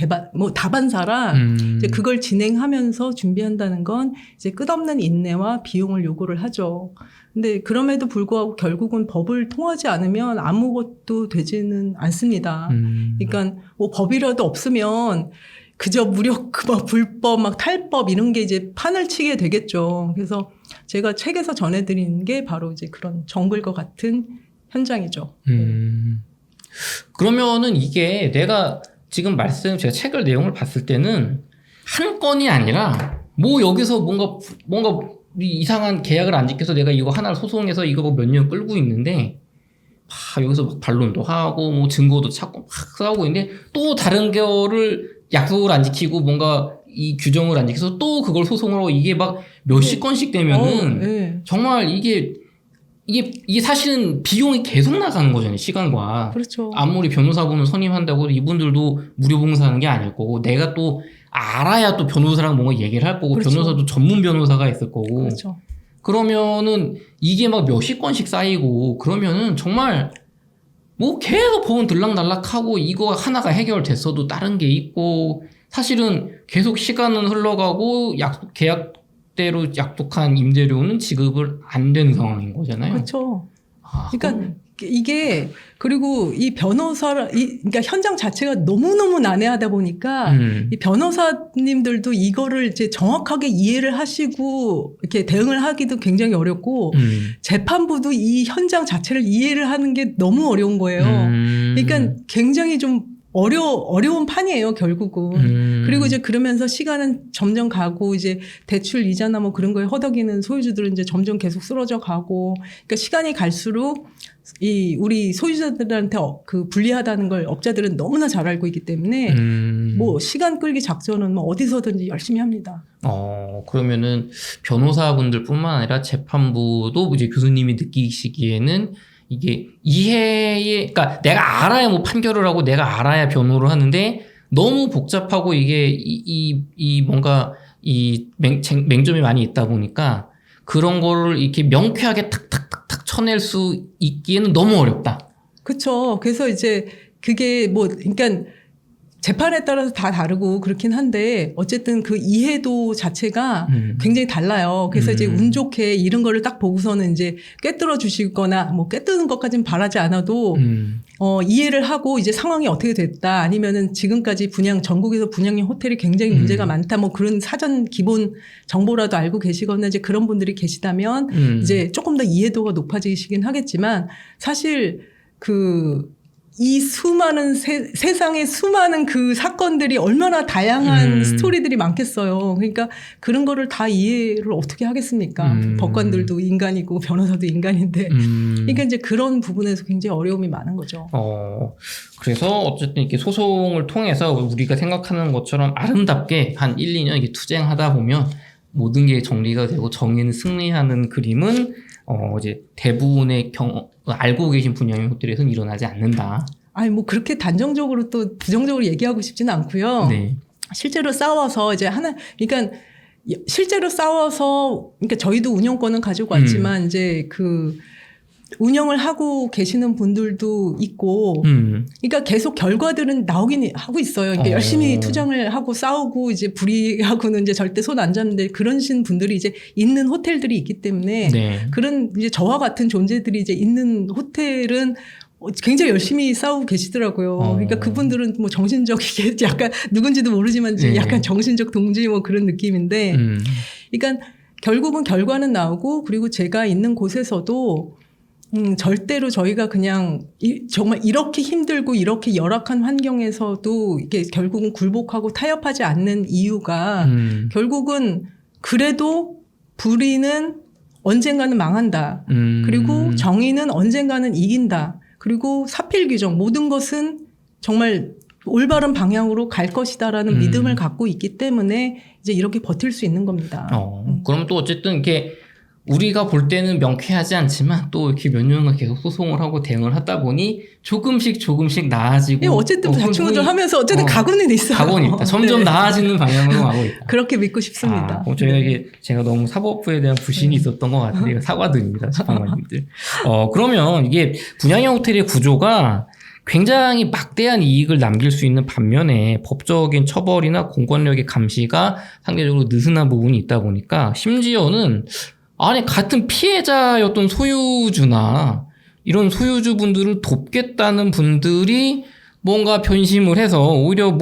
다반사라 이제 그걸 진행하면서 준비한다는 건 이제 끝없는 인내와 비용을 요구를 하죠. 근데 그럼에도 불구하고 결국은 법을 통하지 않으면 아무것도 되지는 않습니다. 그러니까 뭐 법이라도 없으면 그저 무력, 막 불법, 막 탈법 이런 게 이제 판을 치게 되겠죠. 그래서 제가 책에서 전해드리는 게 바로 이제 그런 정글과 같은 현장이죠. 그러면은 이게 내가 지금 제가 책을 내용을 봤을 때는 한 건이 아니라 뭐 여기서 뭔가 이상한 계약을 안 지켜서 내가 이거 하나를 소송해서 이거 몇 년 끌고 있는데 여기서 막 반론도 하고 뭐 증거도 찾고 막 싸우고 있는데 또 다른 거를 약속을 안 지키고 뭔가 이 규정을 안 지켜서 또 그걸 소송으로 이게 막 몇십 건씩 되면은 네. 정말 이게 사실은 비용이 계속 나가는 거잖아요. 시간과. 그렇죠. 아무리 변호사분을 선임한다고 이분들도 무료 봉사하는 게 아닐 거고 내가 또 알아야 또 변호사랑 뭔가 얘기를 할 거고 그렇죠. 변호사도 전문 변호사가 있을 거고 그렇죠. 그러면은 이게 막 몇십 건씩 쌓이고 그러면은 정말 뭐 계속 법은 들락날락하고 이거 하나가 해결됐어도 다른 게 있고 사실은 계속 시간은 흘러가고 계약대로 약속한 임대료는 지급을 안 되는 상황인 거잖아요. 그렇죠. 그러니까 이게 그리고 이 그러니까 현장 자체가 너무너무 난해하다 보니까 이 변호사님들도 이거를 이제 정확하게 이해를 하시고 이렇게 대응을 하기도 굉장히 어렵고 재판부도 이 현장 자체를 이해를 하는 게 너무 어려운 거예요. 그러니까 굉장히 좀 어려운 판이에요, 결국은. 그리고 이제 그러면서 시간은 점점 가고, 이제 대출 이자나 뭐 그런 거에 허덕이는 소유주들은 이제 점점 계속 쓰러져 가고, 그러니까 시간이 갈수록 우리 소유자들한테 그 불리하다는 걸 업자들은 너무나 잘 알고 있기 때문에, 뭐 시간 끌기 작전은 뭐 어디서든지 열심히 합니다. 그러면은 변호사분들 뿐만 아니라 재판부도 이제 교수님이 느끼시기에는 이게 그러니까 내가 알아야 뭐 판결을 하고 내가 알아야 변호를 하는데 너무 복잡하고 이게 뭔가 맹점이 많이 있다 보니까 그런 거를 이렇게 명쾌하게 탁탁탁탁 쳐낼 수 있기에는 너무 어렵다. 그렇죠. 그래서 이제 그게 그러니까 재판에 따라서 다 다르고 그렇긴 한데 어쨌든 그 이해도 자체가 굉장히 달라요. 그래서 이제 운 좋게 이런 거를 딱 보고서는 이제 꿰뚫어 주시거나 뭐 꿰뚫는 것까지는 바라지 않아도 이해를 하고 이제 상황이 어떻게 됐다 아니면은 지금까지 전국에서 분양형 호텔이 굉장히 문제가 많다 뭐 그런 사전 기본 정보라도 알고 계시거나 이제 그런 분들이 계시다면 이제 조금 더 이해도가 높아지시긴 하겠지만 사실 이 세상에 수많은 그 사건들이 얼마나 다양한 스토리들이 많겠어요. 그러니까 그런 거를 다 이해를 어떻게 하겠습니까? 법관들도 인간이고 변호사도 인간인데. 그러니까 이제 그런 부분에서 굉장히 어려움이 많은 거죠. 그래서 어쨌든 이렇게 소송을 통해서 우리가 생각하는 것처럼 아름답게 한 1, 2년 이렇게 투쟁하다 보면 모든 게 정리가 되고 정의는 승리하는 그림은 이제 대부분의 알고 계신 분양형 호텔에서는 일어나지 않는다. 아니 뭐 그렇게 단정적으로 또 부정적으로 얘기하고 싶지는 않고요. 네. 실제로 싸워서 이제 그러니까 실제로 싸워서 그러니까 저희도 운영권은 가지고 왔지만 이제 그 운영을 하고 계시는 분들도 있고, 그러니까 계속 결과들은 나오긴 하고 있어요. 그러니까 열심히 투쟁을 하고 싸우고 이제 불이하고는 이제 절대 손 안 잡는데 그런 분들이 이제 있는 호텔들이 있기 때문에 네. 그런 이제 저와 같은 존재들이 이제 있는 호텔은 굉장히 열심히 싸우고 계시더라고요. 그러니까 그분들은 뭐 정신적이게 약간 누군지도 모르지만 이제 약간 정신적 동지 뭐 그런 느낌인데, 그러니까 결국은 결과는 나오고 그리고 제가 있는 곳에서도 절대로 저희가 그냥 정말 이렇게 힘들고 이렇게 열악한 환경에서도 이게 결국은 굴복하고 타협하지 않는 이유가 결국은 그래도 불의는 언젠가는 망한다. 그리고 정의는 언젠가는 이긴다. 그리고 사필 규정 모든 것은 정말 올바른 방향으로 갈 것이다라는 믿음을 갖고 있기 때문에 이제 이렇게 버틸 수 있는 겁니다. 그럼 또 어쨌든 이게 우리가 볼 때는 명쾌하지 않지만 또 이렇게 몇 년간 계속 소송을 하고 대응을 하다 보니 조금씩 나아지고. 예, 어쨌든 자충우돌 하면서 어쨌든 가고는 있어요. 가고는 있다. 점점 네. 나아지는 방향으로 가고 있다. 그렇게 믿고 싶습니다. 저희가 이게 제가 너무 사법부에 대한 부신이 있었던 것 같은데 사과드립니다. 재판관님들. 그러면 이게 분양형 호텔의 구조가 굉장히 막대한 이익을 남길 수 있는 반면에 법적인 처벌이나 공권력의 감시가 상대적으로 느슨한 부분이 있다 보니까 심지어는 같은 피해자였던 소유주나 이런 소유주분들을 돕겠다는 분들이 뭔가 변심을 해서 오히려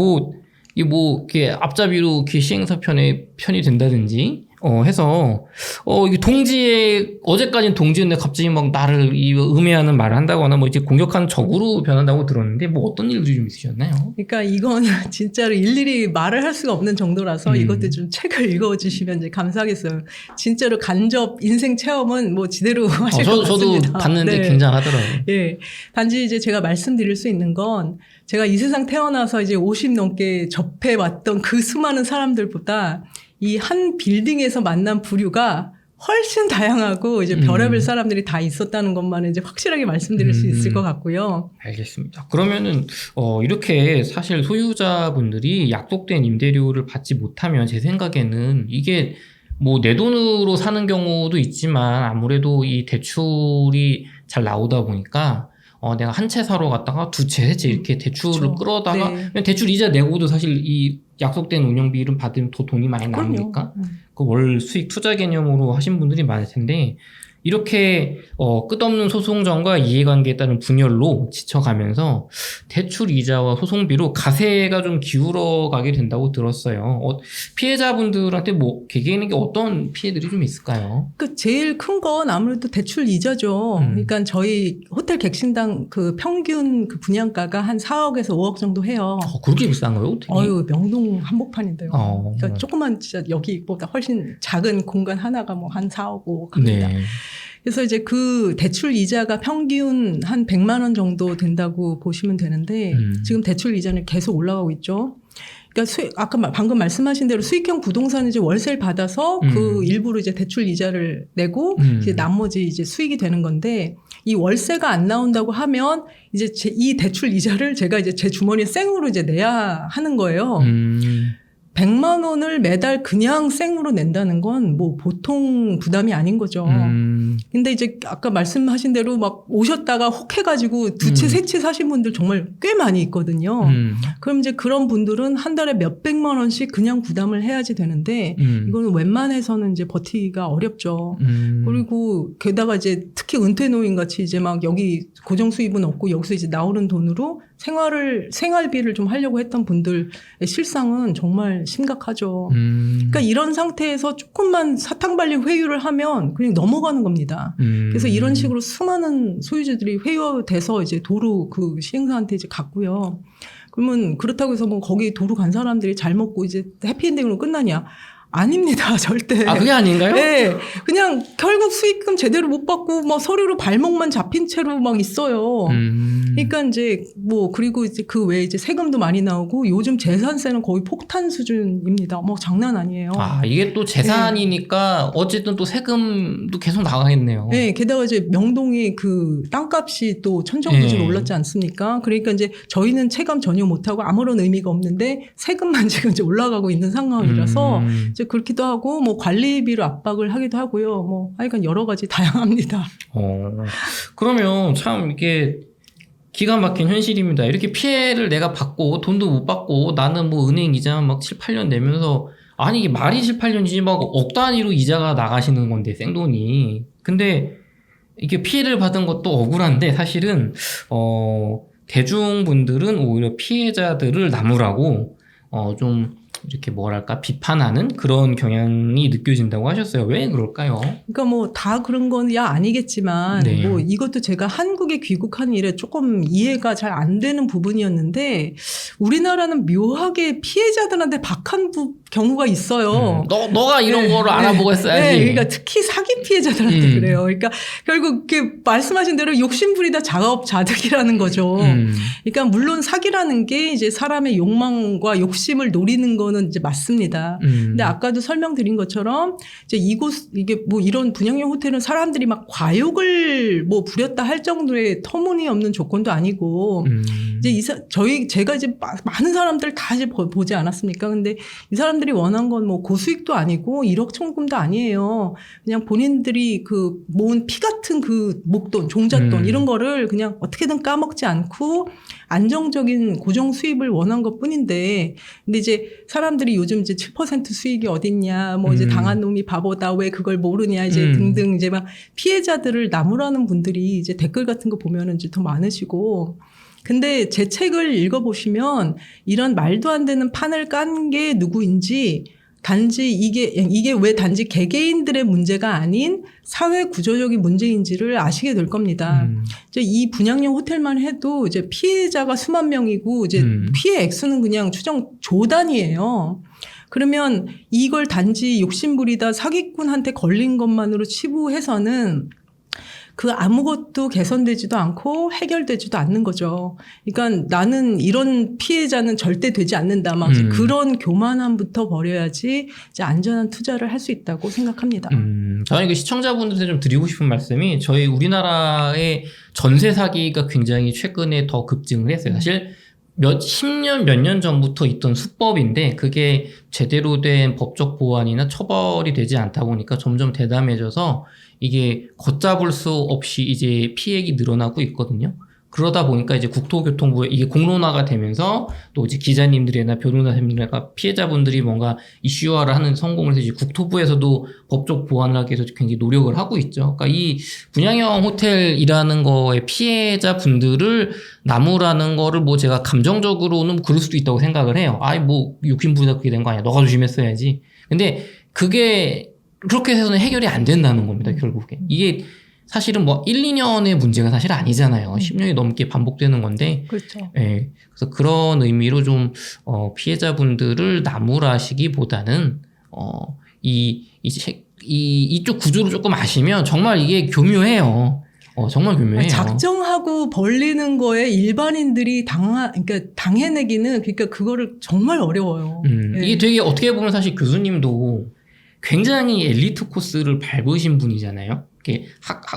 이렇게 앞잡이로 이렇게 시행사 편이 된다든지, 해서, 이게 어제까지는 동지였는데 갑자기 막 나를 음해하는 말을 한다거나 이제 공격하는 적으로 변한다고 들었는데 어떤 일들이 좀 있으셨나요? 그러니까 이건 진짜로 일일이 말을 할 수가 없는 정도라서 이것도 좀 책을 읽어주시면 이제 감사하겠어요. 진짜로 간접 인생 체험은 지대로 하실 것 같습니다. 저도 봤는데 네. 굉장하더라고요. 예. 단지 이제 제가 말씀드릴 수 있는 건 제가 이 세상 태어나서 이제 50 넘게 접해왔던 그 수많은 사람들보다 이 한 빌딩에서 만난 부류가 훨씬 다양하고 이제 별의별 사람들이 다 있었다는 것만 이제 확실하게 말씀드릴 수 있을 것 같고요. 알겠습니다. 그러면은 이렇게 사실 소유자분들이 약속된 임대료를 받지 못하면 제 생각에는 이게 내 돈으로 사는 경우도 있지만 아무래도 이 대출이 잘 나오다 보니까 내가 한 채 사러 갔다가 두 채, 세 채 이렇게 대출을 그렇죠. 끌어다가 네. 대출 이자 내고도 사실 이 약속된 운영비를 받으면 더 돈이 많이 나오니까 그 월 수익 투자 개념으로 하신 분들이 많을 텐데 이렇게 끝없는 소송전과 이해관계에 따른 분열로 지쳐가면서 대출 이자와 소송비로 가세가 좀 기울어가게 된다고 들었어요. 피해자분들한테 개개인에게 어떤 피해들이 좀 있을까요? 그 제일 큰 건 아무래도 대출 이자죠. 그러니까 저희 호텔 객실당 그 평균 그 분양가가 한 4억에서 5억 정도 해요. 그렇게 비싼 거예요? 명동 한복판인데요. 그러니까 조그만 진짜 여기보다 훨씬 작은 공간 하나가 한 4억 5억 합니다. 네. 그래서 이제 그 대출 이자가 평균 한 100만 원 정도 된다고 보시면 되는데 지금 대출 이자는 계속 올라가고 있죠. 그러니까 방금 말씀하신 대로 수익형 부동산은 이제 월세를 받아서 그 일부로 이제 대출 이자를 내고 이제 나머지 이제 수익이 되는 건데 이 월세가 안 나온다고 하면 이제 이 대출 이자를 제가 이제 제 주머니에 생으로 이제 내야 하는 거예요. 100만 원을 매달 그냥 생으로 낸다는 건 보통 부담이 아닌 거죠. 근데 이제 아까 말씀하신 대로 막 오셨다가 혹 해가지고 두 채, 세 채 사신 분들 정말 꽤 많이 있거든요. 그럼 이제 그런 분들은 한 달에 몇백만 원씩 그냥 부담을 해야지 되는데 이거는 웬만해서는 이제 버티기가 어렵죠. 그리고 게다가 이제 특히 은퇴 노인 같이 이제 막 여기 고정 수입은 없고 여기서 이제 나오는 돈으로 생활비를 좀 하려고 했던 분들의 실상은 정말 심각하죠. 그러니까 이런 상태에서 조금만 사탕발리 회유를 하면 그냥 넘어가는 겁니다. 그래서 이런 식으로 수많은 소유주들이 회유돼서 이제 도로 그 시행사한테 이제 갔고요. 그러면 그렇다고 해서 거기 도로 간 사람들이 잘 먹고 이제 해피엔딩으로 끝나냐? 아닙니다, 절대. 아, 그게 아닌가요? 네, 그냥 결국 수익금 제대로 못 받고 뭐 서류로 발목만 잡힌 채로 막 있어요. 그러니까 이제 뭐 그리고 이제 그 외에 이제 세금도 많이 나오고 요즘 재산세는 거의 폭탄 수준입니다. 뭐 장난 아니에요. 아, 이게 또 재산이니까 어쨌든 또 세금도 계속 나가겠네요. 네, 게다가 이제 명동이 그 땅값이 또 천정부지로 올랐지 않습니까? 그러니까 이제 저희는 체감 전혀 못하고 아무런 의미가 없는데 세금만 지금 이제 올라가고 있는 상황이라서 이제 그렇기도 하고 뭐 관리비로 압박을 하기도 하고요. 뭐 하여간 여러 가지 다양합니다. 그러면 참 이게 기가 막힌 현실입니다. 이렇게 피해를 내가 받고 돈도 못 받고 나는 뭐 은행 이자 막 7, 8년 내면서 아니 이게 말이 7, 8년이지 막 억 단위로 이자가 나가시는 건데 생돈이. 근데 이게 피해를 받은 것도 억울한데 사실은 대중분들은 오히려 피해자들을 나무라고 좀 이렇게 뭐랄까 비판하는 그런 경향이 느껴진다고 하셨어요. 왜 그럴까요? 그러니까 뭐 다 그런 건 아니겠지만 네. 뭐 이것도 제가 한국에 귀국한 이래 조금 이해가 잘 안 되는 부분이었는데 우리나라는 묘하게 피해자들한테 박한 경우가 있어요. 너가 이런 거를 알아보고 했어야지. 네, 그러니까 특히 사기 피해자들한테 그래요. 그러니까 결국 이렇게 말씀하신 대로 욕심부리다 자업자득이라는 거죠. 그러니까 물론 사기라는 게 이제 사람의 욕망과 욕심을 노리는 거는 이제 맞습니다. 근데 아까도 설명드린 것처럼 이제 이게 뭐 이런 분양형 호텔은 사람들이 막 과욕을 뭐 부렸다 할 정도의 터무니없는 조건도 아니고 이제 제가 이제 많은 사람들 다 이제 보지 않았습니까? 근데 이 사람들이 원한 건 뭐 고수익도 아니고 1억 천금도 아니에요. 그냥 본인들이 그 모은 피 같은 그 목돈, 종잣돈 이런 거를 그냥 어떻게든 까먹지 않고 안정적인 고정 수입을 원한 것 뿐인데, 근데 이제 사람들이 요즘 이제 7% 수익이 어딨냐, 뭐 이제 당한 놈이 바보다, 왜 그걸 모르냐, 이제 등등 이제 막 피해자들을 나무라는 분들이 이제 댓글 같은 거 보면은 이제 더 많으시고, 근데 제 책을 읽어보시면 이런 말도 안 되는 판을 깐 게 누구인지, 단지 이게 왜 단지 개개인들의 문제가 아닌 사회 구조적인 문제인지를 아시게 될 겁니다. 이제 이 분양형 호텔만 해도 이제 피해자가 수만 명이고 이제 피해 액수는 그냥 추정 조 단위예요. 그러면 이걸 단지 욕심부리다 사기꾼한테 걸린 것만으로 치부해서는 그 아무것도 개선되지도 않고 해결되지도 않는 거죠. 그러니까 나는 이런 피해자는 절대 되지 않는다. 막 그런 교만함부터 버려야지 이제 안전한 투자를 할 수 있다고 생각합니다. 저는 그 시청자분들한테 좀 드리고 싶은 말씀이 저희 우리나라의 전세 사기가 굉장히 최근에 더 급증을 했어요. 사실 10년 몇 년 전부터 있던 수법인데 그게 제대로 된 법적 보완이나 처벌이 되지 않다 보니까 점점 대담해져서 이게 걷잡을 수 없이 이제 피해액이 늘어나고 있거든요. 그러다 보니까 이제 국토교통부에 이게 공론화가 되면서 또 이제 기자님들이나 변호사님들이나 피해자분들이 뭔가 이슈화를 하는 성공을 해서 이제 국토부에서도 법적 보완을 하기 위해서 굉장히 노력을 하고 있죠. 그러니까 이 분양형 호텔이라는 거의 피해자분들을 나무라는 거를 뭐 제가 감정적으로는 그럴 수도 있다고 생각을 해요. 아이 뭐 욕심부리다 그렇게 된 거 아니야. 너가 조심했어야지. 근데 그게 그렇게 해서는 해결이 안 된다는 겁니다. 결국에. 이게 사실은 뭐 1, 2년의 문제가 사실 아니잖아요. 10년이 넘게 반복되는 건데. 그렇죠. 예. 그래서 그런 의미로 좀, 피해자분들을 나무라시기보다는, 이쪽 구조를 조금 아시면 정말 이게 교묘해요. 정말 교묘해요. 작정하고 벌리는 거에 일반인들이 그러니까 당해내기는, 그러니까 그거를 정말 어려워요. 예. 이게 되게 어떻게 보면 사실 교수님도 굉장히 엘리트 코스를 밟으신 분이잖아요. 이렇게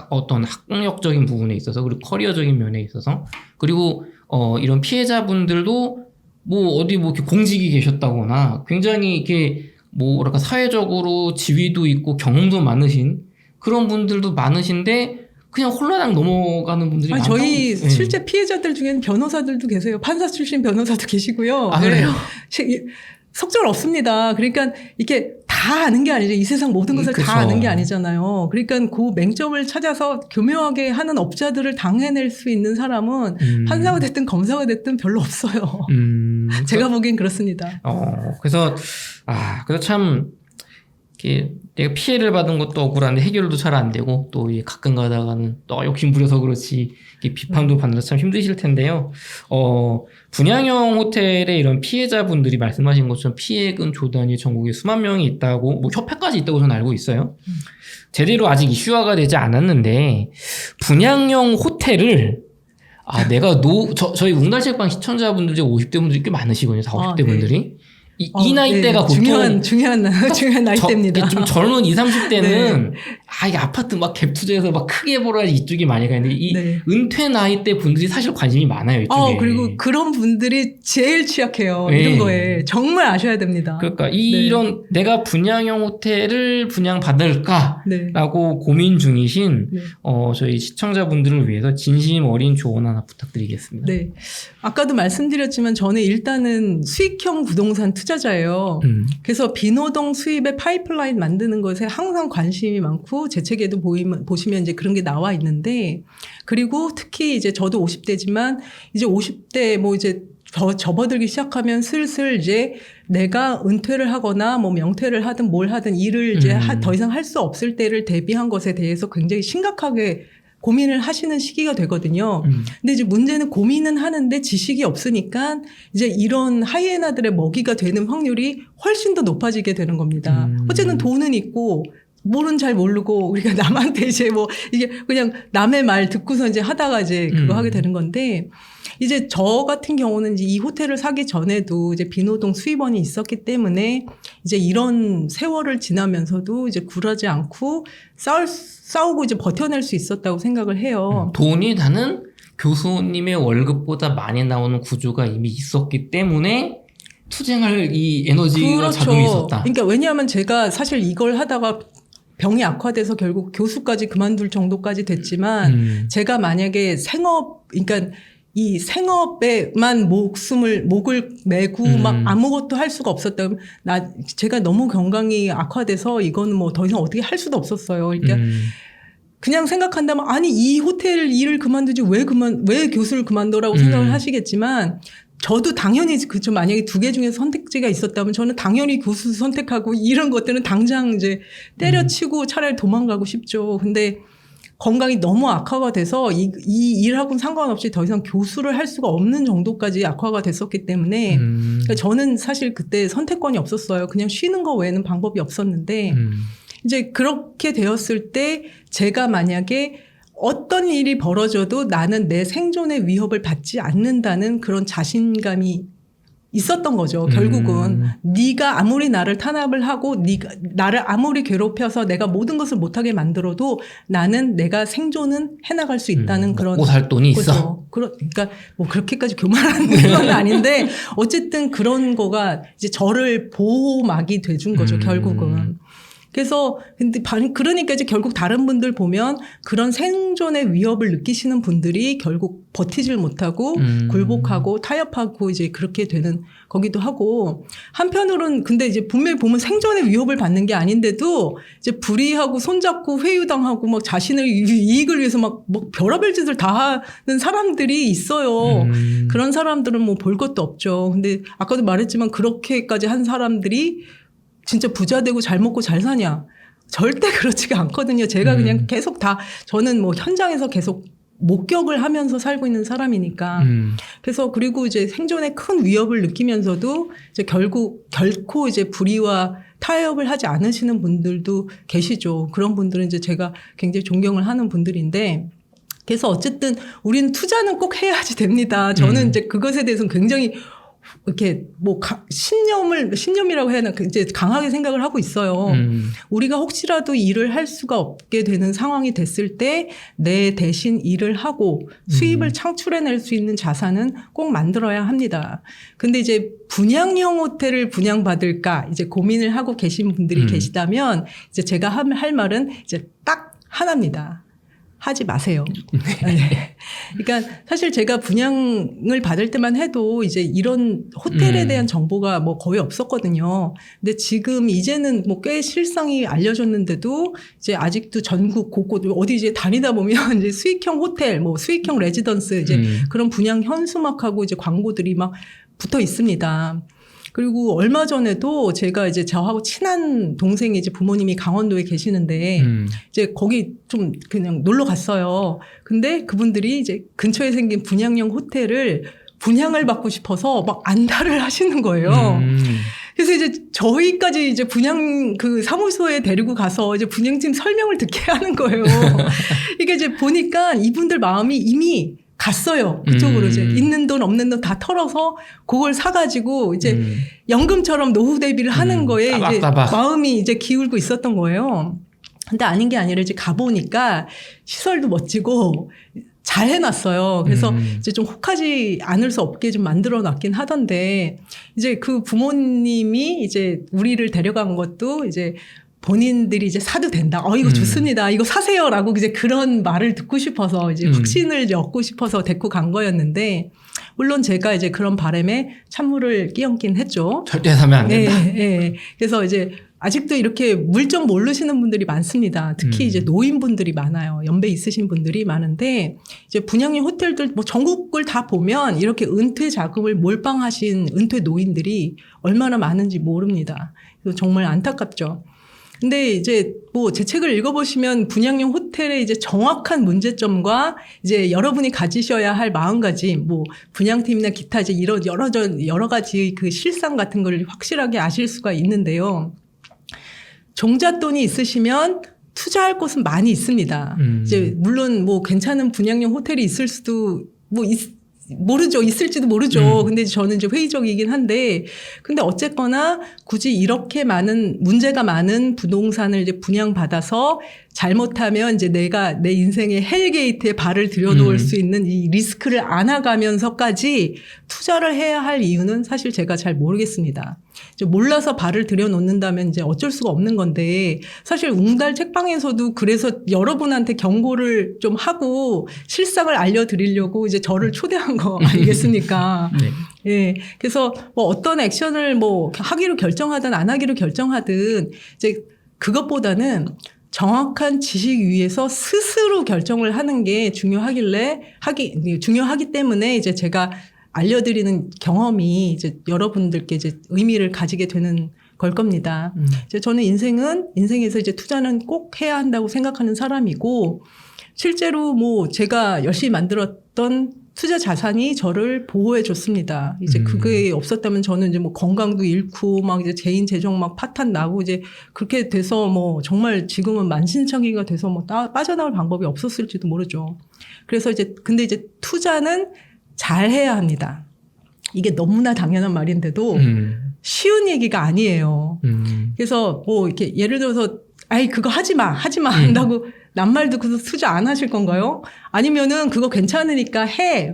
어떤 학력적인 부분에 있어서, 그리고 커리어적인 면에 있어서, 그리고 이런 피해자분들도 뭐 어디 뭐 이렇게 공직이 계셨다거나 굉장히 이렇게 뭐랄까 사회적으로 지위도 있고 경험도 많으신 그런 분들도 많으신데 그냥 홀라당 넘어가는 분들이 많다고. 저희 실제 피해자들 중에는 변호사들도 계세요. 판사 출신 변호사도 계시고요. 아, 그래요? 속절 없습니다. 그러니까 이게 다 아는 게 아니죠. 이 세상 모든 것을 그쵸. 다 아는 게 아니잖아요. 그러니까 그 맹점을 찾아서 교묘하게 하는 업자들을 당해낼 수 있는 사람은 판사가 됐든 검사가 됐든 별로 없어요. 제가 보기엔 그렇습니다. 그래서 참 이렇게 내가 피해를 받은 것도 억울한데 해결도 잘 안 되고 또 가끔 가다가는 또 욕심 부려서 그렇지 비판도 받는 참 힘드실 텐데요. 분양형 호텔의 이런 피해자분들이 말씀하신 것처럼 피해금 조단이 전국에 수만 명이 있다고 뭐 협회까지 있다고 저는 알고 있어요. 제대로 아직 이슈화가 되지 않았는데 분양형 호텔을 내가 저희 웅달책방 시청자분들 중에 50대 분들이 꽤 많으시거든요. 40, 50대 분들이. 이 나이대가 보통 중요한 나이대입니다. 좀 젊은 20, 30대는 이 아파트 막 갭 투자해서 막 크게 벌어야지 이쪽이 많이 가는데 은퇴 나이대 분들이 사실 관심이 많아요. 이쪽에. 그리고 그런 분들이 제일 취약해요. 이런 거에 정말 아셔야 됩니다. 그러니까 이런 내가 분양형 호텔을 분양받을까라고 고민 중이신 저희 시청자분들을 위해서 진심 어린 조언 하나 부탁드리겠습니다. 네, 아까도 말씀드렸지만 저는 일단은 수익형 부동산 투자자예요. 그래서 비노동 수입의 파이프라인 만드는 것에 항상 관심이 많고 제 책에도 보시면 이제 그런 게 나와 있는데, 그리고 특히 이제 저도 50대지만 이제 50대 뭐 이제 접어들기 시작하면 슬슬 이제 내가 은퇴를 하거나 뭐 명퇴를 하든 뭘 하든 일을 이제 더 이상 할 수 없을 때를 대비한 것에 대해서 굉장히 심각하게 고민을 하시는 시기가 되거든요. 근데 이제 문제는 고민은 하는데 지식이 없으니까 이제 이런 하이에나들의 먹이가 되는 확률이 훨씬 더 높아지게 되는 겁니다. 어쨌든 돈은 있고 뭐는 잘 모르고 우리가 남한테 이제 뭐 이게 그냥 남의 말 듣고서 이제 하다가 이제 그거 하게 되는 건데, 이제 저 같은 경우는 이제 이 호텔을 사기 전에도 이제 비노동 수입원이 있었기 때문에 이제 이런 세월을 지나면서도 이제 굴하지 않고 싸우고 이제 버텨낼 수 있었다고 생각을 해요. 돈이 나는 교수님의 월급보다 많이 나오는 구조가 이미 있었기 때문에 투쟁할 이 에너지가 그렇죠. 자금이 있었다. 그러니까 왜냐하면 제가 사실 이걸 하다가 병이 악화돼서 결국 교수까지 그만둘 정도까지 됐지만 제가 만약에 그러니까 이 생업에만 목을 메고 막 아무것도 할 수가 없었다면 제가 너무 건강이 악화돼서 이거는 뭐 더 이상 어떻게 할 수도 없었어요. 그러니까 그냥 생각한다면 아니 이 호텔 일을 그만두지 왜 교수를 그만둬라고 생각을 하시겠지만, 저도 당연히 그죠. 만약에 두 개 중에 선택지가 있었다면 저는 당연히 교수 선택하고 이런 것들은 당장 이제 때려치고 차라리 도망가고 싶죠. 근데 건강이 너무 악화가 돼서 이 일하고는 상관없이 더 이상 교수를 할 수가 없는 정도까지 악화가 됐었기 때문에 그러니까 저는 사실 그때 선택권이 없었어요. 그냥 쉬는 거 외에는 방법이 없었는데 이제 그렇게 되었을 때 제가 만약에 어떤 일이 벌어져도 나는 내 생존의 위협을 받지 않는다는 그런 자신감이 있었던 거죠. 결국은 네가 아무리 나를 탄압을 하고 네가 나를 아무리 괴롭혀서 내가 모든 것을 못하게 만들어도 나는 내가 생존은 해나갈 수 있다는 그런 먹고 살 돈이 있어. 그러니까 뭐 그렇게까지 교만한 건 아닌데 어쨌든 그런 거가 이제 저를 보호막이 돼준 거죠. 결국은. 그래서 그러니까 이제 결국 다른 분들 보면 그런 생존의 위협을 느끼시는 분들이 결국 버티질 못하고 굴복하고 타협하고 이제 그렇게 되는 거기도 하고, 한편으로는 근데 이제 분명히 보면 생존의 위협을 받는 게 아닌데도 이제 불의하고 손잡고 회유당하고 막 자신의 이익을 위해서 막 별의별 짓을 다 하는 사람들이 있어요. 그런 사람들은 뭐 볼 것도 없죠. 근데 아까도 말했지만 그렇게까지 한 사람들이 진짜 부자 되고 잘 먹고 잘 사냐? 절대 그렇지가 않거든요. 제가 그냥 계속 저는 뭐 현장에서 계속 목격을 하면서 살고 있는 사람이니까. 그래서 그리고 이제 생존에 큰 위협을 느끼면서도 이제 결코 이제 불의와 타협을 하지 않으시는 분들도 계시죠. 그런 분들은 이제 제가 굉장히 존경을 하는 분들인데, 그래서 어쨌든 우리는 투자는 꼭 해야지 됩니다. 저는 이제 그것에 대해서는 굉장히 이렇게 뭐 신념이라고 해야 하나 이제 강하게 생각을 하고 있어요. 우리가 혹시라도 일을 할 수가 없게 되는 상황이 됐을 때 내 대신 일을 하고 수입을 창출해낼 수 있는 자산은 꼭 만들어야 합니다. 근데 이제 분양형 호텔을 분양받을까 이제 고민을 하고 계신 분들이 계시다면 이제 제가 할 말은 이제 딱 하나입니다. 하지 마세요. 네. 그러니까 사실 제가 분양을 받을 때만 해도 이제 이런 호텔에 대한 정보가 뭐 거의 없었거든요. 근데 지금 이제는 뭐 꽤 실상이 알려졌는데도 이제 아직도 전국 곳곳 어디 이제 다니다 보면 이제 수익형 호텔, 뭐 수익형 레지던스 이제 그런 분양 현수막하고 이제 광고들이 막 붙어 있습니다. 그리고 얼마 전에도 제가 이제 저하고 친한 동생이 이제 부모님이 강원도에 계시는데 이제 거기 좀 그냥 놀러 갔어요. 근데 그분들이 이제 근처에 생긴 분양형 호텔을 분양을 받고 싶어서 막 안달을 하시는 거예요. 그래서 이제 저희까지 이제 분양 그 사무소에 데리고 가서 이제 분양팀 설명을 듣게 하는 거예요. 이게 이제 보니까 이분들 마음이 이미 갔어요. 그쪽으로 이제 있는 돈 없는 돈 다 털어서 그걸 사가지고 이제 연금처럼 노후 대비를 하는 거에 이제 마음이 이제 기울고 있었던 거예요. 근데 아닌 게 아니라 이제 가보니까 시설도 멋지고 잘 해놨어요. 그래서 이제 좀 혹하지 않을 수 없게 좀 만들어 놨긴 하던데, 이제 그 부모님이 이제 우리를 데려간 것도 이제 본인들이 이제 사도 된다. 이거 좋습니다. 이거 사세요라고 이제 그런 말을 듣고 싶어서 이제 확신을 이제 얻고 싶어서 데리고 간 거였는데, 물론 제가 이제 그런 바람에 찬물을 끼얹긴 했죠. 절대 사면 안 된다. 네. 그래서 이제 아직도 이렇게 물정 모르시는 분들이 많습니다. 특히 이제 노인분들이 많아요. 연배 있으신 분들이 많은데, 이제 분양형 호텔들 뭐 전국을 다 보면 이렇게 은퇴 자금을 몰빵하신 은퇴 노인들이 얼마나 많은지 모릅니다. 그래서 정말 안타깝죠. 근데 이제 뭐 제 책을 읽어보시면 분양형 호텔의 이제 정확한 문제점과 이제 여러분이 가지셔야 할 마음가짐, 뭐 분양팀이나 기타 이제 이런 여러 가지 그 실상 같은 걸 확실하게 아실 수가 있는데요. 종잣돈이 있으시면 투자할 곳은 많이 있습니다. 이제 물론 뭐 괜찮은 분양형 호텔이 있을 수도 뭐 모르죠. 있을지도 모르죠. 근데 저는 이제 회의적이긴 한데, 근데 어쨌거나 굳이 이렇게 많은 문제가 많은 부동산을 이제 분양받아서 잘못하면 이제 내가 내 인생의 헬게이트에 발을 들여놓을 수 있는 이 리스크를 안아가면서까지 투자를 해야 할 이유는 사실 제가 잘 모르겠습니다. 이제 몰라서 발을 들여놓는다면 이제 어쩔 수가 없는 건데, 사실 웅달 책방에서도 그래서 여러분한테 경고를 좀 하고 실상을 알려드리려고 이제 저를 초대한 거 아니겠습니까? 네. 예. 그래서 뭐 어떤 액션을 뭐 하기로 결정하든 안 하기로 결정하든 이제 그것보다는 정확한 지식 위에서 스스로 결정을 하는 게 중요하기 때문에 이제 제가 알려드리는 경험이 이제 여러분들께 이제 의미를 가지게 되는 걸 겁니다. 이제 저는 인생에서 이제 투자는 꼭 해야 한다고 생각하는 사람이고, 실제로 뭐 제가 열심히 만들었던 투자 자산이 저를 보호해 줬습니다. 이제 그게 없었다면 저는 이제 뭐 건강도 잃고 막 이제 재인 재정 막 파탄 나고 이제 그렇게 돼서 뭐 정말 지금은 만신창이가 돼서 뭐 빠져나올 방법이 없었을지도 모르죠. 그래서 이제 근데 이제 투자는 잘 해야 합니다. 이게 너무나 당연한 말인데도 쉬운 얘기가 아니에요. 그래서 뭐 이렇게 예를 들어서 그거 하지 마 한다고 낱말 듣고서 투자 안 하실 건가요? 아니면은 그거 괜찮으니까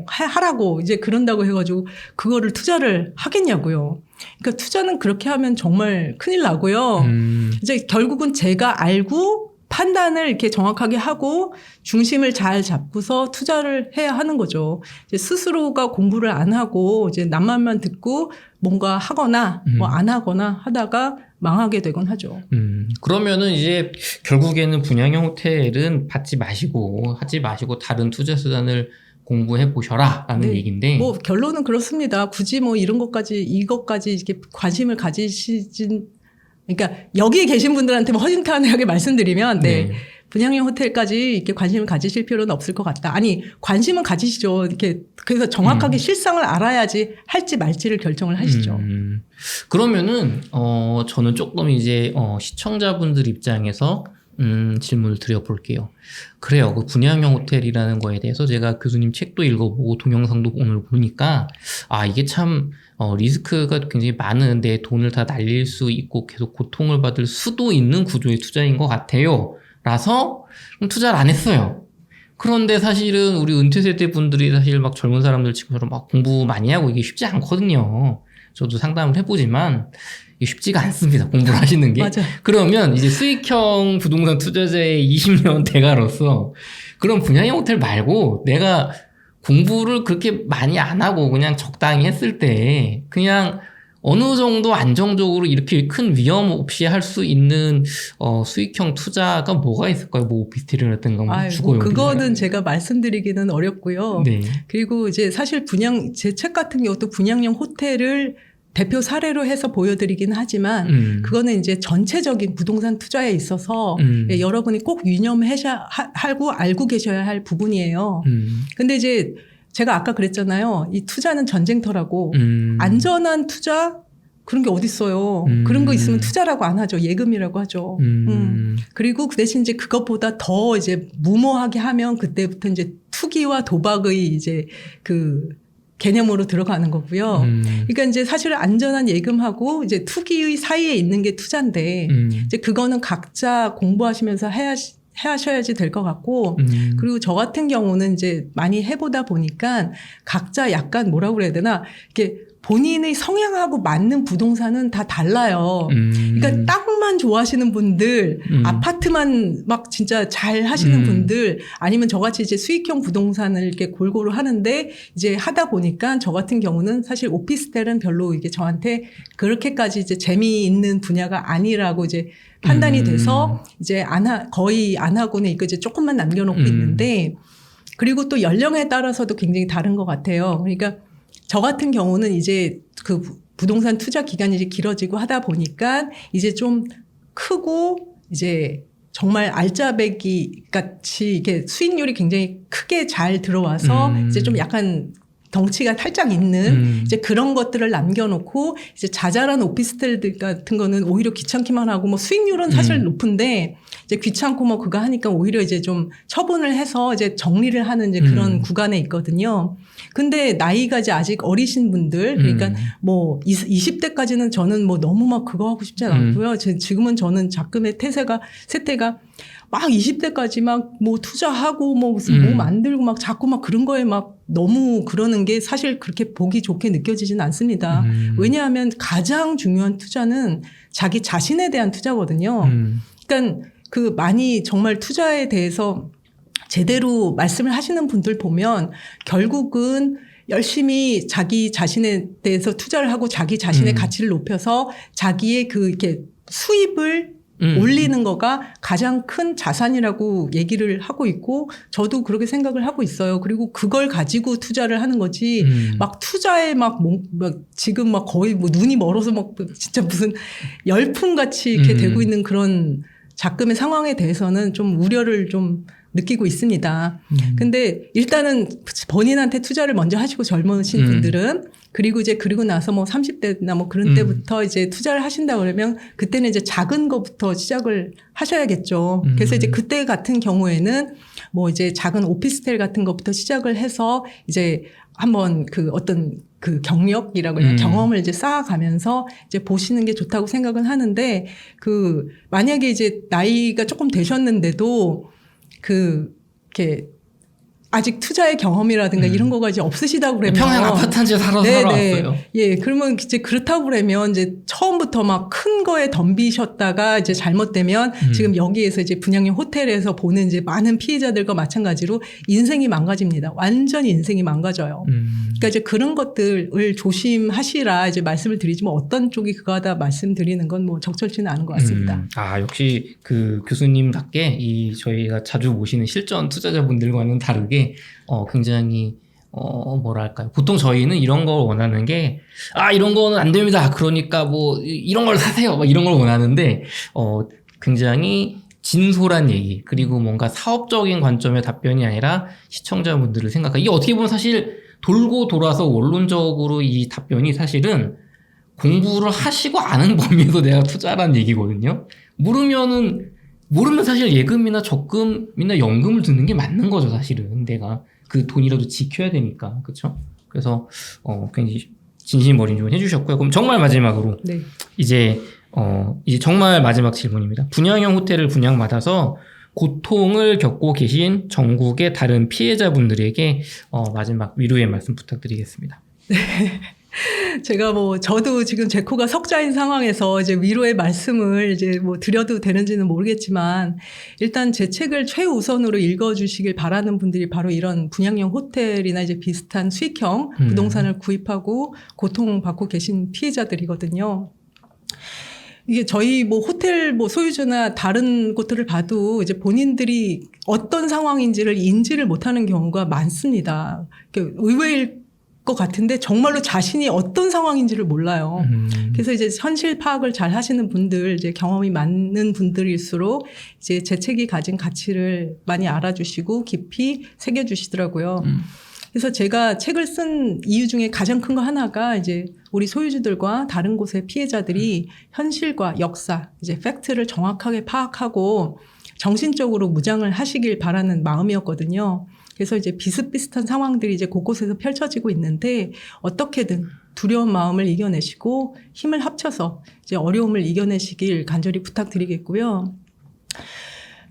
하라고 이제 그런다고 해가지고 그거를 투자를 하겠냐고요. 그러니까 투자는 그렇게 하면 정말 큰일 나고요. 이제 결국은 제가 알고 판단을 이렇게 정확하게 하고 중심을 잘 잡고서 투자를 해야 하는 거죠. 이제 스스로가 공부를 안 하고 이제 낱말만 듣고 뭔가 하거나 뭐 안 하거나 하다가 망하게 되곤 하죠. 그러면은 이제 결국에는 분양형 호텔은 하지 마시고 다른 투자 수단을 공부해 보셔라라는 얘기인데. 뭐 결론은 그렇습니다. 굳이 뭐 이것까지 이렇게 관심을 가지시진. 그러니까 여기에 계신 분들한테 허심탄회하게 말씀드리면 분양형 호텔까지 이렇게 관심을 가지실 필요는 없을 것 같다. 아니 관심은 가지시죠. 이렇게 그래서 정확하게 실상을 알아야지 할지 말지를 결정을 하시죠. 그러면은 저는 조금 이제 시청자분들 입장에서 질문을 드려볼게요. 그래요. 그 분양형 호텔이라는 거에 대해서 제가 교수님 책도 읽어보고 동영상도 오늘 보니까 이게 참 리스크가 굉장히 많은데 돈을 다 날릴 수 있고 계속 고통을 받을 수도 있는 구조의 투자인 것 같아요. 라서 투자를 안 했어요. 그런데 사실은 우리 은퇴 세대 분들이 사실 막 젊은 사람들 지금처럼 막 공부 많이 하고 이게 쉽지 않거든요. 저도 상담을 해보지만 이게 쉽지가 않습니다. 공부를 하시는 게. 맞아. 그러면 이제 수익형 부동산 투자자의 20년 대가로서 그런 분양형 호텔 말고 내가 공부를 그렇게 많이 안 하고 그냥 적당히 했을 때 그냥 어느 정도 안정적으로 이렇게 큰 위험 없이 할 수 있는 수익형 투자가 뭐가 있을까요? 뭐 오피스텔이라든가 뭐 주거용. 그거는 제가 말씀드리기는 어렵고요. 네. 그리고 이제 사실 제 책 같은 경우도 분양형 호텔을 대표 사례로 해서 보여드리긴 하지만 그거는 이제 전체적인 부동산 투자에 있어서 예, 여러분이 꼭 유념하고 알고 계셔야 할 부분이에요. 근데 이제 제가 아까 그랬잖아요. 이 투자는 전쟁터라고 안전한 투자 그런 게 어딨어요. 그런 거 있으면 투자라고 안 하죠. 예금이라고 하죠. 그리고 그 대신 이제 그것보다 더 이제 무모하게 하면 그때부터 이제 투기와 도박의 이제 그 개념으로 들어가는 거고요. 그러니까 이제 사실은 안전한 예금하고 이제 투기의 사이에 있는 게 투자인데 이제 그거는 각자 공부하시면서 하셔야지 될 것 같고 그리고 저 같은 경우는 이제 많이 해보다 보니까 각자 약간 뭐라고 그래야 되나 이렇게 본인의 성향하고 맞는 부동산은 다 달라요. 그러니까 땅만 좋아하시는 분들, 아파트만 막 진짜 잘 하시는 분들, 아니면 저같이 이제 수익형 부동산을 이렇게 골고루 하는데 이제 하다 보니까 저 같은 경우는 사실 오피스텔은 별로 이게 저한테 그렇게까지 이제 재미있는 분야가 아니라고 이제 판단이 돼서 이제 거의 안 하고는 이거 이제 조금만 남겨놓고 있는데 그리고 또 연령에 따라서도 굉장히 다른 것 같아요. 그러니까 저 같은 경우는 이제 그 부동산 투자 기간이 이제 길어지고 하다 보니까 이제 좀 크고 이제 정말 알짜배기 같이 이렇게 수익률이 굉장히 크게 잘 들어와서 이제 좀 약간 덩치가 살짝 있는 이제 그런 것들을 남겨놓고 이제 자잘한 오피스텔들 같은 거는 오히려 귀찮기만 하고 뭐 수익률은 사실 높은데 이제 귀찮고 뭐 그거 하니까 오히려 이제 좀 처분을 해서 이제 정리를 하는 이제 그런 구간에 있거든요. 근데 나이가 이제 아직 어리신 분들 그러니까 뭐 20대까지는 저는 뭐 너무 막 그거 하고 싶지 않고요. 지금은 저는 자금의 세태가 막 20대까지 막 뭐 투자하고 뭐 무슨 뭐 만들고 막 자꾸 막 그런 거에 막 너무 그러는 게 사실 그렇게 보기 좋게 느껴지진 않습니다. 왜냐하면 가장 중요한 투자는 자기 자신에 대한 투자거든요. 그러니까 그 많이 정말 투자에 대해서 제대로 말씀을 하시는 분들 보면 결국은 열심히 자기 자신에 대해서 투자를 하고 자기 자신의 가치를 높여서 자기의 그 이렇게 수입을 올리는 거가 가장 큰 자산이라고 얘기를 하고 있고 저도 그렇게 생각을 하고 있어요. 그리고 그걸 가지고 투자를 하는 거지 막 투자에 막 지금 막 거의 뭐 눈이 멀어서 막 진짜 무슨 열풍같이 이렇게 되고 있는 그런 자금의 상황에 대해서는 좀 우려를 좀 느끼고 있습니다. 근데 일단은 본인한테 투자를 먼저 하시고 젊으신 분들은 그리고 이제 그리고 나서 뭐 30대나 뭐 그런 때부터 이제 투자를 하신다 그러면 그때는 이제 작은 거부터 시작을 하셔야겠죠. 그래서 이제 그때 같은 경우에는 뭐 이제 작은 오피스텔 같은 것부터 시작을 해서 이제 한번 그 어떤 그 경력이라고 해야 경험을 이제 쌓아가면서 이제 보시는 게 좋다고 생각은 하는데 그 만약에 이제 나이가 조금 되셨는데도 이렇게 아직 투자의 경험이라든가 이런 거가 이제 없으시다고 그러면 평생 아파트 한 채 살아왔어요. 예, 그러면 이제 그렇다고 그러면 이제 처음부터 막 큰 거에 덤비셨다가 이제 잘못되면 지금 여기에서 이제 분양형 호텔에서 보는 이제 많은 피해자들과 마찬가지로 인생이 망가집니다. 완전히 인생이 망가져요. 그러니까 이제 그런 것들을 조심하시라 이제 말씀을 드리지만 어떤 쪽이 그거하다 말씀드리는 건 뭐 적절치는 않은 것 같습니다. 아, 역시 그 교수님답게 저희가 자주 모시는 실전 투자자분들과는 다르게 굉장히 뭐랄까요. 보통 저희는 이런 걸 원하는 게, 이런 거는 안 됩니다. 그러니까 뭐, 이런 걸 사세요. 막 이런 걸 원하는데, 굉장히 진솔한 얘기, 그리고 뭔가 사업적인 관점의 답변이 아니라 시청자분들을 생각하고, 이게 어떻게 보면 사실 돌고 돌아서 원론적으로 이 답변이 사실은 공부를 하시고 아는 범위에서 내가 투자라는 얘기거든요. 모르면 사실 예금이나 적금이나 연금을 듣는 게 맞는 거죠, 사실은. 내가 그 돈이라도 지켜야 되니까. 그렇죠? 그래서 굉장히 진심어린 조언 해주셨고요. 그럼 정말 마지막으로 네. 이제 정말 마지막 질문입니다. 분양형 호텔을 분양받아서 고통을 겪고 계신 전국의 다른 피해자분들에게 마지막 위로의 말씀 부탁드리겠습니다. 네. 제가 저도 지금 제 코가 석자인 상황에서 이제 위로의 말씀을 이제 드려도 되는지는 모르겠지만 일단 제 책을 최우선으로 읽어주시길 바라는 분들이 바로 이런 분양형 호텔이나 이제 비슷한 수익형 부동산을 구입하고 고통받고 계신 피해자들이거든요. 이게 저희 호텔 소유주나 다른 곳들을 봐도 이제 본인들이 어떤 상황인지를 인지를 못하는 경우가 많습니다. 의외일 것 같은데 정말로 자신이 어떤 상황인지를 몰라요. 그래서 이제 현실 파악을 잘 하시는 분들, 이제 경험이 많은 분들일수록 이제 제 책이 가진 가치를 많이 알아주시고 깊이 새겨주시더라고요. 그래서 제가 책을 쓴 이유 중에 가장 큰 거 하나가 이제 우리 소유주들과 다른 곳의 피해자들이 현실과 역사, 이제 팩트를 정확하게 파악하고 정신적으로 무장을 하시길 바라는 마음이었거든요. 그래서 이제 비슷비슷한 상황들이 이제 곳곳에서 펼쳐지고 있는데 어떻게든 두려운 마음을 이겨내시고 힘을 합쳐서 이제 어려움을 이겨내시길 간절히 부탁드리겠고요.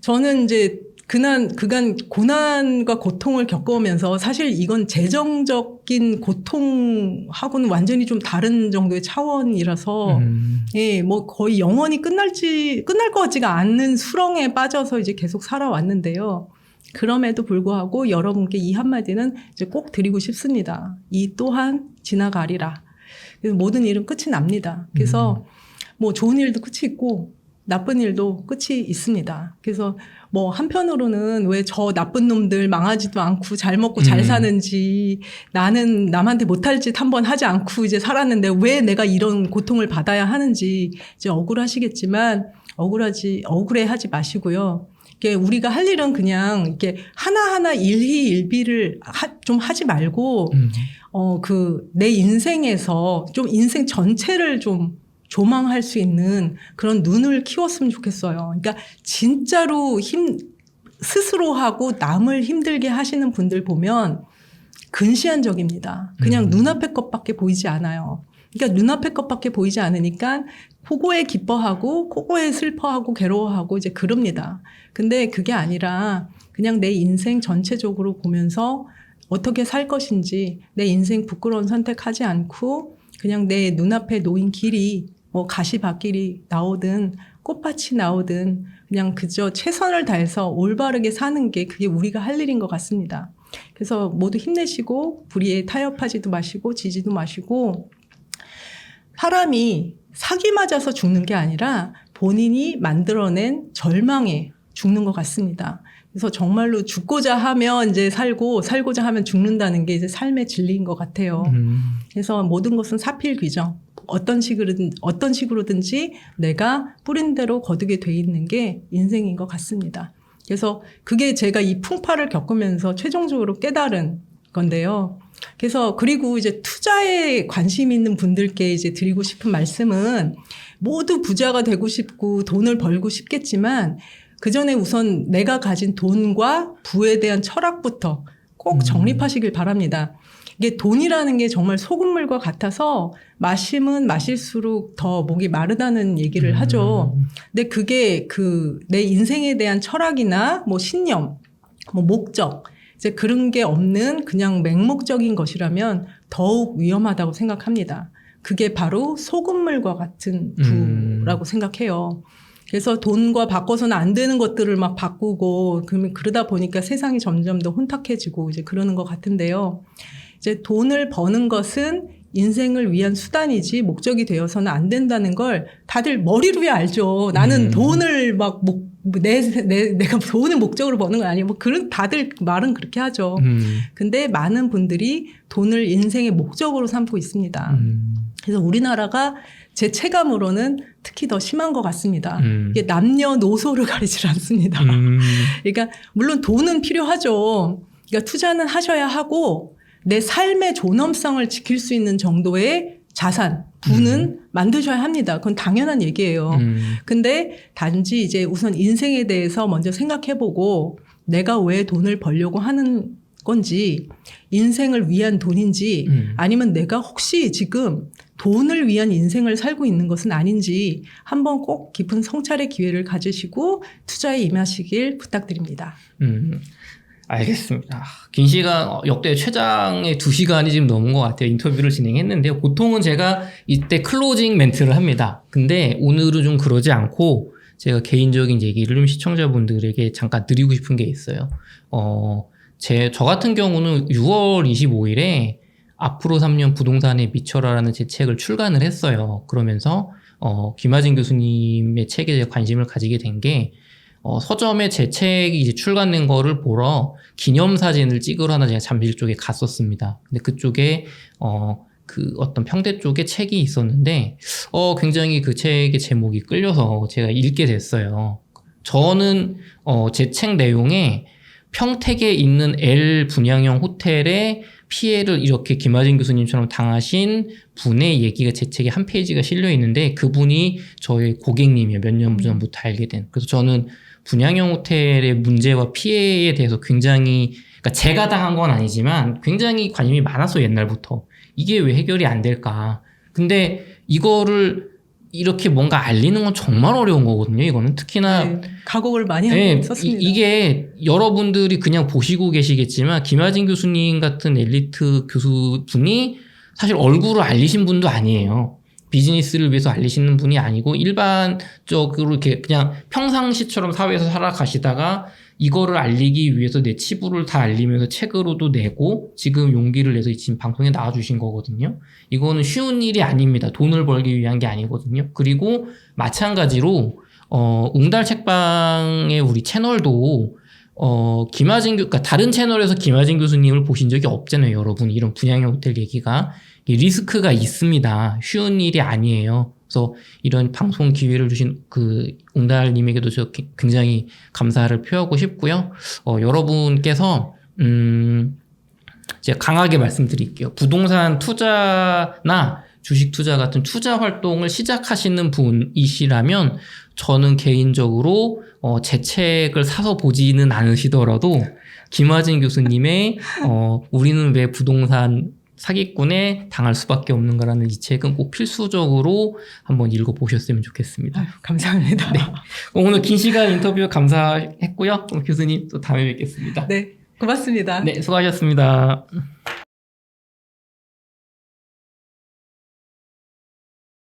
저는 이제 그간 고난과 고통을 겪어오면서 사실 이건 재정적인 고통하고는 완전히 좀 다른 정도의 차원이라서 예, 뭐 거의 영원히 끝날 것 같지가 않는 수렁에 빠져서 이제 계속 살아왔는데요. 그럼에도 불구하고 여러분께 이 한마디는 이제 꼭 드리고 싶습니다. 이 또한 지나가리라. 그래서 모든 일은 끝이 납니다. 그래서 뭐 좋은 일도 끝이 있고 나쁜 일도 끝이 있습니다. 그래서 뭐 한편으로는 왜 저 나쁜 놈들 망하지도 않고 잘 먹고 잘 사는지 나는 남한테 못할 짓 한번 하지 않고 이제 살았는데 왜 내가 이런 고통을 받아야 하는지 이제 억울하시겠지만 억울해하지 마시고요. 이게 우리가 할 일은 그냥 이렇게 하나하나 일희일비를 좀 하지 말고 내 인생에서 좀 인생 전체를 좀 조망할 수 있는 그런 눈을 키웠으면 좋겠어요. 그러니까 진짜로 스스로 하고 남을 힘들게 하시는 분들 보면 근시안적입니다. 그냥 눈앞의 것밖에 보이지 않아요. 그러니까 눈앞의 것밖에 보이지 않으니까 그거에 기뻐하고 그거에 슬퍼하고 괴로워하고 이제 그럽니다. 근데 그게 아니라 그냥 내 인생 전체적으로 보면서 어떻게 살 것인지 내 인생 부끄러운 선택하지 않고 그냥 내 눈앞에 놓인 길이 뭐 가시밭길이 나오든 꽃밭이 나오든 그냥 그저 최선을 다해서 올바르게 사는 게 그게 우리가 할 일인 것 같습니다. 그래서 모두 힘내시고 불의에 타협하지도 마시고 지지도 마시고 사람이 사기 맞아서 죽는 게 아니라 본인이 만들어낸 절망에 죽는 것 같습니다. 그래서 정말로 죽고자 하면 이제 살고자 하면 죽는다는 게 이제 삶의 진리인 것 같아요. 그래서 모든 것은 사필귀정. 어떤 식으로든지 내가 뿌린 대로 거두게 돼 있는 게 인생인 것 같습니다. 그래서 그게 제가 이 풍파를 겪으면서 최종적으로 깨달은 건데요. 그래서 그리고 이제 투자에 관심 있는 분들께 이제 드리고 싶은 말씀은 모두 부자가 되고 싶고 돈을 벌고 싶겠지만 그 전에 우선 내가 가진 돈과 부에 대한 철학부터 꼭 정립하시길 바랍니다. 이게 돈이라는 게 정말 소금물과 같아서 마시면 마실수록 더 목이 마르다는 얘기를 하죠. 근데 그게 내 인생에 대한 철학이나 뭐 신념, 뭐 목적, 이제 그런 게 없는 그냥 맹목적인 것이라면 더욱 위험하다고 생각합니다. 그게 바로 소금물과 같은 부라고 생각해요. 그래서 돈과 바꿔서는 안 되는 것들을 막 바꾸고 그러다 보니까 세상이 점점 더 혼탁해지고 이제 그러는 것 같은데요. 이제 돈을 버는 것은 인생을 위한 수단이지 목적이 되어서는 안 된다는 걸 다들 머리로야 알죠. 나는 돈을 막 내가 돈을 목적으로 버는 건 아니고 뭐 다들 말은 그렇게 하죠. 근데 많은 분들이 돈을 인생의 목적으로 삼고 있습니다. 그래서 우리나라가 제 체감으로는 특히 더 심한 것 같습니다. 이게 남녀노소를 가리지 않습니다. 그러니까 물론 돈은 필요하죠. 그러니까 투자는 하셔야 하고 내 삶의 존엄성을 지킬 수 있는 정도의 자산, 부는 만드셔야 합니다. 그건 당연한 얘기예요. 근데 단지 이제 우선 인생에 대해서 먼저 생각해보고 내가 왜 돈을 벌려고 하는 건지, 인생을 위한 돈인지, 아니면 내가 혹시 지금 돈을 위한 인생을 살고 있는 것은 아닌지 한번 꼭 깊은 성찰의 기회를 가지시고 투자에 임하시길 부탁드립니다. 알겠습니다. 긴 시간, 역대 최장의 2시간이 지금 넘은 것 같아요. 인터뷰를 진행했는데요. 보통은 제가 이때 클로징 멘트를 합니다. 근데 오늘은 좀 그러지 않고 제가 개인적인 얘기를 좀 시청자분들에게 잠깐 드리고 싶은 게 있어요. 저 같은 경우는 6월 25일에 앞으로 3년 부동산에 미쳐라라는 제 책을 출간을 했어요. 그러면서 김하진 교수님의 책에 관심을 가지게 된 게 서점에 제 책이 이제 출간된 거를 보러 기념사진을 찍으러 하나 제가 잠실 쪽에 갔었습니다. 근데 그쪽에, 그 어떤 평대 쪽에 책이 있었는데, 굉장히 그 책의 제목이 끌려서 제가 읽게 됐어요. 저는, 제 책 내용에 평택에 있는 L 분양형 호텔에 피해를 이렇게 김하진 교수님처럼 당하신 분의 얘기가 제 책에 한 페이지가 실려 있는데 그분이 저의 고객님이에요. 몇 년 전부터 알게 된. 그래서 저는 분양형 호텔의 문제와 피해에 대해서 굉장히, 그러니까 제가 당한 건 아니지만 굉장히 관심이 많았어요. 옛날부터. 이게 왜 해결이 안 될까. 근데 이거를 이렇게 뭔가 알리는 건 정말 어려운 거거든요. 이거는 특히나 네, 각오를 많이 하고 썼습니다. 이게 여러분들이 그냥 보시고 계시겠지만 김하진 교수님 같은 엘리트 교수분이 사실 얼굴을 알리신 분도 아니에요. 비즈니스를 위해서 알리시는 분이 아니고 일반적으로 이렇게 그냥 평상시처럼 사회에서 살아가시다가 이거를 알리기 위해서 내 치부를 다 알리면서 책으로도 내고 지금 용기를 내서 지금 방송에 나와주신 거거든요. 이거는 쉬운 일이 아닙니다. 돈을 벌기 위한 게 아니거든요. 그리고 마찬가지로 웅달 책방의 우리 채널도 그러니까 다른 채널에서 김하진 교수님을 보신 적이 없잖아요. 여러분 이런 분양형 호텔 얘기가 리스크가 있습니다. 쉬운 일이 아니에요. 그래서 이런 방송 기회를 주신 그 웅달님에게도 저 굉장히 감사를 표하고 싶고요. 여러분께서 제가 강하게 말씀드릴게요. 부동산 투자나 주식 투자 같은 투자 활동을 시작하시는 분이시라면 저는 개인적으로 제 책을 사서 보지는 않으시더라도 김하진 교수님의 우리는 왜 부동산 사기꾼에 당할 수밖에 없는가라는 이 책은 꼭 필수적으로 한번 읽어보셨으면 좋겠습니다. 아유, 감사합니다. 네. 오늘 긴 시간 인터뷰 감사했고요. 교수님 또 다음에 뵙겠습니다. 네, 고맙습니다. 네, 수고하셨습니다.